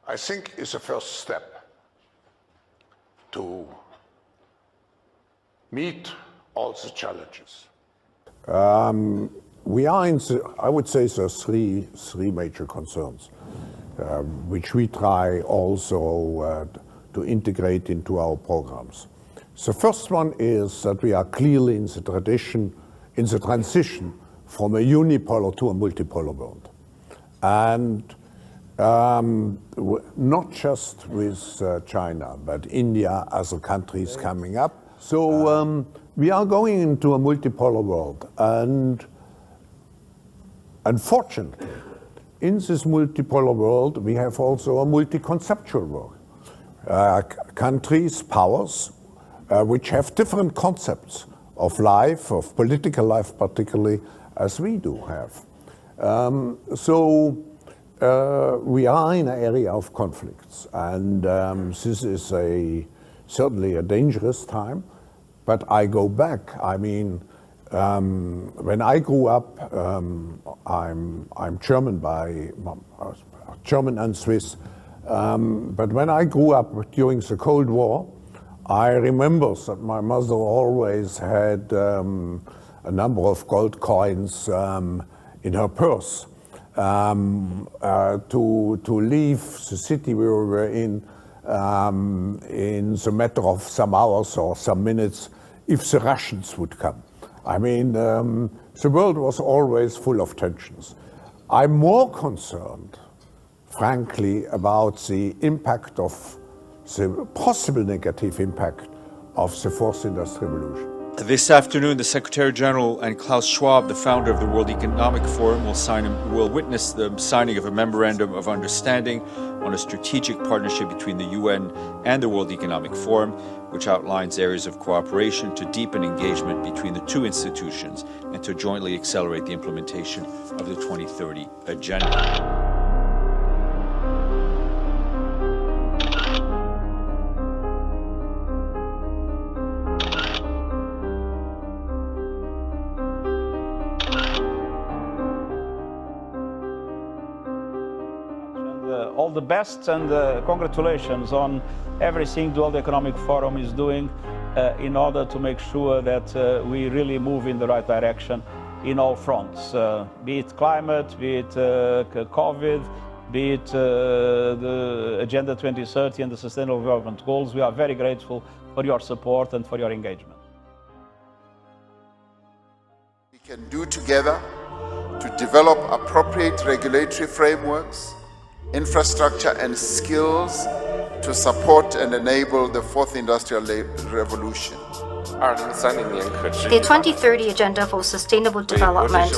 I think is a first step to meet all the challenges. we are in, I would say, there's three major concerns, which we try also to integrate into our programs. The first one is that we are clearly in the transition from a unipolar to a multipolar world. And not just with China, but India, other countries coming up. So we are going into a multipolar world, and unfortunately, in this multipolar world, we have also a multi-conceptual world. Countries, powers, which have different concepts of life, of political life particularly, as we do have. We are in an area of conflicts, and this is certainly a dangerous time. But I go back. I mean, when I grew up, I'm German German and Swiss. But when I grew up during the Cold War, I remember that my mother always had a number of gold coins in her purse to leave the city we were in the matter of some hours or some minutes if the Russians would come. I mean, the world was always full of tensions. I'm more concerned, frankly, about the impact of the possible negative impact of the fourth industrial revolution. This afternoon, the Secretary General and Klaus Schwab, the founder of the World Economic Forum, will witness the signing of a memorandum of understanding on a strategic partnership between the UN and the World Economic Forum, which outlines areas of cooperation to deepen engagement between the two institutions and to jointly accelerate the implementation of the 2030 Agenda. All the best and congratulations on everything the World Economic Forum is doing in order to make sure that we really move in the right direction in all fronts, be it climate, be it COVID, be it the Agenda 2030 and the Sustainable Development Goals. We are very grateful for your support and for your engagement. We can do together to develop appropriate regulatory frameworks, infrastructure and skills to support and enable the fourth industrial revolution. The 2030 Agenda for Sustainable Development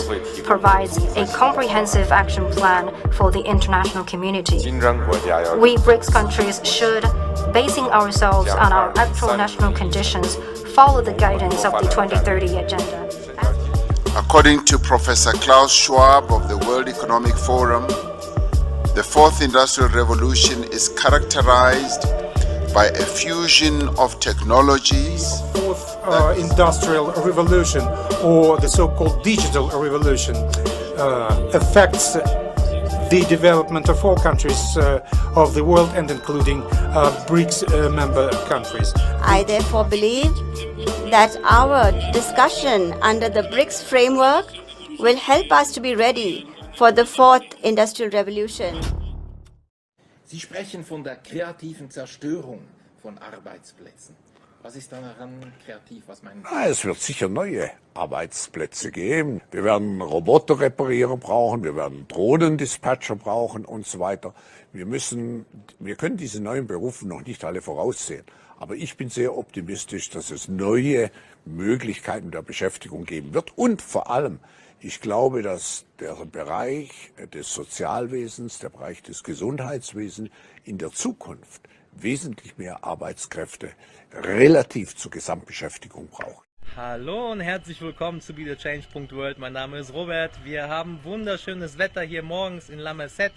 provides a comprehensive action plan for the international community. We BRICS countries should, basing ourselves on our actual national conditions, follow the guidance of the 2030 Agenda. According to Professor Klaus Schwab of the World Economic Forum, the fourth industrial revolution is characterized by a fusion of technologies. Fourth industrial revolution, or the so-called digital revolution, affects the development of all countries of the world, and including BRICS member countries. I therefore believe that our discussion under the BRICS framework will help us to be ready for the fourth industrial revolution. Sie sprechen von der kreativen Zerstörung von Arbeitsplätzen. Was ist daran kreativ? Was meinen Sie? Es wird sicher neue Arbeitsplätze geben. Wir werden Roboterreparierer brauchen, wir werden Drohnendispatcher brauchen und so weiter. Wir können diese neuen Berufe noch nicht alle voraussehen. Aber ich bin sehr optimistisch, dass es neue Möglichkeiten der Beschäftigung geben wird. Und vor allem, ich glaube, dass der Bereich des Sozialwesens, der Bereich des Gesundheitswesens in der Zukunft wesentlich mehr Arbeitskräfte relativ zur Gesamtbeschäftigung braucht. Hallo und herzlich willkommen zu BeTheChange.world. Mein Name ist Robert. Wir haben wunderschönes Wetter hier morgens in La Merced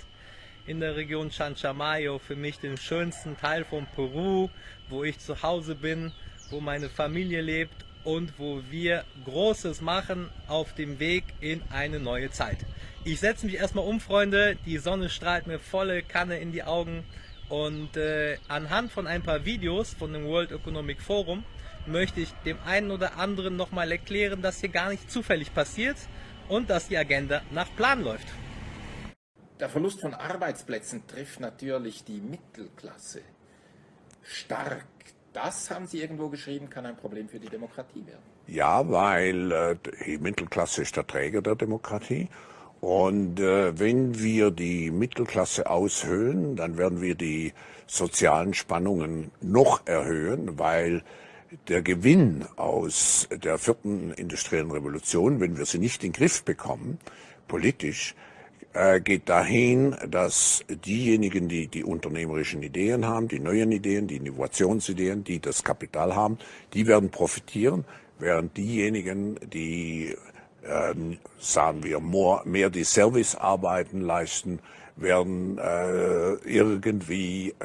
in der Region Chanchamayo. Für mich den schönsten Teil von Peru, wo ich zu Hause bin, wo meine Familie lebt und wo wir Großes machen auf dem Weg in eine neue Zeit. Ich setze mich erstmal um, Freunde. Die Sonne strahlt mir volle Kanne in die Augen. Und anhand von ein paar Videos von dem World Economic Forum möchte ich dem einen oder anderen nochmal erklären, dass hier gar nicht zufällig passiert und dass die Agenda nach Plan läuft. Der Verlust von Arbeitsplätzen trifft natürlich die Mittelklasse stark. Das, haben Sie irgendwo geschrieben, kann ein Problem für die Demokratie werden. Ja, weil die Mittelklasse ist der Träger der Demokratie. Und wenn wir die Mittelklasse aushöhlen, dann werden wir die sozialen Spannungen noch erhöhen, weil der Gewinn aus der 4. industriellen Revolution, wenn wir sie nicht in den Griff bekommen, politisch, geht dahin, dass diejenigen, die die unternehmerischen Ideen haben, die neuen Ideen, die Innovationsideen, die das Kapital haben, die werden profitieren, während diejenigen, die, sagen wir, mehr die Servicearbeiten leisten, werden irgendwie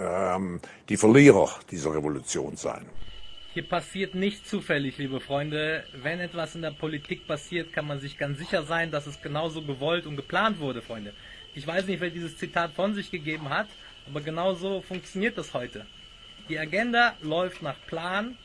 die Verlierer dieser Revolution sein. Hier passiert nicht zufällig, liebe Freunde. Wenn etwas in der Politik passiert, kann man sich ganz sicher sein, dass es genauso gewollt und geplant wurde, Freunde. Ich weiß nicht, wer dieses Zitat von sich gegeben hat, aber genauso funktioniert das heute. Die Agenda läuft nach Plan.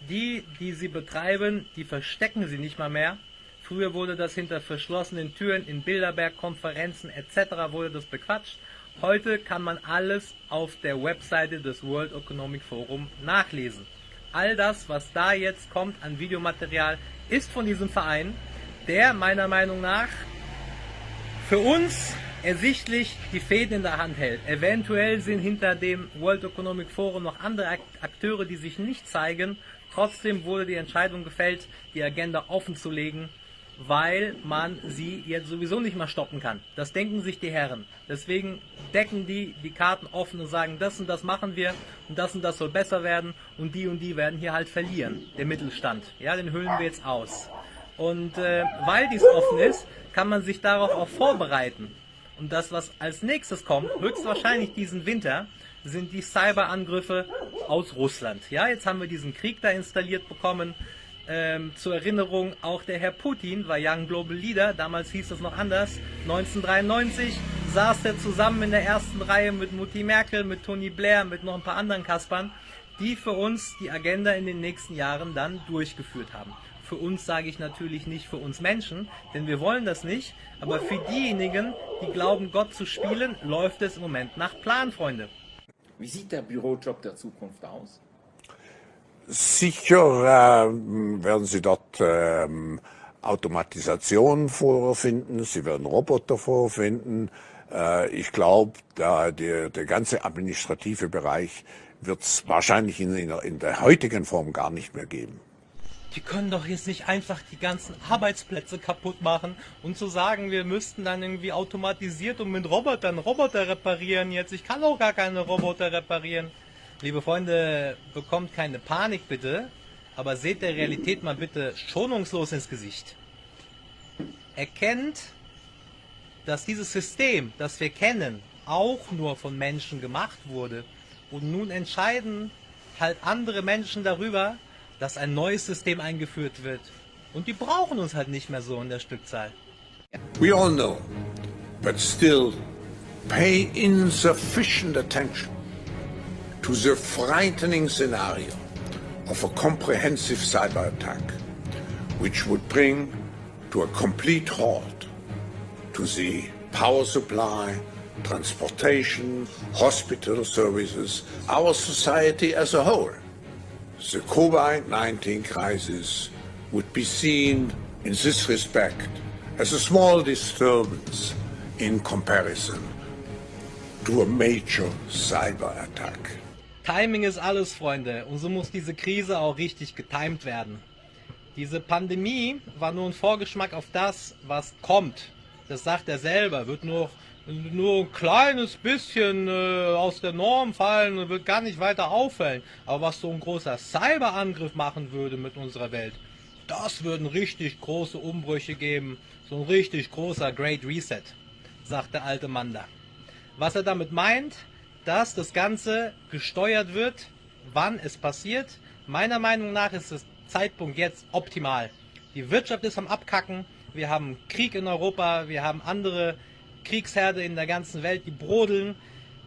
Die sie betreiben, die verstecken sie nicht mal mehr. Früher wurde das hinter verschlossenen Türen in Bilderberg, Konferenzen etc. wurde das bequatscht. Heute kann man alles auf der Webseite des World Economic Forum nachlesen. All das, was da jetzt kommt an Videomaterial, ist von diesem Verein, der meiner Meinung nach für uns ersichtlich die Fäden in der Hand hält. Eventuell sind hinter dem World Economic Forum noch andere Akteure, die sich nicht zeigen. Trotzdem wurde die Entscheidung gefällt, die Agenda offen zu legen, weil man sie jetzt sowieso nicht mehr stoppen kann. Das denken sich die Herren. Deswegen decken die Karten offen und sagen, das und das machen wir und das soll besser werden und die werden hier halt verlieren, der Mittelstand. Ja, den hüllen wir jetzt aus. Und weil dies offen ist, kann man sich darauf auch vorbereiten. Und das, was als nächstes kommt, höchstwahrscheinlich diesen Winter, sind die Cyberangriffe aus Russland. Ja, jetzt haben wir diesen Krieg da installiert bekommen. Zur Erinnerung, auch der Herr Putin war Young Global Leader, damals hieß es noch anders. 1993 saß er zusammen in der ersten Reihe mit Mutti Merkel, mit Tony Blair, mit noch ein paar anderen Kaspern, die für uns die Agenda in den nächsten Jahren dann durchgeführt haben. Für uns sage ich natürlich nicht für uns Menschen, denn wir wollen das nicht, aber für diejenigen, die glauben, Gott zu spielen, läuft es im Moment nach Plan, Freunde. Wie sieht der Bürojob der Zukunft aus? Sicher werden Sie dort Automatisation vorfinden, Sie werden Roboter vorfinden. Ich glaube, der ganze administrative Bereich wird es wahrscheinlich in der heutigen Form gar nicht mehr geben. Die können doch jetzt nicht einfach die ganzen Arbeitsplätze kaputt machen und zu sagen, wir müssten dann irgendwie automatisiert und mit Robotern Roboter reparieren jetzt. Ich kann auch gar keine Roboter reparieren. Liebe Freunde, bekommt keine Panik bitte, aber seht der Realität mal bitte schonungslos ins Gesicht. Erkennt, dass dieses System, das wir kennen, auch nur von Menschen gemacht wurde. Und nun entscheiden halt andere Menschen darüber, dass ein neues System eingeführt wird. Und die brauchen uns halt nicht mehr so in der Stückzahl. We all know, but still pay insufficient attention to the frightening scenario of a comprehensive cyber attack, which would bring to a complete halt to the power supply, transportation, hospital services, our society as a whole. The COVID-19 crisis would be seen in this respect as a small disturbance in comparison to a major cyber attack. Timing ist alles, Freunde, und so muss diese Krise auch richtig getimt werden. Diese Pandemie war nur ein Vorgeschmack auf das, was kommt. Das sagt er selber, wird nur ein kleines bisschen aus der Norm fallen und wird gar nicht weiter auffallen. Aber was so ein großer Cyberangriff machen würde mit unserer Welt, das würden richtig große Umbrüche geben. So ein richtig großer Great Reset, sagt der alte Mann da. Was er damit meint, dass das Ganze gesteuert wird, wann es passiert. Meiner Meinung nach ist der Zeitpunkt jetzt optimal. Die Wirtschaft ist am Abkacken, wir haben Krieg in Europa, wir haben andere Kriegsherde in der ganzen Welt, die brodeln,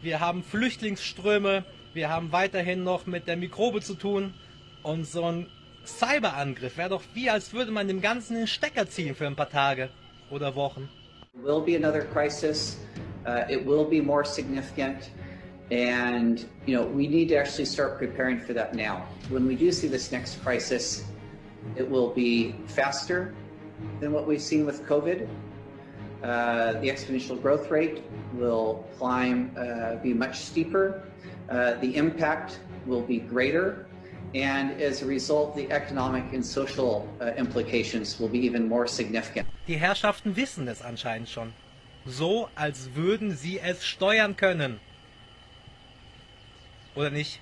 wir haben Flüchtlingsströme, wir haben weiterhin noch mit der Mikrobe zu tun und so ein Cyberangriff wäre doch wie, als würde man dem Ganzen den Stecker ziehen für ein paar Tage. oder Wochen. Will be another crisis. It will be more significant, and we need to actually start preparing for that now. When we do see this next crisis, it will be faster than what we've seen with COVID. The exponential growth rate will climb, be much steeper. The impact will be greater, and as a result, the economic and social implications will be even more significant. Die Herrschaften wissen es anscheinend schon. So, als würden sie es steuern können. Oder nicht?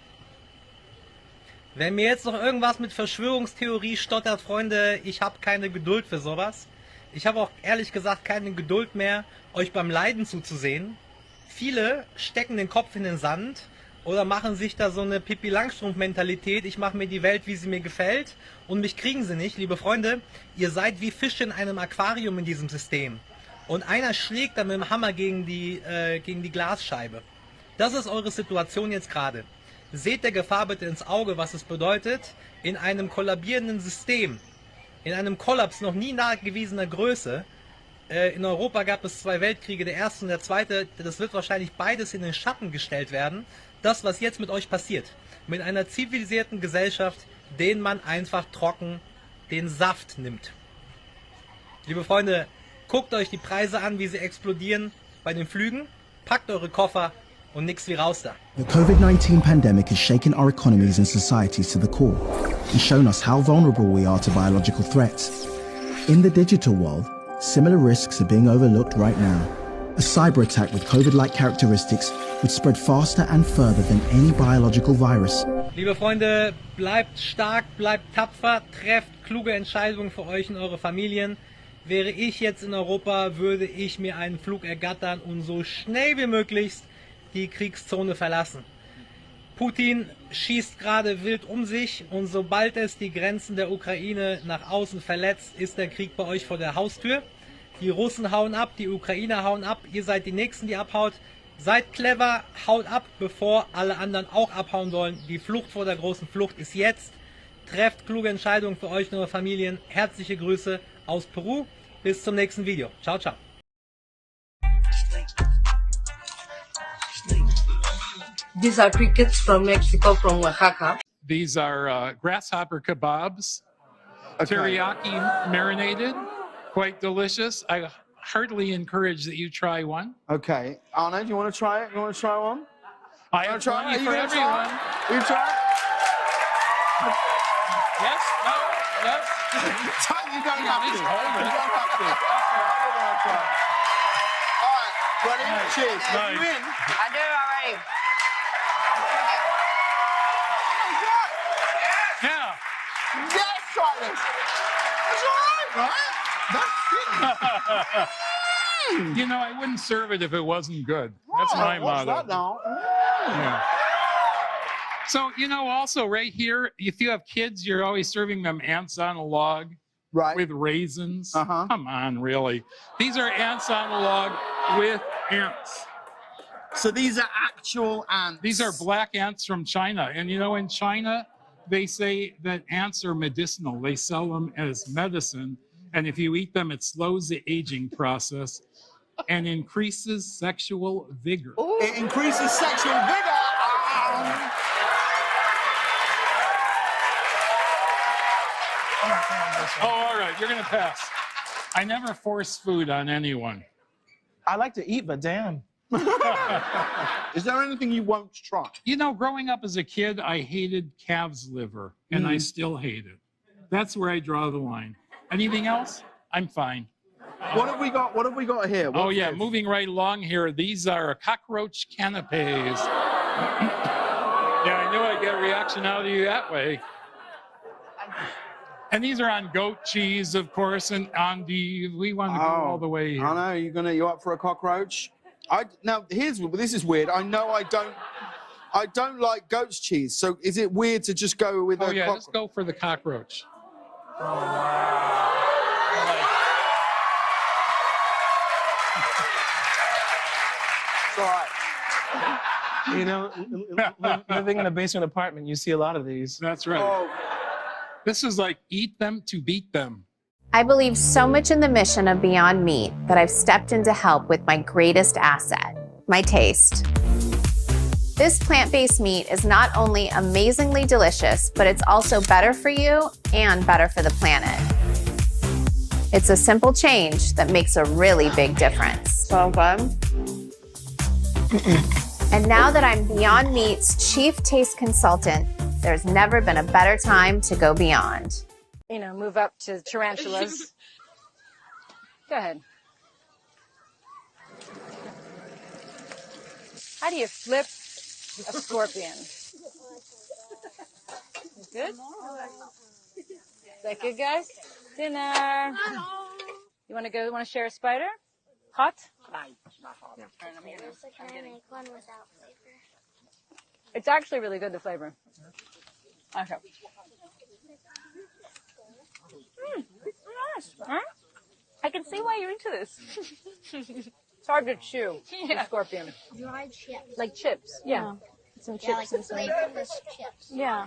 Wenn mir jetzt noch irgendwas mit Verschwörungstheorie stottert, Freunde, ich habe keine Geduld für sowas. Ich habe auch ehrlich gesagt keine Geduld mehr, euch beim Leiden zuzusehen. Viele stecken den Kopf in den Sand oder machen sich da so eine Pippi-Langstrumpf-Mentalität. Ich mache mir die Welt, wie sie mir gefällt, und mich kriegen sie nicht. Liebe Freunde, ihr seid wie Fische in einem Aquarium in diesem System. Und einer schlägt dann mit dem Hammer gegen die Glasscheibe. Das ist eure Situation jetzt gerade. Seht der Gefahr bitte ins Auge, was es bedeutet, in einem kollabierenden System, in einem Kollaps noch nie nachgewiesener Größe. In Europa gab es 2 Weltkriege, der erste und der zweite. Das wird wahrscheinlich beides in den Schatten gestellt werden. Das, was jetzt mit euch passiert, mit einer zivilisierten Gesellschaft, denen man einfach trocken den Saft nimmt. Liebe Freunde, guckt euch die Preise an, wie sie explodieren bei den Flügen, packt eure Koffer und nix wie raus da. The COVID-19 pandemic has shaken our economies and societies to the core and shown us how vulnerable we are to biological threats. In the digital world, similar risks are being overlooked right now. A cyber attack with COVID-like characteristics would spread faster and further than any biological virus. Liebe Freunde, bleibt stark, bleibt tapfer, trefft kluge Entscheidungen für euch und eure Familien. Wäre ich jetzt in Europa, würde ich mir einen Flug ergattern und so schnell wie möglichst die Kriegszone verlassen. Putin schießt gerade wild um sich, und sobald es die Grenzen der Ukraine nach außen verletzt, ist der Krieg bei euch vor der Haustür. Die Russen hauen ab, die Ukrainer hauen ab, ihr seid die Nächsten, die abhaut. Seid clever, haut ab, bevor alle anderen auch abhauen wollen. Die Flucht vor der großen Flucht ist jetzt. Trefft kluge Entscheidungen für euch und eure Familien. Herzliche Grüße aus Peru. Bis zum nächsten Video. Ciao, ciao. These are crickets from Mexico, from Oaxaca. These are grasshopper kebabs, teriyaki marinated, quite delicious. I heartily encourage that you try one. Okay. Arno, do you want to try it? You want to try one? I have plenty for everyone. You try it? Yes? No? Yes? You don't have to. You don't have to. All right. Ready? Nice. Cheers. Nice. Are you in? I do already. Yeah. Yes, try this. It's all right, right? That's it. You know, I wouldn't serve it if it wasn't good. That's my what's motto. that now? Yeah. So, you know, also right here, if you have kids, you're always serving them ants on a log with raisins. Come on, really. These are ants on a log with ants. So these are actual ants? These are black ants from China. And, you know, in China, they say that ants are medicinal. They sell them as medicine. And if you eat them, it slows the aging process and increases sexual vigor. Ooh. It increases sexual vigor? Oh, all right, you're going to pass. I never force food on anyone. I like to eat, but damn. Is there anything you won't try? You know, growing up as a kid, I hated calf's liver, and I still hate it. That's where I draw the line. Anything else? I'm fine. What have we got? What have we got here? Oh yeah, moving right along here. These are cockroach canapes. Yeah, I knew I'd get a reaction out of you that way. And these are on goat cheese, of course, and on the. We want to go all the way here. I know you up for a cockroach? Now this is weird. I know I don't like goat's cheese. So is it weird to just go with a yeah, just go for the cockroach. It's all right. You know, living in a basement apartment, you see a lot of these. That's right. This is like eat them to beat them. I believe so much in the mission of Beyond Meat that I've stepped in to help with my greatest asset, my taste. This plant-based meat is not only amazingly delicious, but it's also better for you and better for the planet. It's a simple change that makes a really big difference. And now that I'm Beyond Meat's Chief Taste Consultant, there's never been a better time to go beyond. You know, move up to tarantulas. Go ahead. How do you flip a scorpion? Good? Is that good, guys? Dinner. You want to go? Want to share a spider? Hot? Not hot. Yeah. All right, I'm getting. One without flavor. It's actually really good, the flavor. Okay. Nice. Huh? I can see why you're into this. It's hard to chew, the scorpion. Dried chips. Like chips, yeah. Some chips like flavorless chips. Yeah.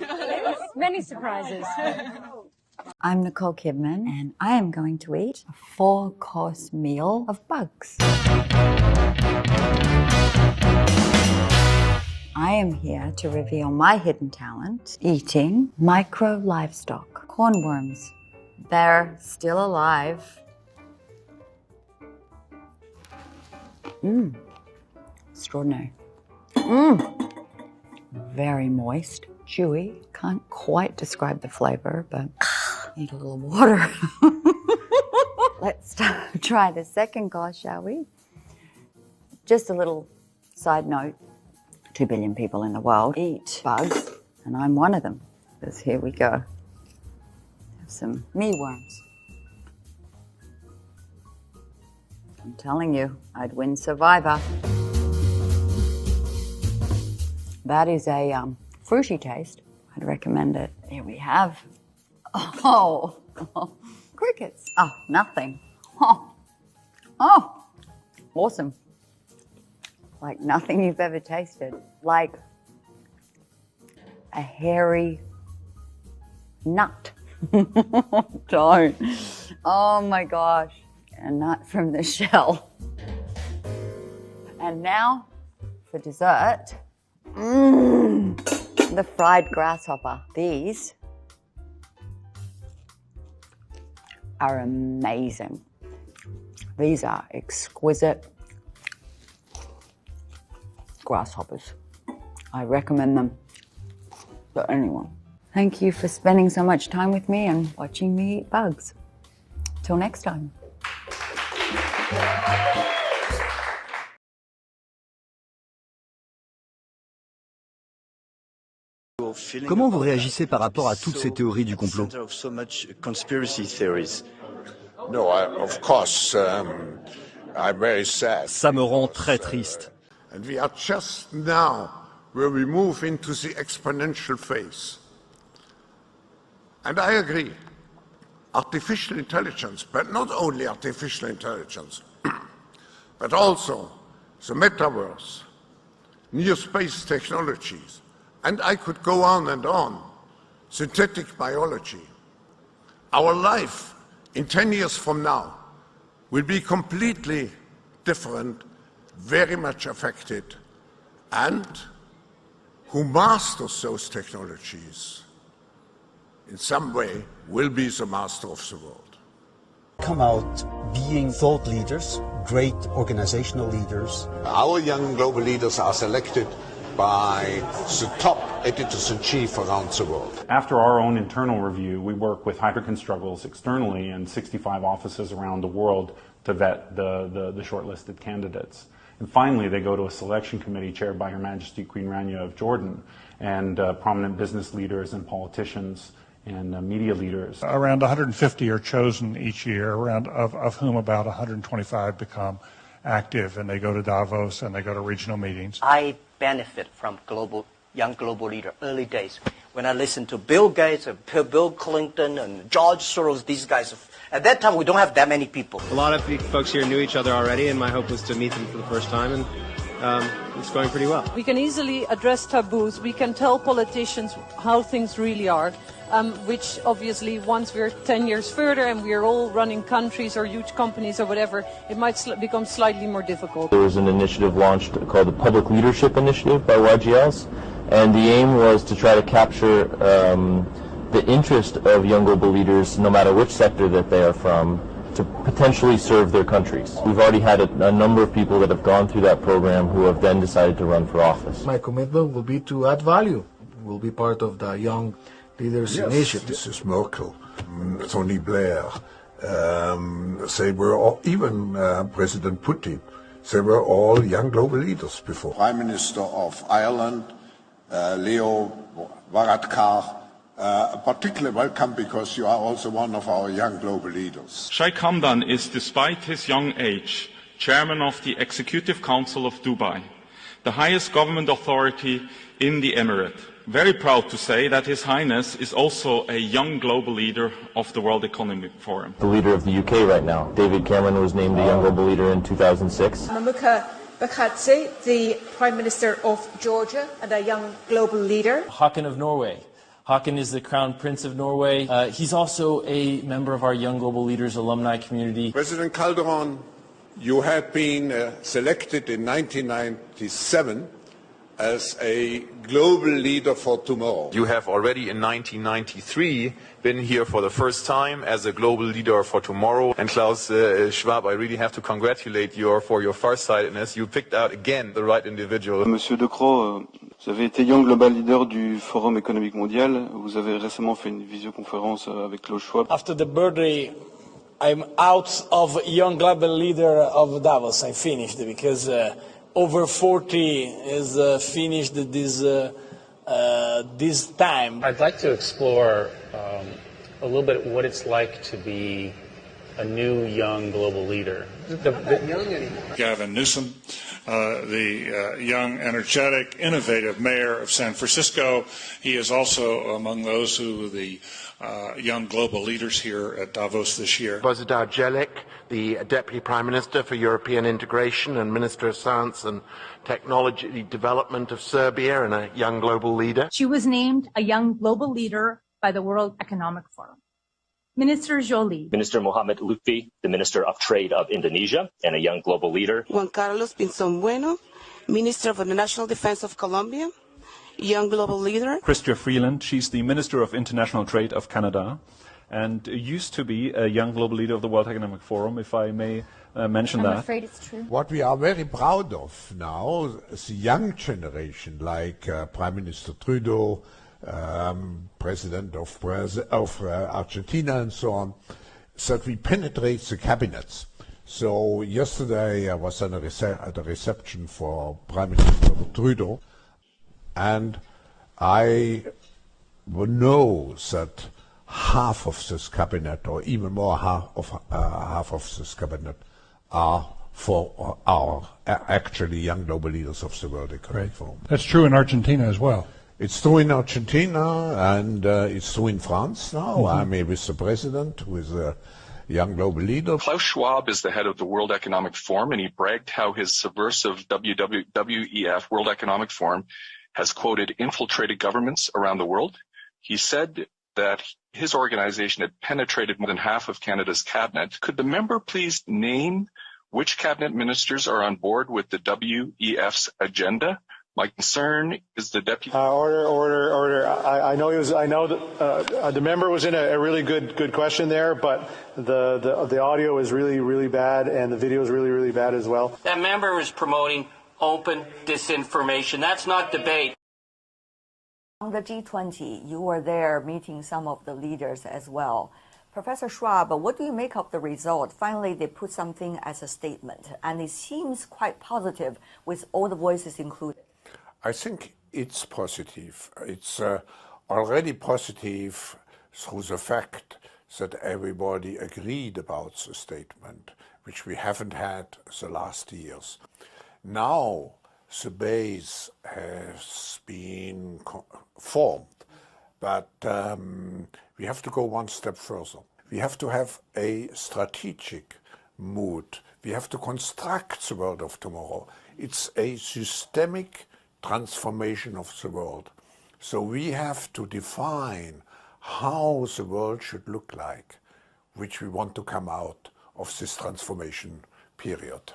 Many surprises. I'm Nicole Kidman, and I am going to eat a 4-course meal of bugs. I am here to reveal my hidden talent, eating micro livestock, cornworms. They're still alive. Extraordinary. Very moist, chewy. Can't quite describe the flavor, but need a little water. Let's try the second course, shall we? Just a little side note. 2 billion people in the world eat bugs, and I'm one of them. Because here we go. Have some mealworms. I'm telling you, I'd win Survivor. That is a fruity taste. I'd recommend it. Here we have. Oh, crickets. Oh, nothing. Oh, awesome. Like nothing you've ever tasted. Like a hairy nut. Don't. Oh my gosh. A nut from the shell. And now for dessert. The fried grasshopper. These are amazing. These are exquisite grasshoppers. I recommend them to anyone. Thank you for spending so much time with me and watching me eat bugs. Till next time. Comment vous réagissez par rapport à toutes ces théories du complot? No, of course, I'm very sad. Ça me rend très triste. And we are just now where we move into the exponential phase. And I agree. Artificial intelligence, but not only artificial intelligence, but also the metaverse, new space technologies, and I could go on and on, synthetic biology. Our life in 10 years from now will be completely different, very much affected, and who masters those technologies in some way will be the master of the world. Come out being thought leaders, great organizational leaders. Our young global leaders are selected by the top editors-in-chief around the world. After our own internal review, we work with Hydrogen Struggles externally in 65 offices around the world to vet the shortlisted candidates. And finally, they go to a selection committee chaired by Her Majesty Queen Rania of Jordan and prominent business leaders and politicians and media leaders. Around 150 are chosen each year, of whom about 125 become active, and they go to Davos and they go to regional meetings. I benefit from young global leader early days. When I listened to Bill Gates and Bill Clinton and George Soros, these guys, at that time we don't have that many people. A lot of folks here knew each other already, and my hope was to meet them for the first time and it's going pretty well. We can easily address taboos. We can tell politicians how things really are, which obviously once we're 10 years further and we're all running countries or huge companies or whatever, it might become slightly more difficult. There was an initiative launched called the Public Leadership Initiative by YGLs, and the aim was to try to capture the interest of young global leaders, no matter which sector that they are from, to potentially serve their countries. We've already had a number of people that have gone through that program who have then decided to run for office. My commitment will be to add value. We'll be part of the Young Leaders Initiative. Mrs. Merkel, Tony Blair, they were all, even President Putin, they were all young global leaders before. Prime Minister of Ireland, Leo Varadkar, particularly welcome because you are also one of our young global leaders. Sheikh Hamdan is, despite his young age, chairman of the Executive Council of Dubai, the highest government authority in the Emirate. Very proud to say that His Highness is also a young global leader of the World Economic Forum. The leader of the UK right now, David Cameron, was named the young global leader in 2006. Mamuka Bakatse, the Prime Minister of Georgia and a young global leader. Haakon of Norway. Haakon is the Crown Prince of Norway. He's also a member of our Young Global Leaders alumni community. President Calderon, you had been selected in 1997 as a global leader for tomorrow. You have already in 1993 been here for the first time as a global leader for tomorrow. And Klaus Schwab, I really have to congratulate you for your farsightedness. You picked out again the right individual. Monsieur De Croo, vous avez été Young Global Leader du Forum économique mondial. Vous avez récemment fait une visioconférence avec Klaus Schwab. After the birthday, I'm out of Young Global Leader of Davos. I finished because over 40 is finished this time. I'd like to explore a little bit what it's like to be a new young global leader. Gavin Newsom, the young, energetic, innovative mayor of San Francisco. He is also among those who are the young global leaders here at Davos this year. Bozidar Jelic, the Deputy Prime Minister for European Integration and Minister of Science and Technology Development of Serbia, and a young global leader. She was named a young global leader by the World Economic Forum. Minister Juli. Minister Mohamed Lutfi, the Minister of Trade of Indonesia and a young global leader. Juan Carlos Pinzón Bueno, Minister for the National Defense of Colombia, young global leader. Chrystia Freeland, she's the Minister of International Trade of Canada and used to be a young global leader of the World Economic Forum, if I may mention that. I'm afraid it's true. What we are very proud of now is the young generation, like Prime Minister Trudeau, President of Argentina and so on, that we penetrate the cabinets. So yesterday I was at a reception for Prime Minister Trudeau, and I know that half of this cabinet, or even more half of this cabinet, are for our actually young global leaders of the World Economic Forum. That's true in Argentina as well. It's true in Argentina, and it's true in France now. I'm with the president, who is a young global leader. Klaus Schwab is the head of the World Economic Forum, and he bragged how his subversive WWF, World Economic Forum, has, quoted, infiltrated governments around the world. He said that his organization had penetrated more than half of Canada's cabinet. Could the member please name which cabinet ministers are on board with the WEF's agenda? My concern is the deputy. Order. I know that the member was in a really good question there, but the audio is really bad and the video is really bad as well. That member is promoting open disinformation. That's not debate. On the G20, you were there meeting some of the leaders as well. Professor Schwab, what do you make of the result? Finally, they put something as a statement, and it seems quite positive with all the voices included. I think it's positive. It's already positive through the fact that everybody agreed about the statement, which we haven't had the last years. Now the base has been formed, but we have to go one step further. We have to have a strategic mood. We have to construct the world of tomorrow It's a systemic transformation of the world. So we have to define how the world should look like, which we want to come out of this transformation period.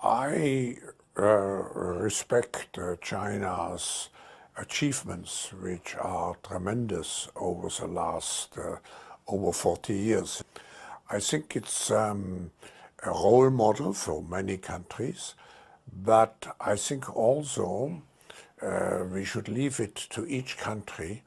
I respect China's achievements, which are tremendous over the last over 40 years. I think it's a role model for many countries, but I think also we should leave it to each country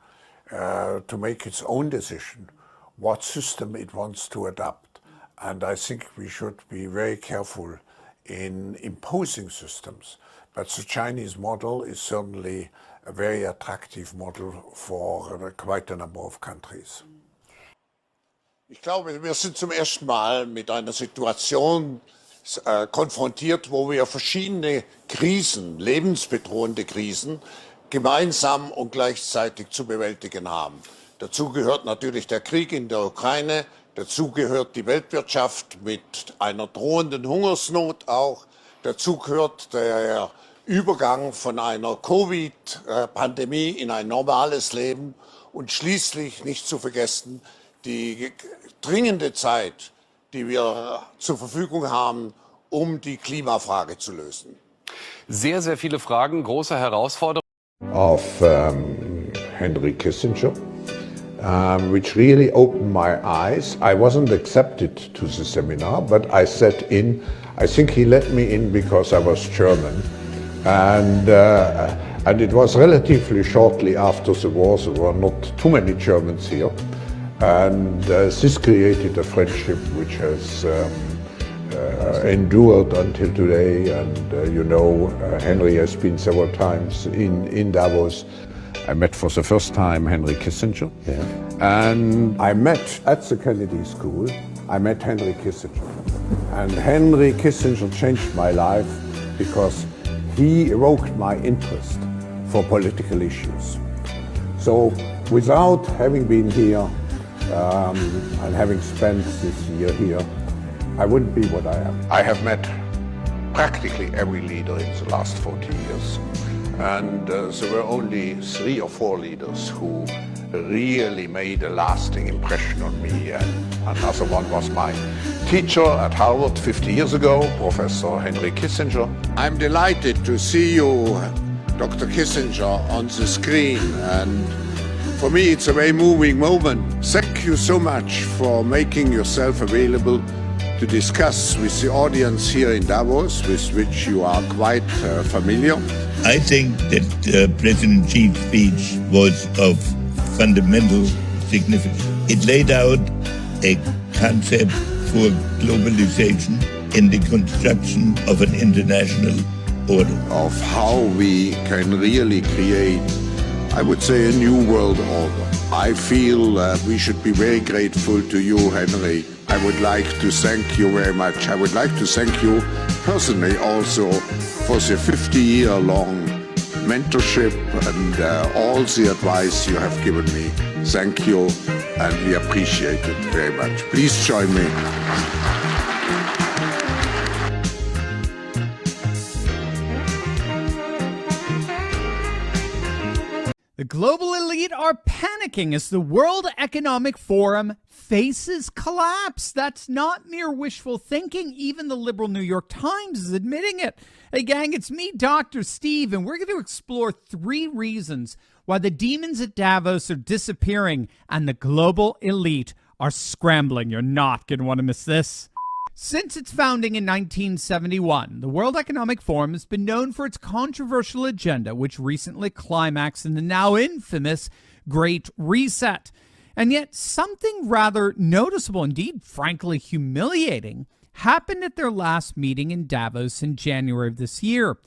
to make its own decision what system it wants to adopt. And I think we should be very careful in imposing systems. But the Chinese model is certainly a very attractive model for quite a number of countries. Ich glaube, wir sind zum ersten Mal mit einer Situation konfrontiert, wo wir verschiedene Krisen, lebensbedrohende Krisen, gemeinsam und gleichzeitig zu bewältigen haben. Dazu gehört natürlich der Krieg in der Ukraine, dazu gehört die Weltwirtschaft mit einer drohenden Hungersnot auch, dazu gehört der Übergang von einer Covid-Pandemie in ein normales Leben und schließlich nicht zu vergessen die dringende Zeit, die wir zur Verfügung haben, um die Klimafrage zu lösen. Sehr, sehr viele Fragen, große Herausforderungen. Of Henry Kissinger, which really opened my eyes. I wasn't accepted to the seminar, but I sat in. I think he let me in because I was German. And it was relatively shortly after the war. There were not too many Germans here. And this created a friendship which has endured until today. And you know, Henry has been several times in Davos. I met for the first time Henry Kissinger. Yeah. And I met at the Kennedy School, I met Henry Kissinger. And Henry Kissinger changed my life because he evoked my interest for political issues. So without having been here and having spent this year here, I wouldn't be what I am. I have met practically every leader in the last 40 years. And there were only 3 or 4 leaders who really made a lasting impression on me. And another one was my teacher at Harvard 50 years ago, Professor Henry Kissinger. I'm delighted to see you, Dr. Kissinger, on the screen. And for me, it's a very moving moment. Thank you so much for making yourself available to discuss with the audience here in Davos, with which you are quite familiar. I think that President Xi's speech was of fundamental significance. It laid out a concept for globalization and the construction of an international order. Of how we can really create, I would say, a new world order. I feel we should be very grateful to you, Henry. I would like to thank you very much. I would like to thank you personally also for the 50-year-long mentorship and all the advice you have given me. Thank you, and we appreciate it very much. Please join me. The global elite are panicking as the World Economic Forum faces collapse. That's not mere wishful thinking. Even the liberal New York Times is admitting it. Hey, gang, it's me, Dr. Steve, and we're going to explore 3 reasons why the demons at Davos are disappearing and the global elite are scrambling. You're not going to want to miss this. Since its founding in 1971, the World Economic Forum has been known for its controversial agenda, which recently climaxed in the now infamous Great Reset. And yet something rather noticeable, indeed frankly humiliating, happened at their last meeting in Davos in January of this year.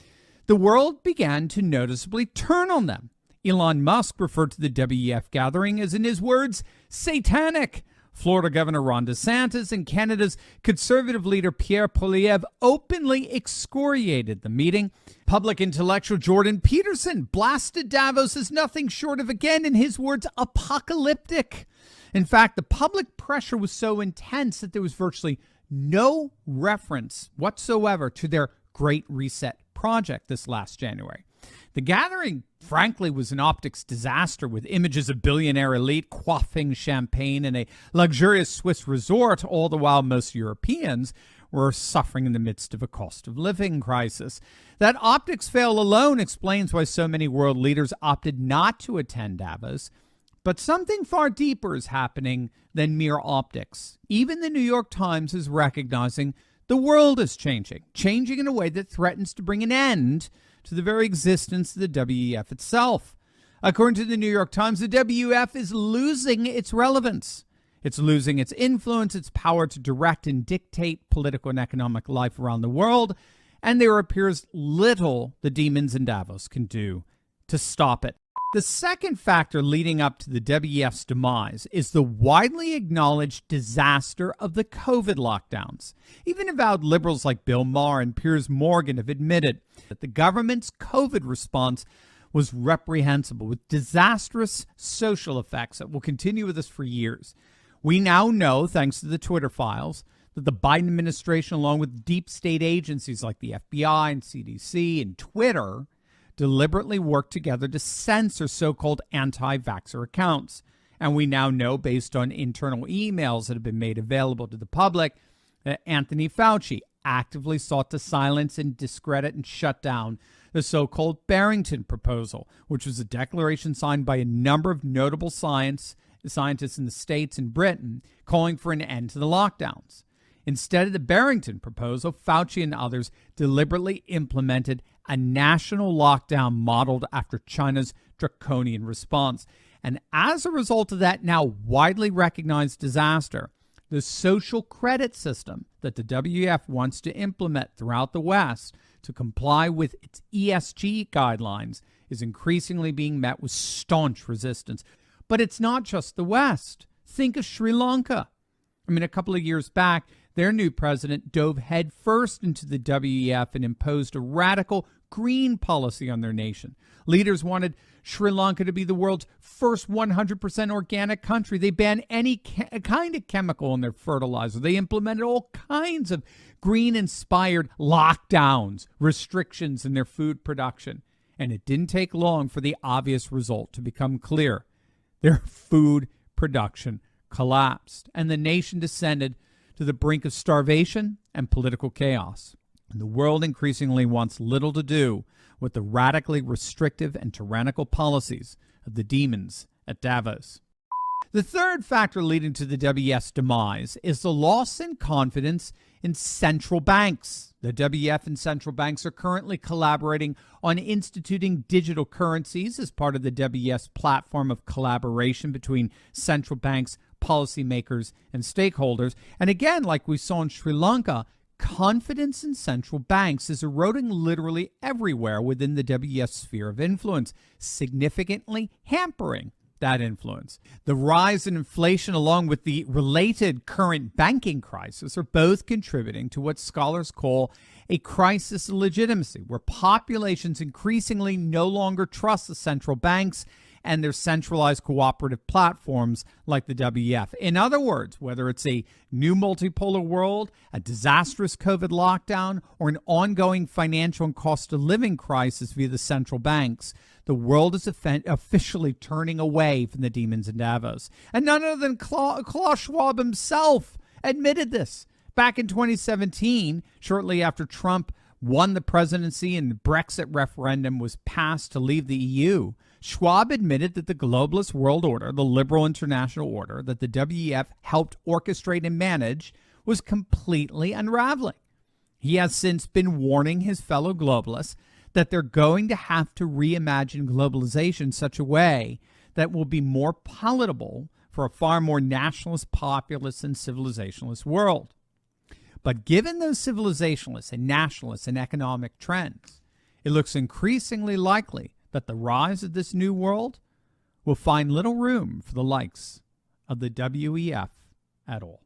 The world began to noticeably turn on them. Elon Musk referred to the WEF gathering as, in his words, satanic. Florida Governor Ron DeSantis and Canada's conservative leader Pierre Poilievre openly excoriated the meeting. Public intellectual Jordan Peterson blasted Davos as nothing short of, again, in his words, apocalyptic. In fact, the public pressure was so intense that there was virtually no reference whatsoever to their Great Reset project this last January. The gathering, frankly, was an optics disaster, with images of billionaire elite quaffing champagne in a luxurious Swiss resort, all the while most Europeans were suffering in the midst of a cost of living crisis. That optics fail alone explains why so many world leaders opted not to attend Davos. But something far deeper is happening than mere optics. Even the New York Times is recognizing the world is changing in a way that threatens to bring an end to the very existence of the WEF itself. According to the New York Times, the WEF is losing its relevance. It's losing its influence, its power to direct and dictate political and economic life around the world, and there appears little the demons in Davos can do to stop it. The second factor leading up to the WEF's demise is the widely acknowledged disaster of the COVID lockdowns. Even avowed liberals like Bill Maher and Piers Morgan have admitted that the government's COVID response was reprehensible, with disastrous social effects that will continue with us for years. We now know, thanks to the Twitter files, that the Biden administration, along with deep state agencies like the FBI and CDC and Twitter, deliberately worked together to censor so-called anti-vaxxer accounts. And we now know, based on internal emails that have been made available to the public, that Anthony Fauci actively sought to silence and discredit and shut down the so-called Barrington proposal, which was a declaration signed by a number of notable scientists in the States and Britain calling for an end to the lockdowns. Instead of the Barrington proposal, Fauci and others deliberately implemented a national lockdown modeled after China's draconian response. And as a result of that now widely recognized disaster, the social credit system that the WEF wants to implement throughout the West to comply with its ESG guidelines is increasingly being met with staunch resistance. But it's not just the West. Think of Sri Lanka. I mean, a couple of years back, their new president dove headfirst into the WEF and imposed a radical green policy on their nation. Leaders wanted Sri Lanka to be the world's first 100% organic country. They banned any kind of chemical in their fertilizer. They implemented all kinds of green-inspired lockdowns, restrictions in their food production. And it didn't take long for the obvious result to become clear. Their food production collapsed, and the nation descended to the brink of starvation and political chaos. And the world increasingly wants little to do with the radically restrictive and tyrannical policies of the demons at Davos. The third factor leading to the WEF's demise is the loss in confidence in central banks. The WEF and central banks are currently collaborating on instituting digital currencies as part of the WEF's platform of collaboration between central banks, policymakers, and stakeholders. And again, like we saw in Sri Lanka, confidence in central banks is eroding literally everywhere within the WEF sphere of influence, significantly hampering that influence. The rise in inflation, along with the related current banking crisis, are both contributing to what scholars call a crisis of legitimacy, where populations increasingly no longer trust the central banks and their centralized cooperative platforms like the WEF. In other words, whether it's a new multipolar world, a disastrous COVID lockdown, or an ongoing financial and cost of living crisis via the central banks, the world is officially turning away from the demons in Davos. And none other than Klaus Schwab himself admitted this. Back in 2017, shortly after Trump won the presidency and the Brexit referendum was passed to leave the EU, Schwab admitted that the globalist world order, the liberal international order that the WEF helped orchestrate and manage, was completely unraveling. He has since been warning his fellow globalists that they're going to have to reimagine globalization in such a way that will be more palatable for a far more nationalist, populist, and civilizationalist world. But given those civilizationalist and nationalist and economic trends, it looks increasingly likely that the rise of this new world will find little room for the likes of the WEF at all.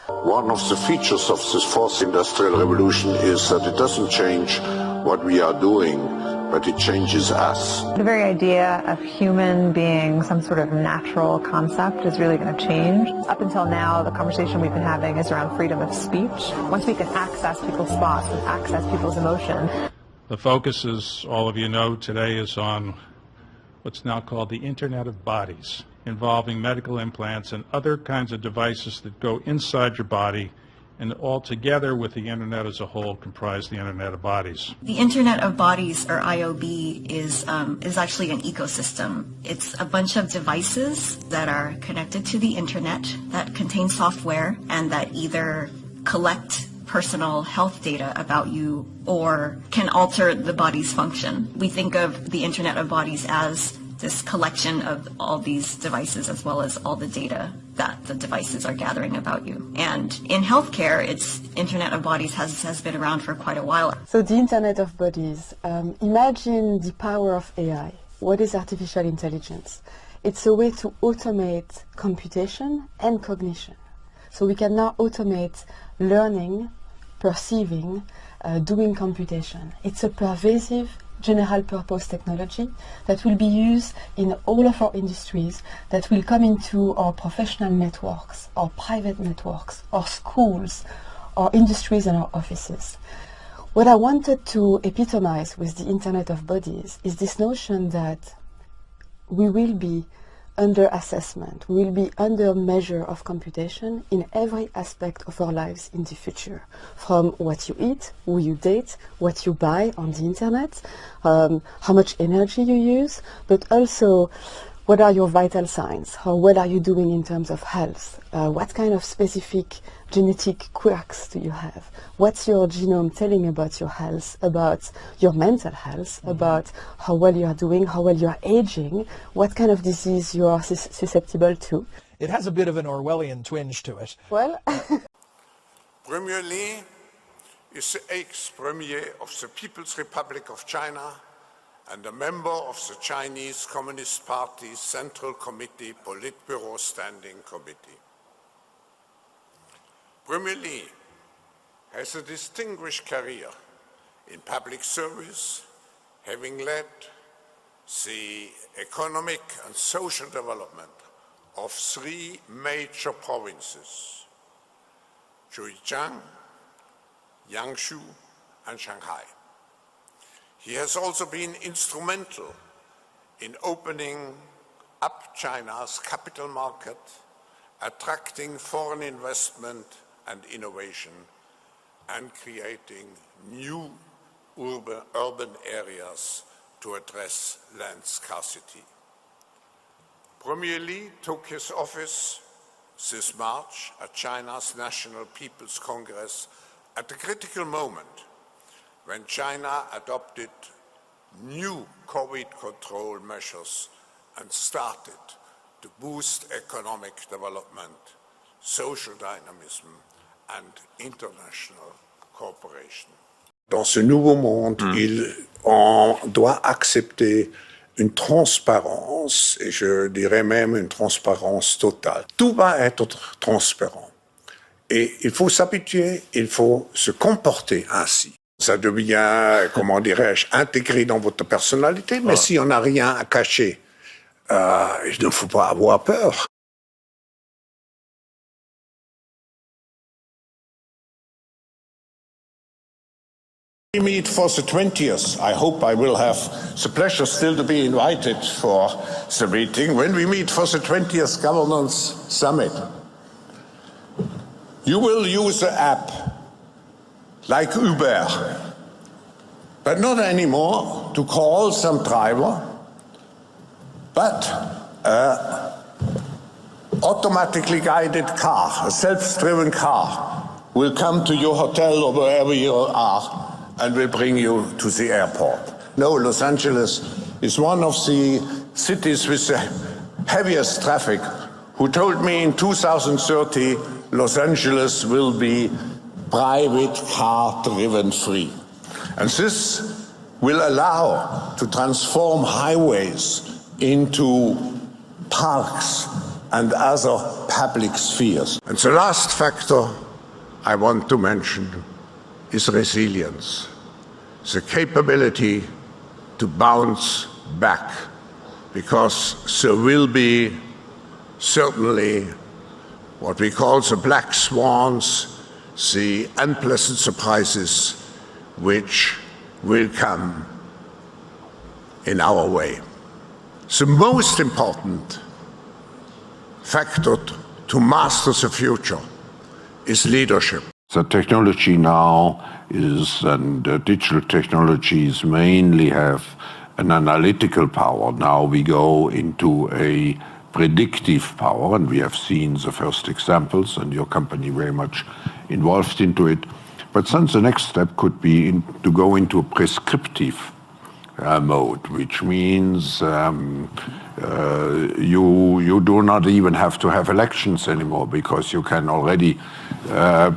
One of the features of this fourth industrial revolution is that it doesn't change what we are doing, but it changes us. The very idea of human being some sort of natural concept is really going to change. Up until now, the conversation we've been having is around freedom of speech. Once we can access people's thoughts and access people's emotion. The focus, as all of you know, today is on what's now called the Internet of Bodies, involving medical implants and other kinds of devices that go inside your body and all together with the Internet as a whole comprise the Internet of Bodies. The Internet of Bodies, or IOB, is actually an ecosystem. It's a bunch of devices that are connected to the Internet that contain software and that either collect personal health data about you or can alter the body's function. We think of the Internet of Bodies as this collection of all these devices as well as all the data that the devices are gathering about you. And in healthcare, it's Internet of Bodies has been around for quite a while. So the Internet of Bodies, imagine the power of AI. What is artificial intelligence? It's a way to automate computation and cognition. So we can now automate learning, perceiving, doing computation. It's a pervasive general purpose technology that will be used in all of our industries, that will come into our professional networks, our private networks, our schools, our industries and our offices. What I wanted to epitomize with the Internet of Bodies is this notion that we will be under assessment, we will be under measure of computation in every aspect of our lives in the future. From what you eat, who you date, what you buy on the internet, how much energy you use, but also what are your vital signs, how well are you doing in terms of health, what kind of specific genetic quirks do you have, what's your genome telling about your health, about your mental health, about how well you are doing, how well you are aging, what kind of disease you are susceptible to. It has a bit of an Orwellian twinge to it. Well, Premier Li is the ex-premier of the People's Republic of China and a member of the Chinese Communist Party's Central Committee Politburo Standing Committee. Premier Li has a distinguished career in public service, having led the economic and social development of 3 major provinces, Zhejiang, Jiangsu, and Shanghai. He has also been instrumental in opening up China's capital market, attracting foreign investment and innovation, and creating new urban areas to address land scarcity. Premier Li took his office this March at China's National People's Congress at a critical moment when China adopted new COVID control measures and started to boost economic development, social dynamism and international cooperation. Dans ce nouveau monde, on doit accepter une transparence, et je dirais même une transparence totale. Tout va être transparent. Et il faut s'habituer, il faut se comporter ainsi. Ça devient, comment dirais-je, intégré dans votre personnalité, mais si on n'a rien à cacher, il ne faut pas avoir peur. We meet for the 20th. I hope I will have the pleasure still to be invited for the meeting. When we meet for the 20th Governance Summit, you will use the app like Uber, but not anymore to call some driver, but automatically guided car, a self-driven car, will come to your hotel or wherever you are and will bring you to the airport. No, Los Angeles is one of the cities with the heaviest traffic, who told me in 2030 Los Angeles will be private car driven free. And this will allow to transform highways into parks and other public spheres. And the last factor I want to mention is resilience, the capability to bounce back, because there will be certainly what we call the black swans, the unpleasant surprises which will come in our way. The most important factor to master the future is leadership. The technology now is, and digital technologies mainly have an analytical power. Now we go into a predictive power, and we have seen the first examples, and your company very much involved into it. But then the next step could be to go into a prescriptive mode, which means you do not even have to have elections anymore, because you can already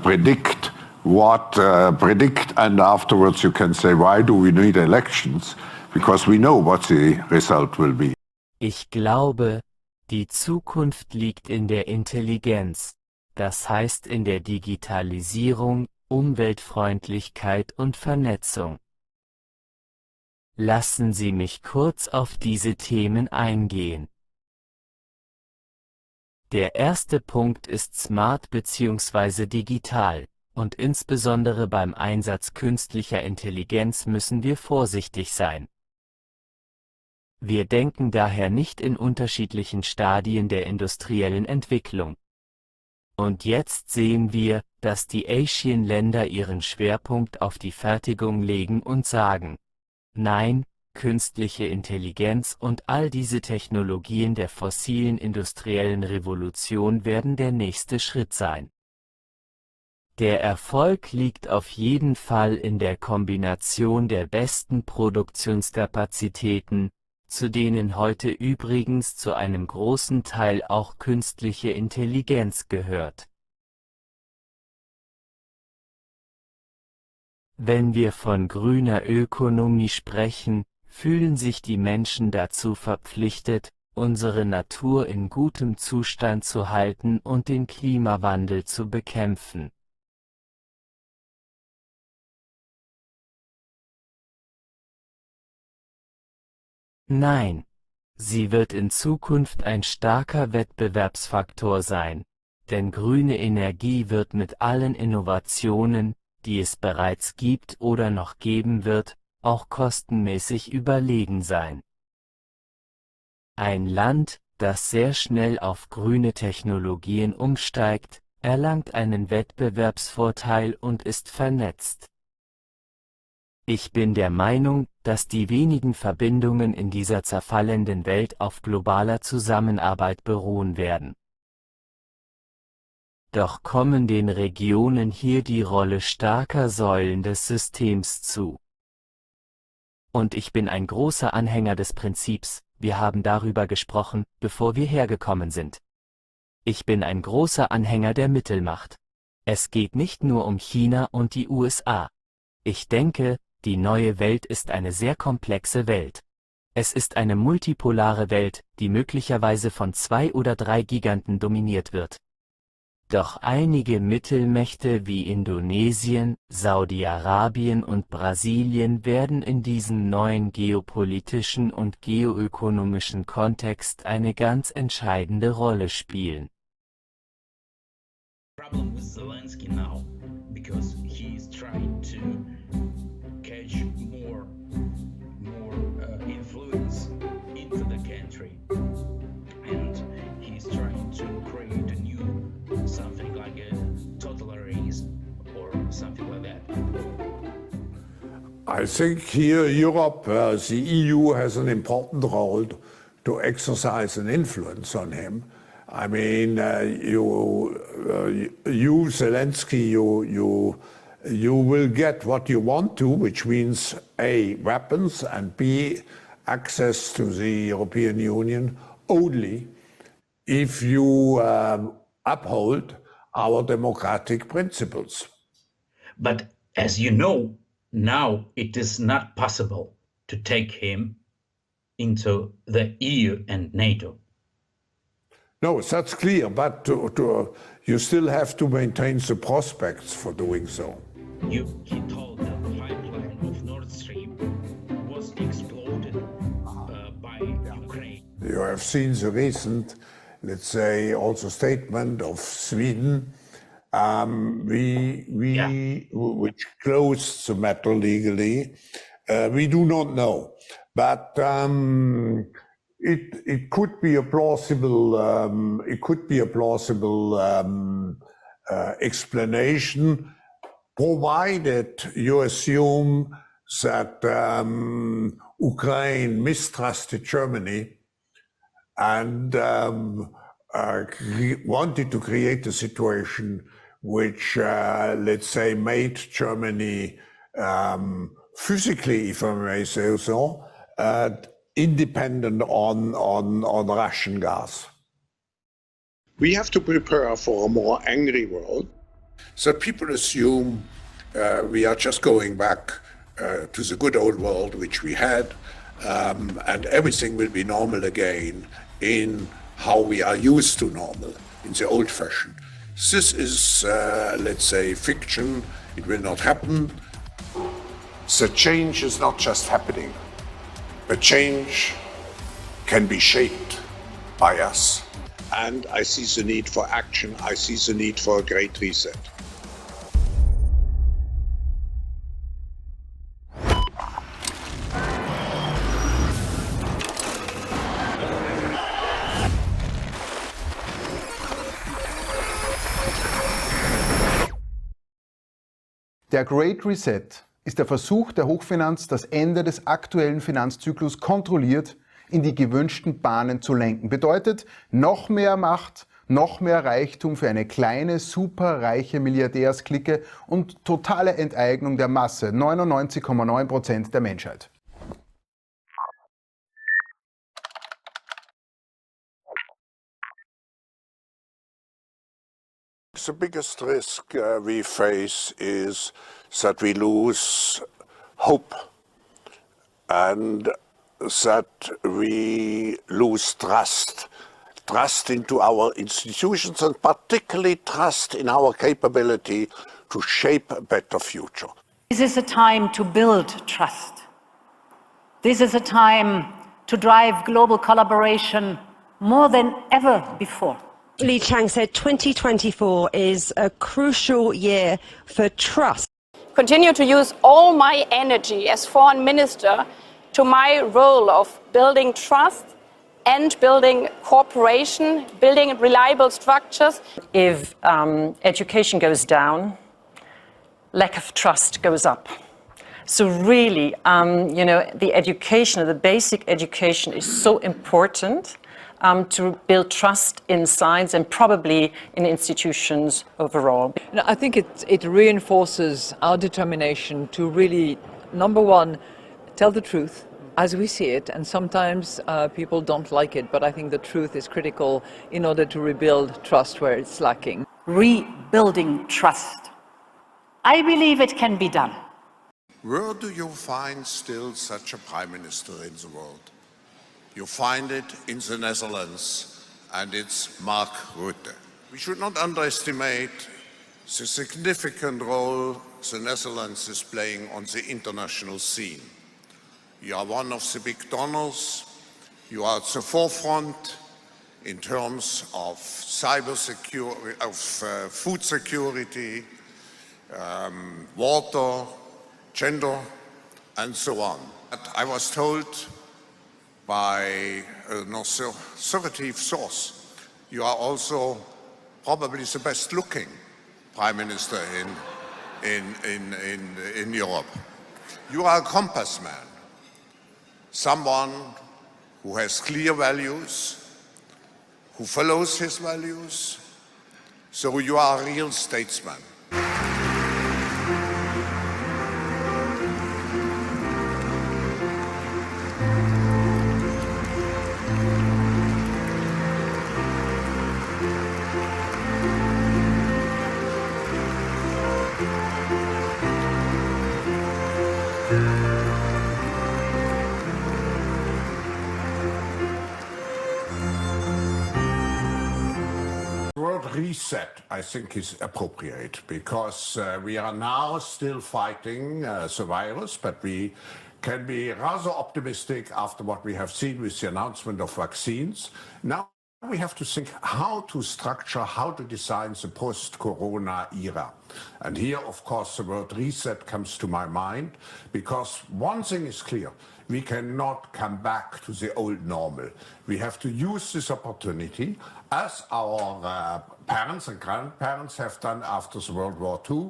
predict, and afterwards you can say, why do we need elections? Because we know what the result will be. Ich glaube, die Zukunft liegt in der Intelligenz, das heißt in der Digitalisierung, Umweltfreundlichkeit und Vernetzung. Lassen Sie mich kurz auf diese Themen eingehen. Der erste Punkt ist smart bzw. digital, und insbesondere beim Einsatz künstlicher Intelligenz müssen wir vorsichtig sein. Wir denken daher nicht in unterschiedlichen Stadien der industriellen Entwicklung. Und jetzt sehen wir, dass die Asian-Länder ihren Schwerpunkt auf die Fertigung legen und sagen: Nein, künstliche Intelligenz und all diese Technologien der fossilen industriellen Revolution werden der nächste Schritt sein. Der Erfolg liegt auf jeden Fall in der Kombination der besten Produktionskapazitäten, zu denen heute übrigens zu einem großen Teil auch künstliche Intelligenz gehört. Wenn wir von grüner Ökonomie sprechen, fühlen sich die Menschen dazu verpflichtet, unsere Natur in gutem Zustand zu halten und den Klimawandel zu bekämpfen. Nein, sie wird in Zukunft ein starker Wettbewerbsfaktor sein, denn grüne Energie wird mit allen Innovationen, die es bereits gibt oder noch geben wird, auch kostenmäßig überlegen sein. Ein Land, das sehr schnell auf grüne Technologien umsteigt, erlangt einen Wettbewerbsvorteil und ist vernetzt. Ich bin der Meinung, dass die wenigen Verbindungen in dieser zerfallenden Welt auf globaler Zusammenarbeit beruhen werden. Doch kommen den Regionen hier die Rolle starker Säulen des Systems zu. Und ich bin ein großer Anhänger des Prinzips, wir haben darüber gesprochen, bevor wir hergekommen sind. Ich bin ein großer Anhänger der Mittelmacht. Es geht nicht nur um China und die USA. Ich denke, die neue Welt ist eine sehr komplexe Welt. Es ist eine multipolare Welt, die möglicherweise von 2 oder 3 Giganten dominiert wird. Doch einige Mittelmächte wie Indonesien, Saudi-Arabien und Brasilien werden in diesem neuen geopolitischen und geoökonomischen Kontext eine ganz entscheidende Rolle spielen. Problem with Zelensky now, because he is trying to catch more influence into the country, and he's trying to create a new something like a totalitarism or something like that. I think here Europe, the EU has an important role to exercise an influence on him. I mean, you Zelensky, you will get what you want to, which means A, weapons, and B, access to the European Union only if you uphold our democratic principles. But as you know, now it is not possible to take him into the EU and NATO. No, that's clear, but you still have to maintain the prospects for doing so. He told that the pipeline of Nord Stream was exploded by Ukraine. You have seen the recent, let's say, also statement of Sweden, which closed the matter legally, We do not know, but it could be a plausible explanation, provided you assume that Ukraine mistrusted Germany and wanted to create a situation which, let's say, made Germany physically, if I may say so, independent on Russian gas. We have to prepare for a more angry world. So people assume we are just going back to the good old world which we had, and everything will be normal again in how we are used to normal, in the old fashion. This is, let's say, fiction. It will not happen. The change is not just happening. The change can be shaped by us. And I see the need for action. I see the need for a great reset. Der Great Reset ist der Versuch der Hochfinanz, das Ende des aktuellen Finanzzyklus kontrolliert in die gewünschten Bahnen zu lenken. Bedeutet noch mehr Macht, noch mehr Reichtum für eine kleine, superreiche Milliardärsklicke und totale Enteignung der Masse, 99,9% der Menschheit. The biggest risk we face is that we lose hope and that we lose trust into our institutions and particularly trust in our capability to shape a better future. This is a time to build trust. This is a time to drive global collaboration more than ever before. Li Chang said 2024 is a crucial year for trust. Continue to use all my energy as foreign minister to my role of building trust and building cooperation, building reliable structures. If education goes down, lack of trust goes up. So really, the education, the basic education is so important to build trust in science and probably in institutions overall. I think it reinforces our determination to really, number one, tell the truth as we see it, and sometimes people don't like it, but I think the truth is critical in order to rebuild trust where it's lacking. Rebuilding trust. I believe it can be done. Where do you find still such a prime minister in the world? You find it in the Netherlands, and it's Mark Rutte. We should not underestimate the significant role the Netherlands is playing on the international scene. You are one of the big donors. You are at the forefront in terms of cybersecurity, of food security, water, gender, and so on. But I was told by an authoritative source, you are also probably the best looking prime minister in Europe. You are a compass man, someone who has clear values, who follows his values, so you are a real statesman. Reset, I think, is appropriate because we are now still fighting the virus, but we can be rather optimistic after what we have seen with the announcement of vaccines. Now We have to think how to structure, how to design the post-corona era. And here, of course, the word reset comes to my mind, because one thing is clear. We cannot come back to the old normal. We have to use this opportunity, as our parents and grandparents have done after the World War II,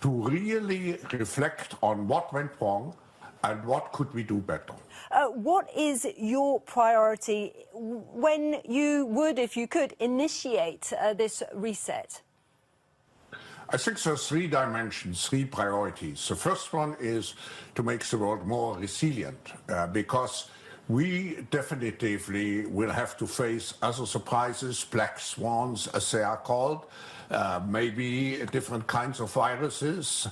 to really reflect on what went wrong and what could we do better. What is your priority when you would, if you could, initiate this reset? I think there's three dimensions, three priorities. The first one is to make the world more resilient, because we definitively will have to face other surprises, black swans, as they are called, maybe different kinds of viruses.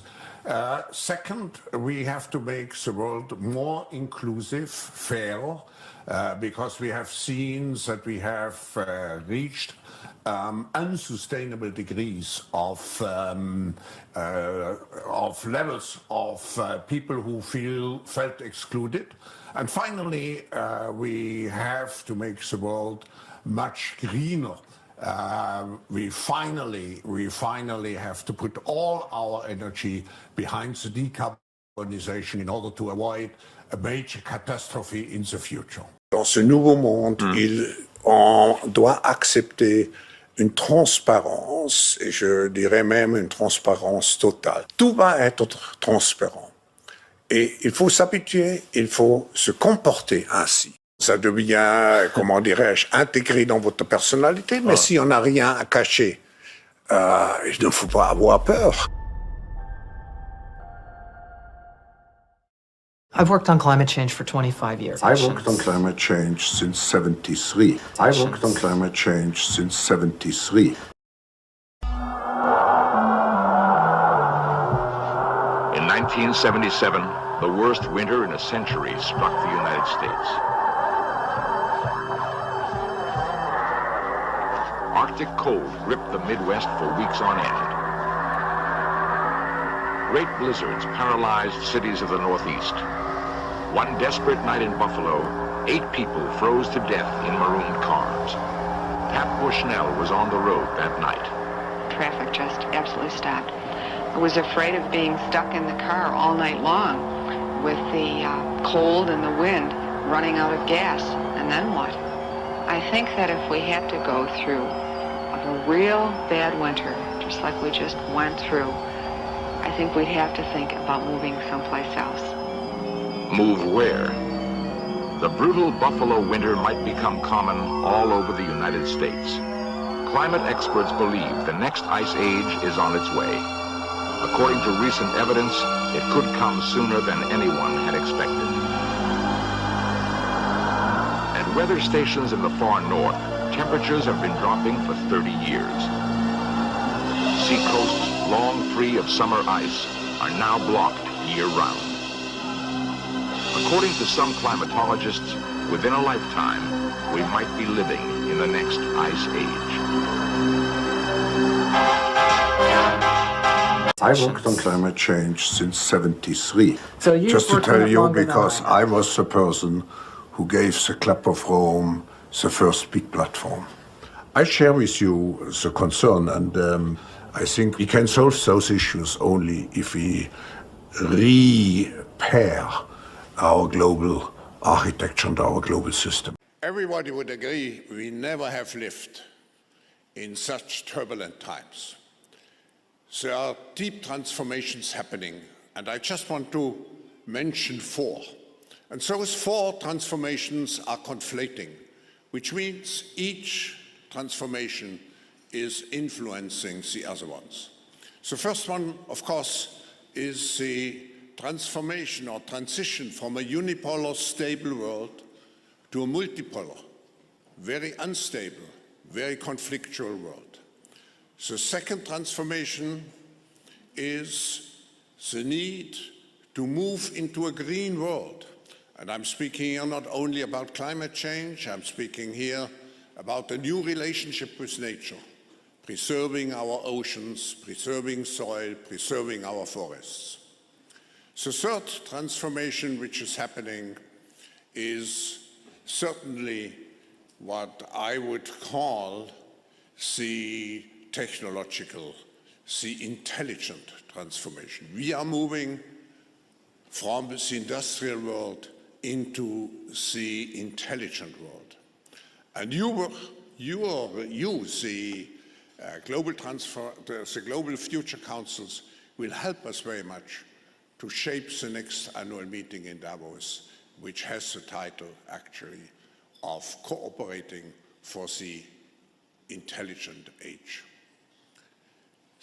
Second, we have to make the world more inclusive, fair, because we have seen that we have reached unsustainable degrees of levels of people who felt excluded. And finally, we have to make the world much greener. We finally have to put all our energy behind the decarbonization in order to avoid a major catastrophe in the future. Dans ce nouveau monde, on doit accepter une transparence, et je dirais même une transparence totale. Tout va être transparent. Et il faut s'habituer, il faut se comporter ainsi. Ça devient, comment dirais-je, intégré dans votre personnalité, mais si on n'a rien à cacher, il ne faut pas avoir peur. I've worked on climate change for 25 years. I worked on climate change since 73. I worked on climate change since 73. In 1977, the worst winter in a century struck the United States. Arctic cold gripped the Midwest for weeks on end. Great blizzards paralyzed cities of the Northeast. One desperate night in Buffalo, 8 people froze to death in marooned cars. Pat Bushnell was on the road that night. Traffic just absolutely stopped. I was afraid of being stuck in the car all night long with the cold and the wind, running out of gas, and then what? I think that if we had to go through a real bad winter, just like we just went through, I think we'd have to think about moving someplace else. Move where? The brutal Buffalo winter might become common all over the United States. Climate experts believe the next ice age is on its way. According to recent evidence, it could come sooner than anyone had expected. At weather stations in the far north, temperatures have been dropping for 30 years. Seacoasts, long free of summer ice, are now blocked year-round. According to some climatologists, within a lifetime, we might be living in the next ice age. I worked on climate change since 73. So you just to tell you, because I I was the person who gave the Club of Rome the first big platform. I share with you the concern, and I think we can solve those issues only if we repair our global architecture and our global system. Everybody would agree we never have lived in such turbulent times. There are deep transformations happening, and I just want to mention 4. And those 4 transformations are conflating, which means each transformation is influencing the other ones. The first one, of course, is the transformation or transition from a unipolar, stable world to a multipolar, very unstable, very conflictual world. The second transformation is the need to move into a green world. And I'm speaking here not only about climate change, I'm speaking here about a new relationship with nature, preserving our oceans, preserving soil, preserving our forests. The third transformation which is happening is certainly what I would call the technological, the intelligent transformation. We are moving from the industrial world into the intelligent world. And the Global Future Councils will help us very much to shape the next annual meeting in Davos, which has the title, actually, of Cooperating for the Intelligent Age.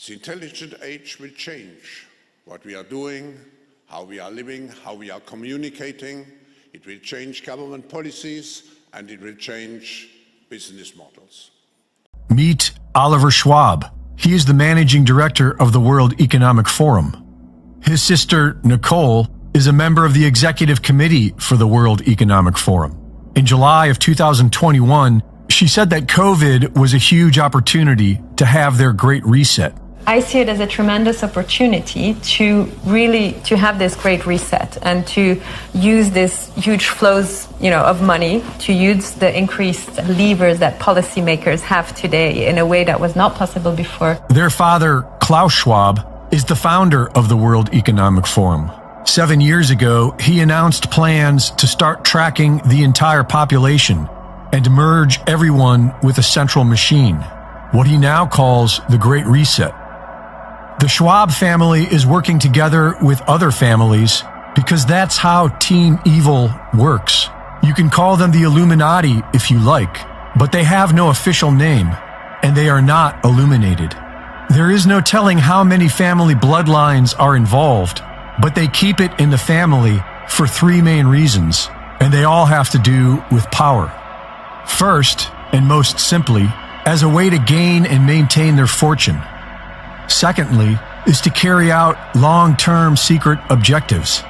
The intelligent age will change what we are doing, how we are living, how we are communicating. It will change government policies, and it will change business models. Meet Oliver Schwab. He is the managing director of the World Economic Forum. His sister, Nicole, is a member of the executive committee for the World Economic Forum. In July of 2021, she said that COVID was a huge opportunity to have their Great Reset. I see it as a tremendous opportunity to have this great reset and to use this huge flows, of money, to use the increased levers that policymakers have today in a way that was not possible before. Their father, Klaus Schwab, is the founder of the World Economic Forum. 7 years ago, he announced plans to start tracking the entire population and merge everyone with a central machine, what he now calls the Great Reset. The Schwab family is working together with other families because that's how Team Evil works. You can call them the Illuminati if you like, but they have no official name, and they are not illuminated. There is no telling how many family bloodlines are involved, but they keep it in the family for 3 main reasons, and they all have to do with power. First, and most simply, as a way to gain and maintain their fortune. Secondly, is to carry out long-term secret objectives.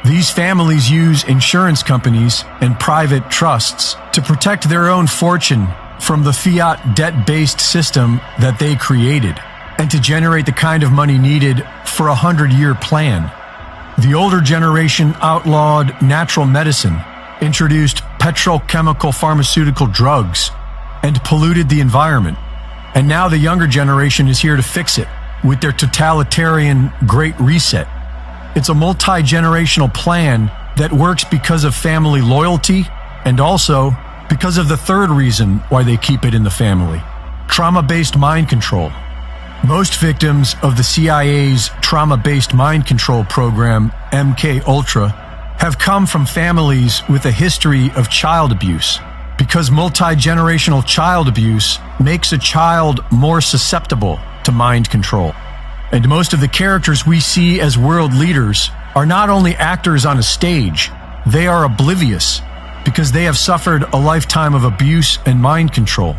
These families use insurance companies and private trusts to protect their own fortune from the fiat debt-based system that they created, and to generate the kind of money needed for a 100-year plan. The older generation outlawed natural medicine, introduced petrochemical pharmaceutical drugs, and polluted the environment. And now the younger generation is here to fix it with their totalitarian Great Reset. It's a multi-generational plan that works because of family loyalty and also because of the third reason why they keep it in the family: trauma-based mind control. Most victims of the CIA's trauma-based mind control program, MK Ultra, have come from families with a history of child abuse, because multi-generational child abuse makes a child more susceptible to mind control. And most of the characters we see as world leaders are not only actors on a stage, they are oblivious because they have suffered a lifetime of abuse and mind control.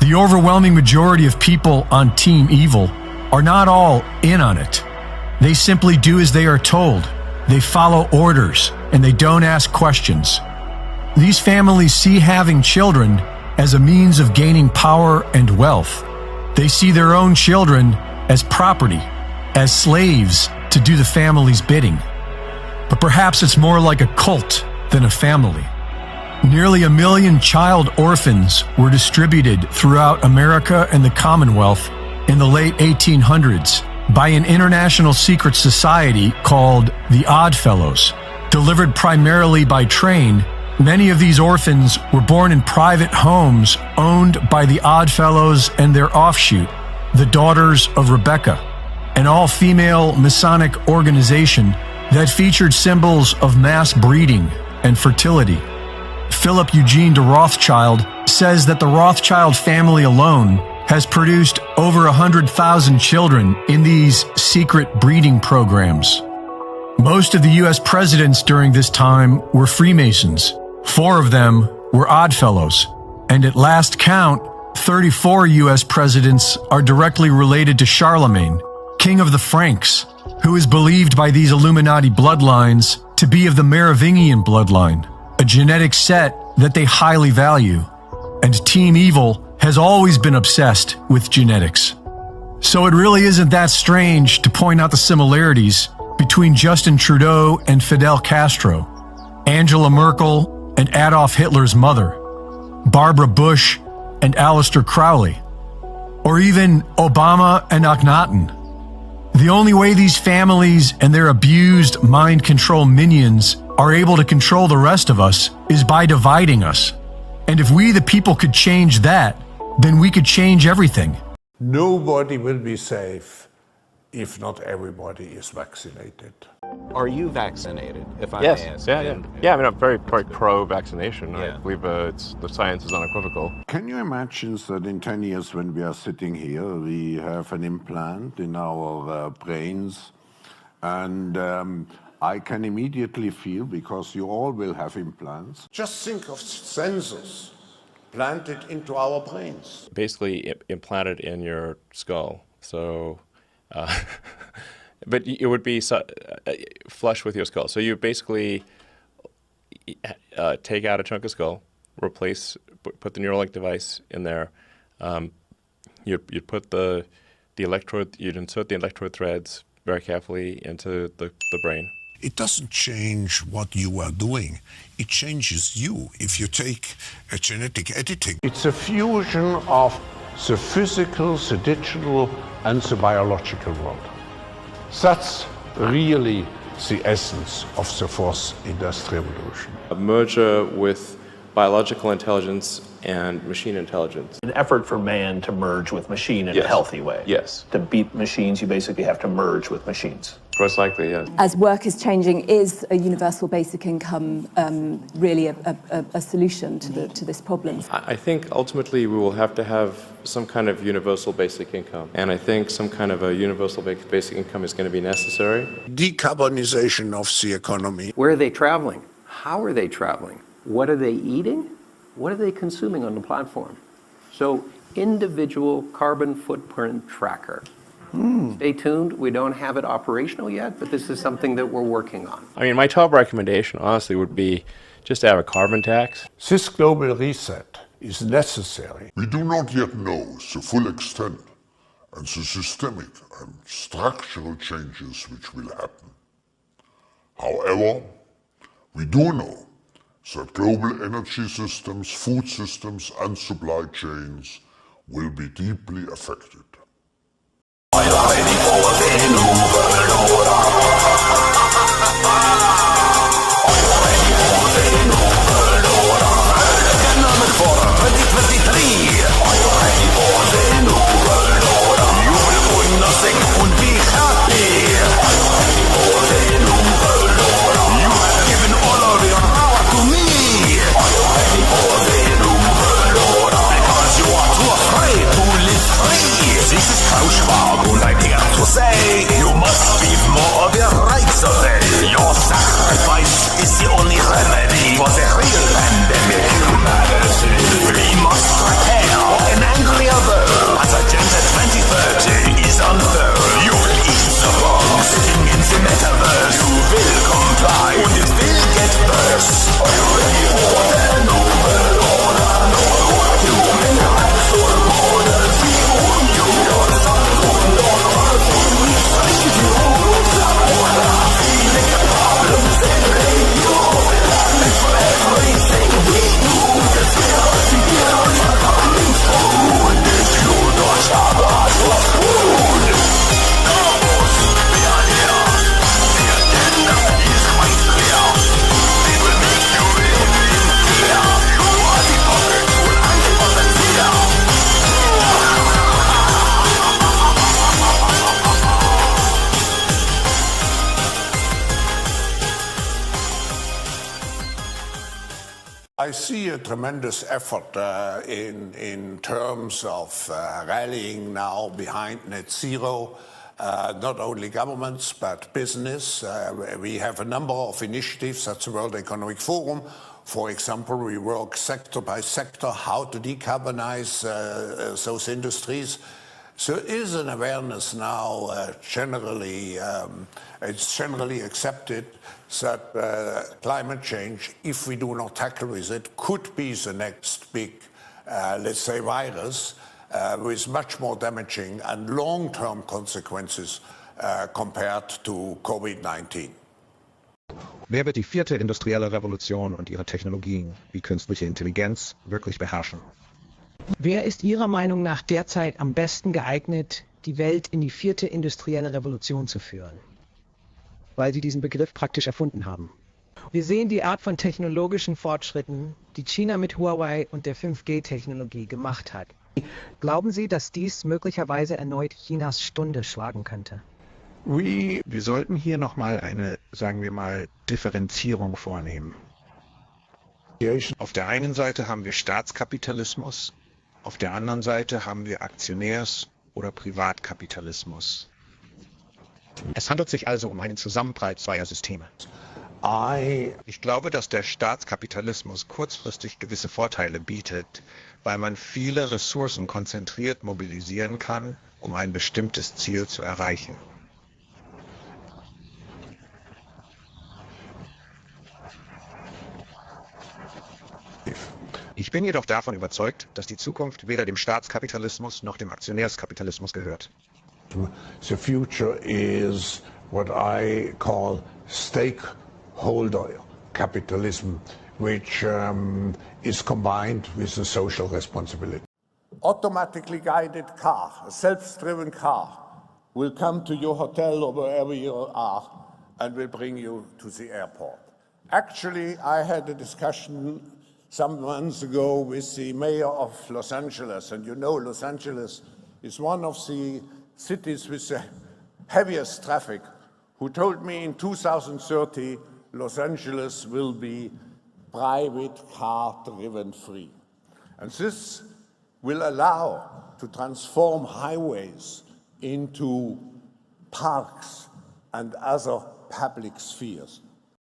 The overwhelming majority of people on Team Evil are not all in on it. They simply do as they are told. They follow orders and they don't ask questions. These families see having children as a means of gaining power and wealth. They see their own children as property, as slaves to do the family's bidding. But perhaps it's more like a cult than a family. Nearly 1 million child orphans were distributed throughout America and the Commonwealth in the late 1800s by an international secret society called the Oddfellows. Delivered primarily by train, many of these orphans were born in private homes owned by the Oddfellows and their offshoot, the Daughters of Rebecca, an all-female Masonic organization that featured symbols of mass breeding and fertility. Philip Eugene de Rothschild says that the Rothschild family alone has produced over 100,000 children in these secret breeding programs. Most of the US presidents during this time were Freemasons. 4 of them were Oddfellows, and at last count, 34 US presidents are directly related to Charlemagne, king of the Franks, who is believed by these Illuminati bloodlines to be of the Merovingian bloodline, a genetic set that they highly value. And Team Evil has always been obsessed with genetics. So it really isn't that strange to point out the similarities between Justin Trudeau and Fidel Castro, Angela Merkel and Adolf Hitler's mother. Barbara Bush and Aleister Crowley, or even Obama and Akhenaten. The only way these families and their abused mind control minions are able to control the rest of us is by dividing us. And if we, the people, could change that, then we could change everything. Nobody will be safe if not everybody is vaccinated. Are you vaccinated, if I Yes. may ask? Yeah, I mean, I'm very pro-vaccination. I believe the science is unequivocal. Can you imagine that in 10 years when we are sitting here, we have an implant in our brains, and I can immediately feel, because you all will have implants. Just think of sensors planted into our brains. Basically implanted in your skull. So, but it would be flush with your skull. So you basically take out a chunk of skull, put the Neuralink device in there. You'd put the electrode, you'd insert the electrode threads very carefully into the brain. It doesn't change what you are doing. It changes you if you take a genetic editing. It's a fusion of the physical, the digital, and the biological world. That's really the essence of the fourth industrial revolution. A merger with biological intelligence and machine intelligence. An effort for man to merge with machine in Yes. a healthy way. Yes. To beat machines, you basically have to merge with machines. Most likely, yes. As work is changing, is a universal basic income really a solution to this problem? I think ultimately we will have to have some kind of universal basic income. And I think some kind of a universal basic income is going to be necessary. Decarbonization of the economy. Where are they traveling? How are they traveling? What are they eating? What are they consuming on the platform? So, individual carbon footprint tracker. Stay tuned. We don't have it operational yet, but this is something that we're working on. I mean, my top recommendation, honestly, would be just to have a carbon tax. This global reset is necessary. We do not yet know the full extent and the systemic and structural changes which will happen. However, we do know that global energy systems, food systems, and supply chains will be deeply affected. This is Klaus Schwab, and I'm here to say you must give more of your rights away. Your sacrifice is the only remedy for the real pandemic. We must prepare for an angrier world as Agenda 2030 is unfurled. You will eat the bomb sitting in the metaverse. You will comply, and it will get worse. Are you ready for the new world order? Human rights or border I see a tremendous effort in terms of rallying now behind net zero, not only governments but business. We have a number of initiatives at the World Economic Forum. For example, we work sector by sector how to decarbonize those industries. So there is an awareness now it's generally accepted that climate change, if we do not tackle with it, could be the next big, let's say, virus with much more damaging and long-term consequences compared to COVID-19. Wer wird die 4. industrielle Revolution und ihre Technologien wie künstliche Intelligenz wirklich beherrschen? Wer ist Ihrer Meinung nach derzeit am besten geeignet, die Welt in die 4. industrielle Revolution zu führen? Weil Sie diesen Begriff praktisch erfunden haben. Wir sehen die Art von technologischen Fortschritten, die China mit Huawei und der 5G-Technologie gemacht hat. Glauben Sie, dass dies möglicherweise erneut Chinas Stunde schlagen könnte? Wir sollten hier nochmal eine, sagen wir mal, Differenzierung vornehmen. Auf der einen Seite haben wir Staatskapitalismus, auf der anderen Seite haben wir Aktionärs- oder Privatkapitalismus. Es handelt sich also um einen Zusammenprall zweier Systeme. Ich glaube, dass der Staatskapitalismus kurzfristig gewisse Vorteile bietet, weil man viele Ressourcen konzentriert mobilisieren kann, um ein bestimmtes Ziel zu erreichen. Ich bin jedoch davon überzeugt, dass die Zukunft weder dem Staatskapitalismus noch dem Aktionärskapitalismus gehört. The future is what I call stakeholder capitalism, which is combined with a social responsibility. Automatically guided car, a self-driven car, will come to your hotel or wherever you are and will bring you to the airport. Actually, I had a discussion some months ago with the mayor of Los Angeles, and you know Los Angeles is one of the cities with the heaviest traffic, who told me in 2030 Los Angeles will be private car-driven free. And this will allow to transform highways into parks and other public spheres.